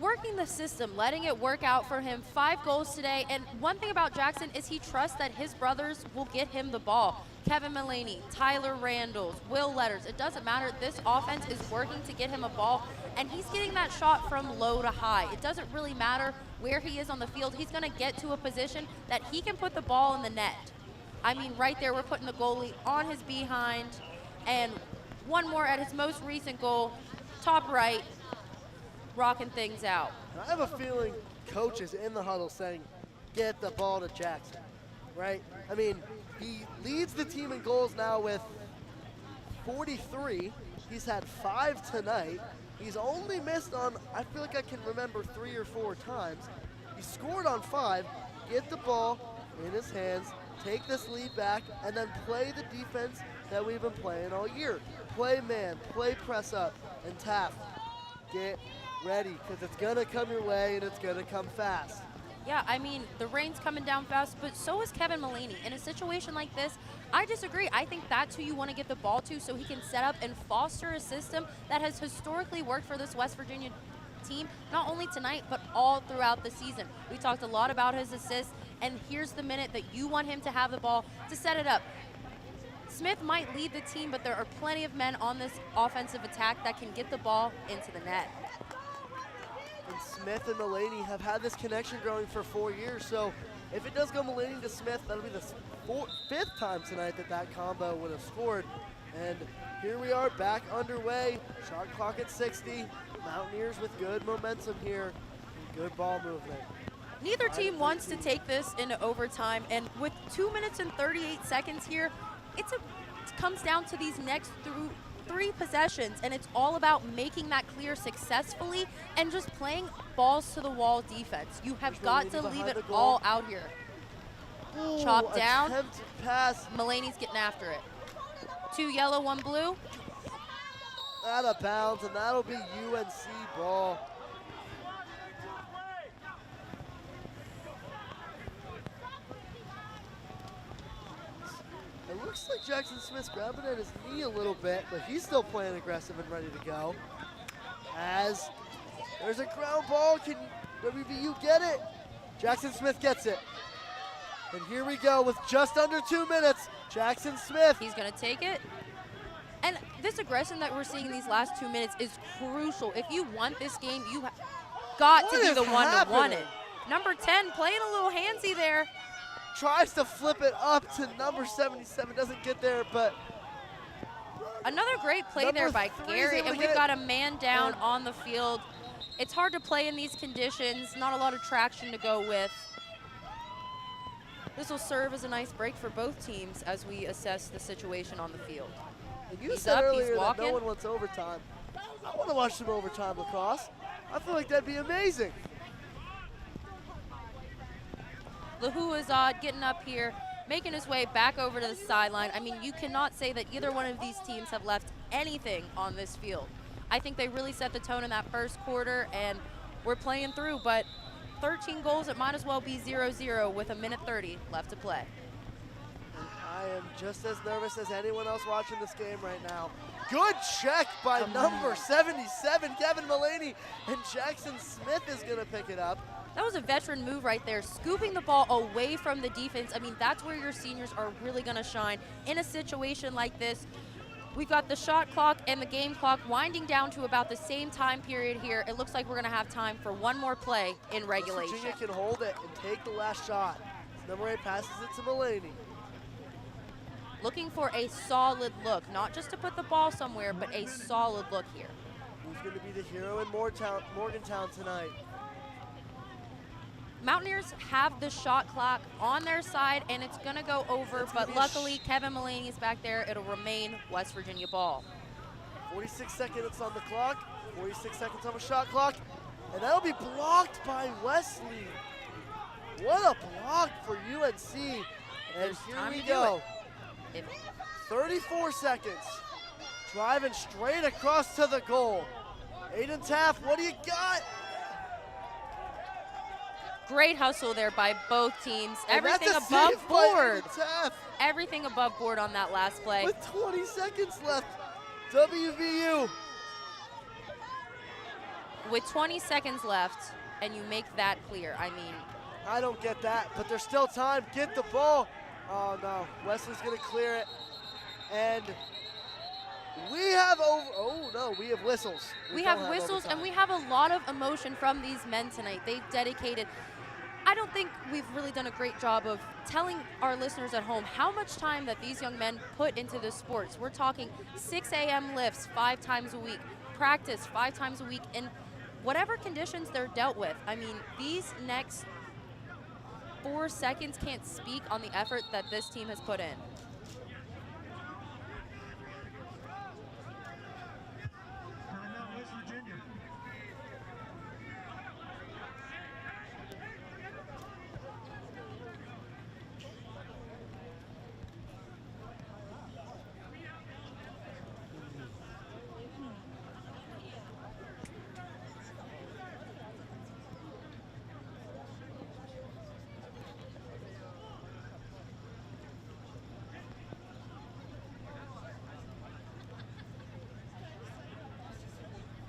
Working the system, letting it work out for him. 5 goals today. And one thing about Jackson is he trusts that his brothers will get him the ball. Kevin Mullaney, Tyler Randalls, Will Letters. It doesn't matter. This offense is working to get him a ball, and he's getting that shot from low to high. It doesn't really matter where he is on the field. He's going to get to a position that he can put the ball in the net. I mean, right there, we're putting the goalie on his behind, and one more at his most recent goal, top right, rocking things out. And I have a feeling coach is in the huddle saying, get the ball to Jackson, right? I mean, he leads the team in goals now with 43. He's had 5 tonight. He's only missed on, I feel like I can remember 3 or 4 times. He scored on 5. Get the ball in his hands, take this lead back, and then play the defense that we've been playing all year. Play man, play press up, and tap. Get ready, because it's going to come your way, and it's going to come fast. Yeah, I mean, the rain's coming down fast, but so is Kevin Mullaney. In a situation like this, I disagree. I think that's who you want to get the ball to so he can set up and foster a system that has historically worked for this West Virginia team, not only tonight, but all throughout the season. We talked a lot about his assists, and here's the minute that you want him to have the ball to set it up. Smith might lead the team, but there are plenty of men on this offensive attack that can get the ball into the net. And Smith and Mullaney have had this connection growing for 4 years, so if it does go Mullaney to Smith, that'll be the 5th time tonight that combo would have scored. And here we are back underway, shot clock at 60, Mountaineers with good momentum here, and good ball movement. Neither team wants to take this into overtime, and with 2 minutes and 38 seconds here, it comes down to these next 3 possessions, and it's all about making that clear successfully and just playing balls to the wall defense. You have got to leave it all out here. Ooh, Chop down. Pass. Mullaney's getting after it. 2 yellow, 1 blue. Out of bounds, and that'll be UNC ball. It looks like Jackson Smith's grabbing at his knee a little bit, but he's still playing aggressive and ready to go. As there's a ground ball, can WVU get it? Jackson Smith gets it. And here we go with just under 2 minutes. Jackson Smith. He's gonna take it. And this aggression that we're seeing these last 2 minutes is crucial. If you want this game, you got to be the one to win it. Number 10 playing a little handsy there. Tries to flip it up to number 77, doesn't get there, but another great play there by Gary, and we've got a man down on the field. It's hard to play in these conditions, not a lot of traction to go with. This will serve as a nice break for both teams as we assess the situation on the field. You said earlier that no one wants overtime. I want to watch some overtime lacrosse. I feel like that'd be amazing. Lahuazad getting up here, making his way back over to the sideline. I mean, you cannot say that either one of these teams have left anything on this field. I think they really set the tone in that first quarter, and we're playing through, but 13 goals, it might as well be 0-0 with 1:30 left to play. I am just as nervous as anyone else watching this game right now. Good check by number 77, Kevin Mullaney, and Jackson Smith is going to pick it up. That was a veteran move right there, scooping the ball away from the defense. I mean, that's where your seniors are really going to shine. In a situation like this, we've got the shot clock and the game clock winding down to about the same time period here. It looks like we're going to have time for one more play in regulation. West Virginia can hold it and take the last shot. Number 8 passes it to Mullaney. Looking for a solid look, not just to put the ball somewhere, but a solid look here. Who's going to be the hero in Morgantown tonight? Mountaineers have the shot clock on their side, and it's going to go over, but luckily Kevin Mullaney is back there. It'll remain West Virginia ball. 46 seconds on the clock, 46 seconds on the shot clock, and that'll be blocked by Wesley. What a block for UNC. And here we go. 34 seconds. Driving straight across to the goal. Aiden Taft, what do you got? Great hustle there by both teams. And Everything that's a above save by board. Aiden Taft. Everything above board on that last play. With 20 seconds left, WVU. With 20 seconds left, and you make that clear. I mean, I don't get that, but there's still time. Get the ball. Oh no, Wesley's gonna clear it. And we have we have whistles. we have whistles, and we have a lot of emotion from these men tonight. They've dedicated. I don't think we've really done a great job of telling our listeners at home how much time that these young men put into the sports. We're talking 6 a.m. lifts 5 times a week, practice 5 times a week, in whatever conditions they're dealt with. I mean, these next 4 seconds can't speak on the effort that this team has put in. Timeout, West Virginia.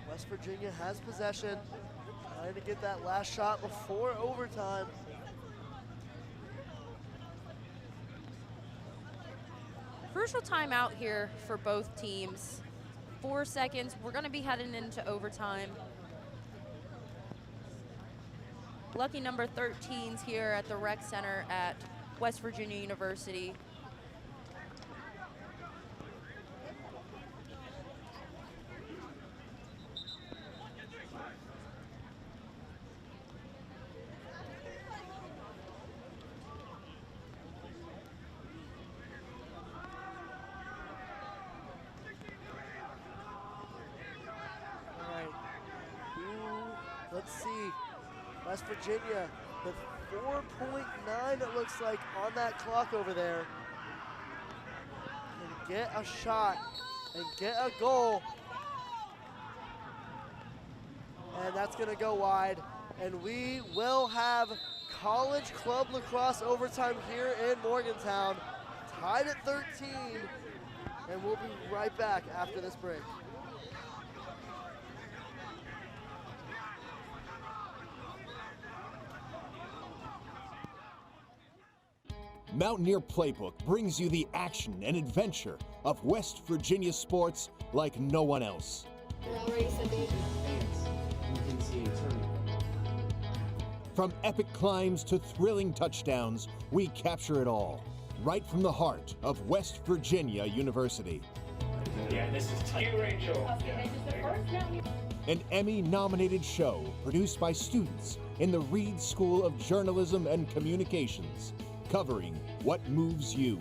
West Virginia has possession, trying to get that last shot before overtime. Crucial timeout here for both teams. 4 seconds. We're going to be heading into overtime. Lucky number 13's here at the rec center at West Virginia University. Let's see, West Virginia with 4.9 it looks like on that clock over there. And get a shot and get a goal. And that's gonna go wide. And we will have college club lacrosse overtime here in Morgantown, tied at 13. And we'll be right back after this break. Mountaineer Playbook brings you the action and adventure of West Virginia sports like no one else. From epic climbs to thrilling touchdowns, we capture it all, right from the heart of West Virginia University. Yeah, this is you, Rachel. An Emmy-nominated show produced by students in the Reed School of Journalism and Communications, covering what moves you.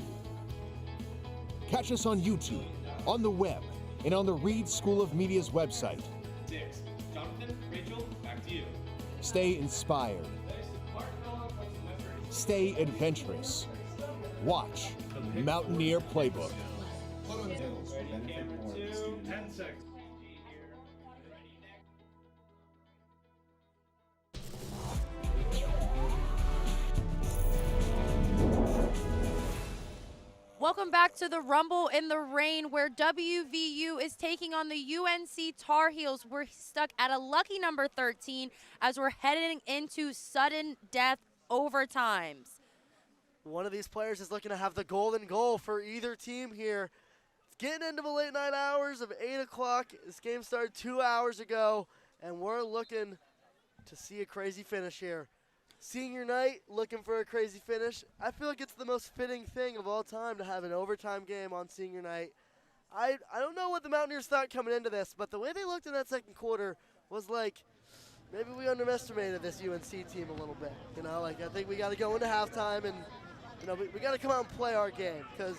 Catch us on YouTube, on the web, and on the Reed School of Media's website. 6. Jonathan, Rachel, back to you. Stay inspired. Stay adventurous. Watch Mountaineer Playbook. Ready, camera 2, 10 seconds. Welcome back to the Rumble in the Rain, where WVU is taking on the UNC Tar Heels. We're stuck at a lucky number 13 as we're heading into sudden death overtimes. One of these players is looking to have the golden goal for either team here. It's getting into the late night hours of 8 o'clock. This game started 2 hours ago, and we're looking to see a crazy finish here. Senior night, looking for a crazy finish. I feel like it's the most fitting thing of all time to have an overtime game on senior night. I don't know what the Mountaineers thought coming into this, but the way they looked in that second quarter was like, maybe we underestimated this UNC team a little bit. You know, like I think we got to go into halftime and, you know, we got to come out and play our game, because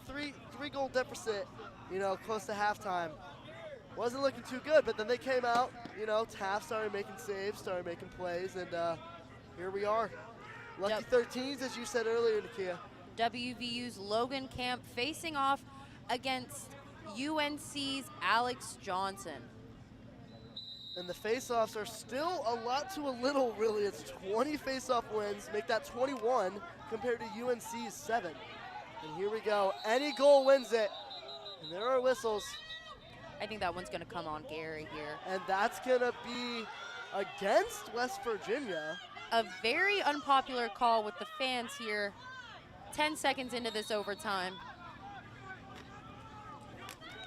the three goal deficit, you know, close to halftime, wasn't looking too good, but then they came out, you know, Taft started making saves, started making plays, and here we are. Lucky 13s, as you said earlier, Nakia. WVU's Logan Camp facing off against UNC's Alex Johnson. And the face-offs are still a lot to a little, really. It's 20 face-off wins, make that 21 compared to UNC's 7. And here we go. Any goal wins it. And there are whistles. I think that one's going to come on Gary here. And that's going to be against West Virginia. A very unpopular call with the fans here. 10 seconds into this overtime.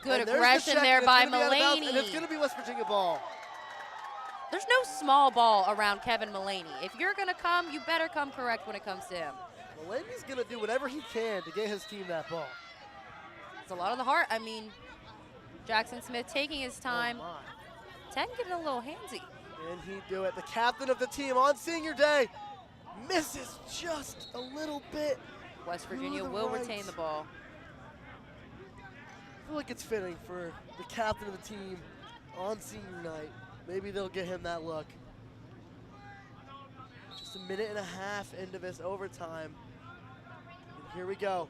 Good aggression there by Mullaney. And it's going to be West Virginia ball. There's no small ball around Kevin Mullaney. If you're going to come, you better come correct when it comes to him. Mullaney's going to do whatever he can to get his team that ball. It's a lot of the heart. I mean, Jackson Smith taking his time. 10 getting a little handsy. And he'd do it. The captain of the team on senior day misses just a little bit. West Virginia will retain the ball. I feel like it's fitting for the captain of the team on senior night. Maybe they'll get him that look. Just a minute and a half into this overtime. And here we go.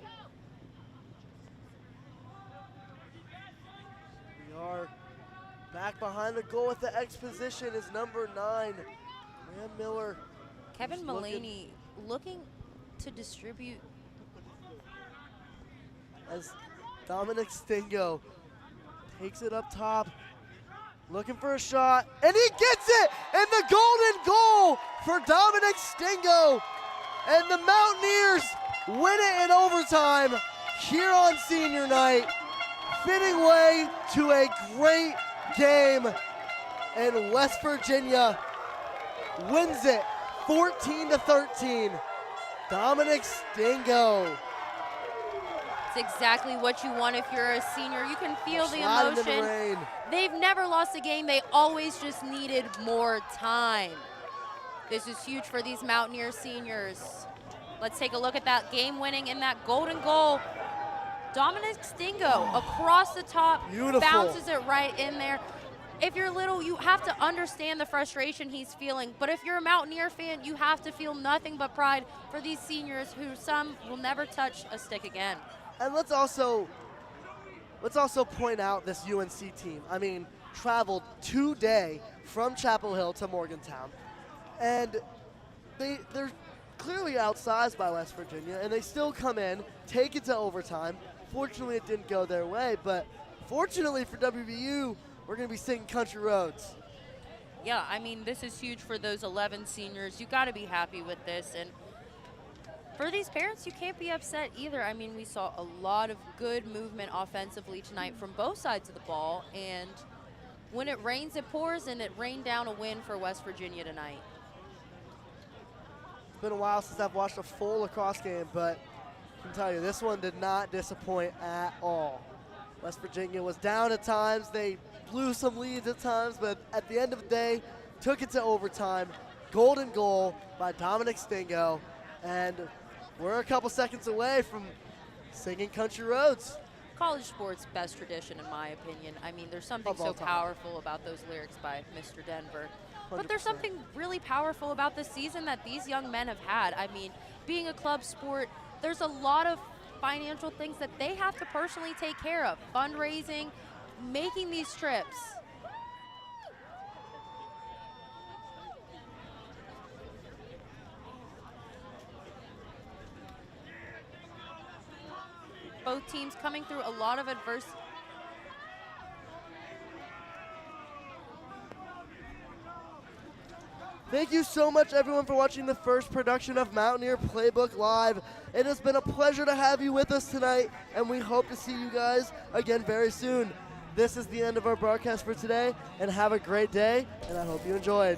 We are back behind the goal with the exposition is number 9, Graham Miller. Kevin Mullaney looking to distribute. As Dominic Stingo takes it up top, looking for a shot, and he gets it! And the golden goal for Dominic Stingo. And the Mountaineers win it in overtime here on senior night. Fitting way to a great game. And West Virginia wins it 14-13. Dominic Stingo. It's exactly what you want if you're a senior. You can feel the emotion. They've never lost a game. They always just needed more time. This is huge for these Mountaineer seniors. Let's take a look at that game winning and that golden goal. Dominic Stingo across the top, bounces it right in there. If you're little, you have to understand the frustration he's feeling. But if you're a Mountaineer fan, you have to feel nothing but pride for these seniors who some will never touch a stick again. And let's also point out this UNC team. I mean, traveled today from Chapel Hill to Morgantown. And they're clearly outsized by West Virginia, and they still come in, take it to overtime. Fortunately, it didn't go their way, but fortunately for WVU, we're going to be singing Country Roads. Yeah, I mean, this is huge for those 11 seniors. You got to be happy with this. And for these parents, you can't be upset either. I mean, we saw a lot of good movement offensively tonight from both sides of the ball. And when it rains, it pours, and it rained down a win for West Virginia tonight. It's been a while since I've watched a full lacrosse game, but I can tell you, this one did not disappoint at all. West Virginia was down at times. They blew some leads at times, but at the end of the day, took it to overtime. Golden goal by Dominic Stingo, and we're a couple seconds away from singing Country Roads. College sports' best tradition, in my opinion. I mean, there's something so powerful about those lyrics by Mr. Denver. 100%. But there's something really powerful about the season that these young men have had. I mean, being a club sport, there's a lot of financial things that they have to personally take care of. Fundraising, making these trips. Both teams coming through a lot of adversity. Thank you so much, everyone, for watching the first production of Mountaineer Playbook Live. It has been a pleasure to have you with us tonight, and we hope to see you guys again very soon. This is the end of our broadcast for today, and have a great day, and I hope you enjoyed.